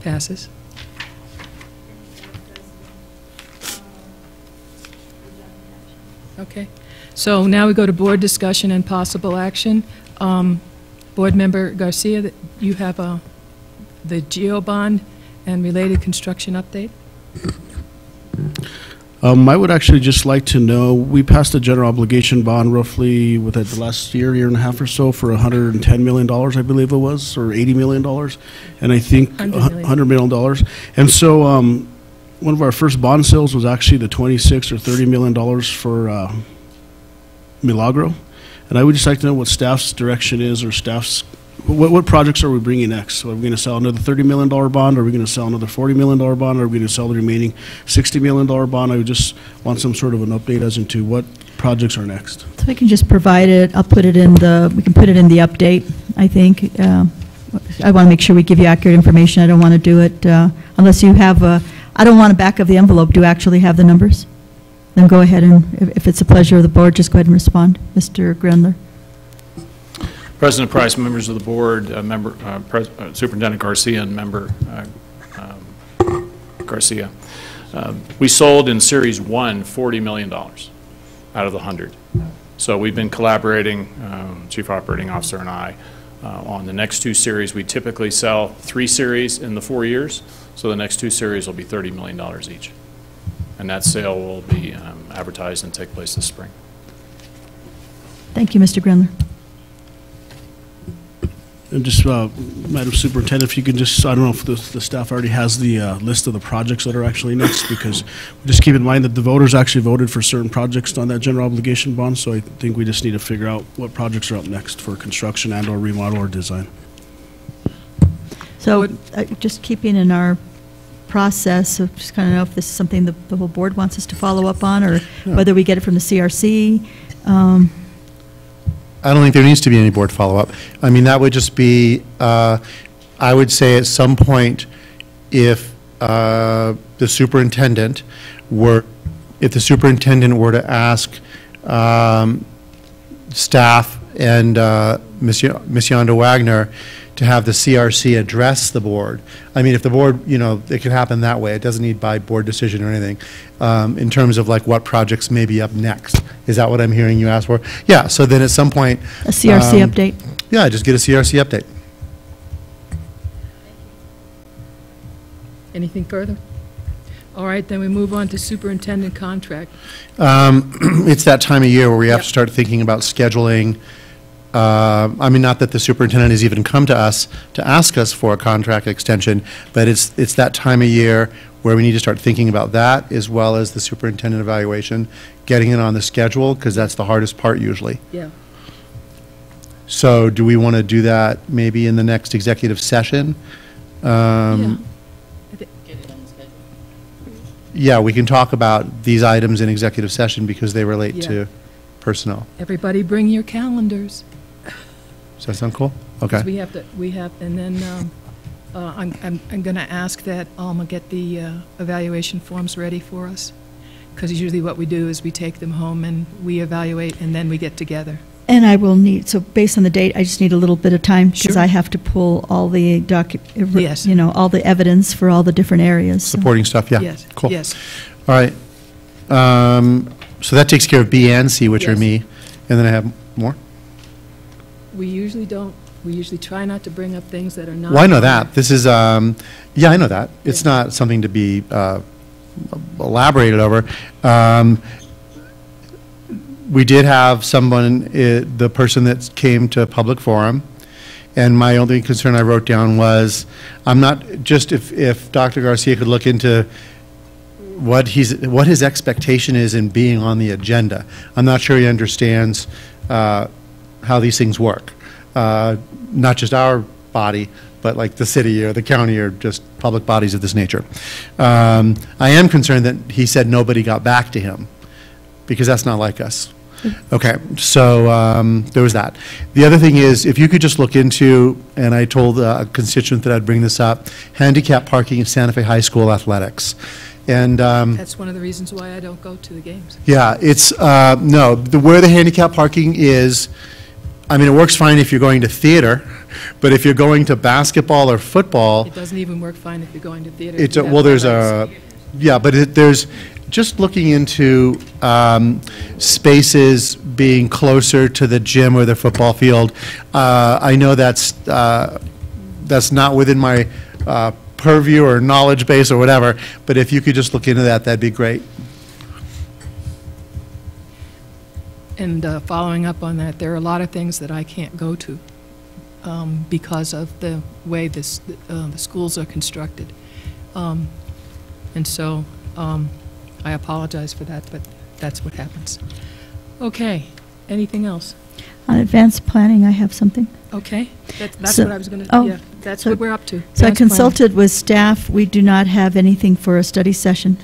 Passes. Okay. So now we go to board discussion and possible action. Board Member Garcia, you have the GEO bond and related construction update? I would actually just like to know, we passed a general obligation bond roughly within the last year and a half or so for $110 million, I believe it was, or $80 million, and I think $100 million. And so one of our first bond sales was actually the $26 or $30 million for Milagro. And I would just like to know what staff's direction is, or staff's, what projects are we bringing next? So are we going to sell another $30 million bond? Are we going to sell another $40 million bond? Are we going to sell the remaining $60 million bond? I would just want some sort of an update as into what projects are next. So we can just provide it, I'll put it in we can put it in the update, I think. I want to make sure we give you accurate information. I don't want to do it unless you have I don't want a back of the envelope. Do you actually have the numbers? Then go ahead and, if it's a pleasure of the board, just go ahead and respond. Mr. Grindler. President Price, members of the board, Superintendent Garcia, and Member Garcia. We sold in Series 1 $40 million out of the 100. So we've been collaborating, Chief Operating Officer and I, on the next two series. We typically sell 3 series in the 4 years, so the next 2 series will be $30 million each. And that sale will be advertised and take place this spring. Thank you, Mr. Grindler. And just, Madam Superintendent, if you could just, I don't know if the staff already has the list of the projects that are actually next, because just keep in mind that the voters actually voted for certain projects on that general obligation bond, so I think we just need to figure out what projects are up next for construction and or remodel or design. So just keeping in our process of just kind of know if this is something the whole board wants us to follow up on, or whether we get it from the CRC. I don't think there needs to be any board follow-up. I mean, that would just be, I would say at some point, if the superintendent were to ask staff and Ms. Yonda Wagner to have the CRC address the board. I mean, if the board, it can happen that way. It doesn't need by board decision or anything, in terms of like what projects may be up next. Is that what I'm hearing you ask for? Yeah, so then at some point. A CRC update. Yeah, just get a CRC update. Anything further? All right, then we move on to superintendent contract. It's that time of year where we have to start thinking about scheduling I mean, not that the superintendent has even come to us to ask us for a contract extension, but it's that time of year where we need to start thinking about that, as well as the superintendent evaluation, getting it on the schedule, because that's the hardest part usually. Yeah. So do we want to do that maybe in the next executive session? Yeah. Yeah, we can talk about these items in executive session because they relate Yeah. to personnel. Everybody bring your calendars. Does that sound cool? Okay. And then I'm going to ask that Alma get the evaluation forms ready for us, because usually what we do is we take them home and we evaluate, and then we get together. And I will need, so based on the date, I just need a little bit of time because Sure. I have to pull all the Yes. all the evidence for all the different areas. so. Supporting stuff, yeah. Yes, Cool. yes. All right. So that takes care of B and C, which are Yes. me. And then I have more? We usually try not to bring up things that are not. Well, I know that. This is, yeah, I know that. It's not something to be elaborated over. We did have someone, the person that came to public forum, and my only concern I wrote down was, I'm not, just if Dr. Garcia could look into what his expectation is in being on the agenda. I'm not sure he understands how these things work. Not just our body, but like the city or the county or just public bodies of this nature. I am concerned that he said nobody got back to him, because that's not like us. Okay, so there was that. The other thing is, if you could just look into, and I told a constituent that I'd bring this up, handicap parking at Santa Fe High School athletics. And That's one of the reasons why I don't go to the games. yeah, it's, no, where the handicap parking is, I mean, it works fine if you're going to theater, but if you're going to basketball or football, It doesn't even work fine if you're going to theater. it's, You have well, there's highlights. yeah, but there's, just looking into spaces being closer to the gym or the football field, I know that's not within my purview or knowledge base or whatever, but if you could just look into that, that'd be great. And following up on that, there are a lot of things that I can't go to because of the way the schools are constructed. And so I apologize for that, but that's what happens. Okay, anything else? On advanced planning, I have something. Okay, that's So- what I was going to, oh, yeah, that's so- what we're up to. So I Advanced planning. consulted with staff. We do not have anything for a study session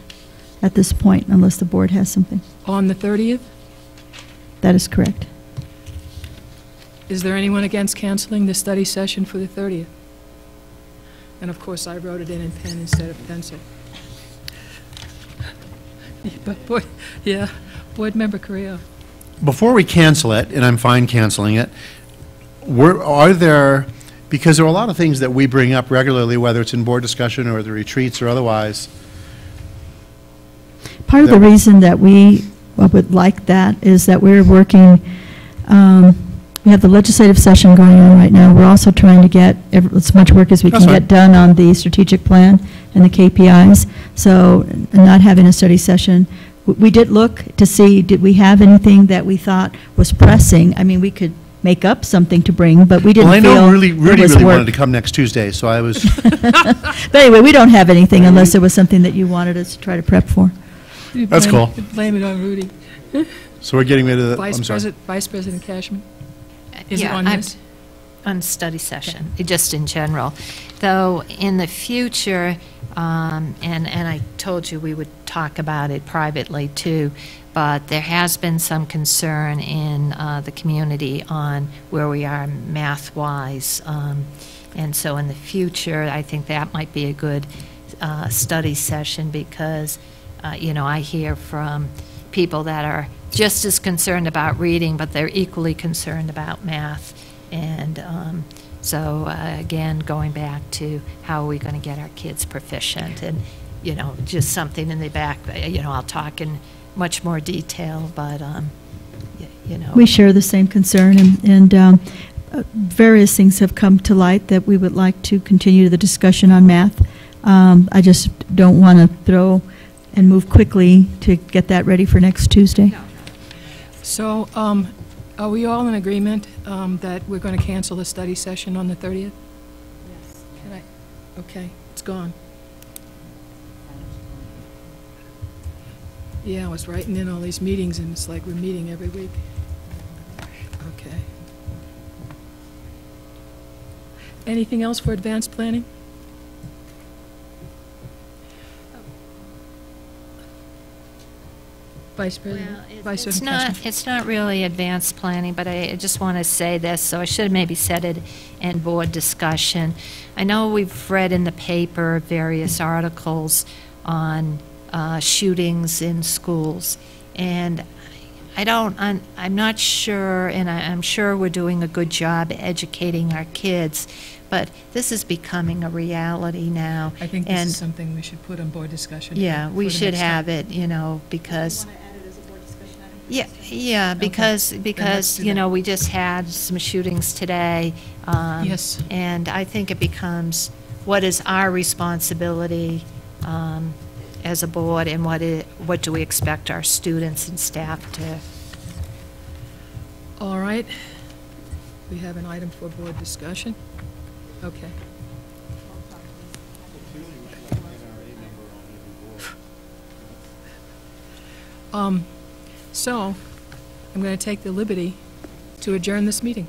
at this point unless the board has something. On the 30th, That is correct. is there anyone against canceling the study session for the 30th? And of course, I wrote it in pen instead of pencil. But, Board Member Carrillo. Before we cancel it, and I'm fine canceling it, are there, because there are a lot of things that we bring up regularly, whether it's in board discussion or the retreats or otherwise. Part of the reason that we would like that is that we're working, we have the legislative session going on right now. We're also trying to get as much work as we That's can fine. get done on the strategic plan and the KPIs. So not having a study session, we did look to see, did we have anything that we thought was pressing? I mean, we could make up something to bring, but we didn't Well, I feel know it Rudy was really work. wanted to come next Tuesday, so I was, But anyway, we don't have anything unless there was something that you wanted us to try to prep for. You That's blame- cool. you Blame it on Rudy. so we're getting rid of the, I'm sorry. Vice President Cashman? Is it Yeah, on I'm- this? On study session, just in general. Though, in the future, and I told you we would talk about it privately too, but there has been some concern in the community on where we are math-wise. And so in the future, I think that might be a good study session because, I hear from people that are just as concerned about reading, but they're equally concerned about math. And so, again, going back to how are we going to get our kids proficient? And, just something in the back, I'll talk in much more detail, but, We share the same concern, and various things have come to light that we would like to continue the discussion on math. I just don't want to throw and move quickly to get that ready for next Tuesday. So, Are we all in agreement that we're going to cancel the study session on the 30th? Yes. Can I? Okay, it's gone. Yeah, I was writing in all these meetings, and it's like we're meeting every week. Okay. Anything else for advanced planning? Vice President? Well, Vice it's President Kessler? it's not really advanced planning, but I just want to say this, so I should have maybe said it in board discussion. I know we've read in the paper various articles on shootings in schools, and I'm not sure, and I'm sure we're doing a good job educating our kids, but this is becoming a reality now. I think this is something we should put on board discussion. Yeah, for we the should next have time. it, because. Yeah, Okay. because, Then let's do you that. know, we just had some shootings today. Yes. And I think it becomes, what is our responsibility as a board, and what do we expect our students and staff to? All right. We have an item for board discussion. Okay. So, I'm going to take the liberty to adjourn this meeting.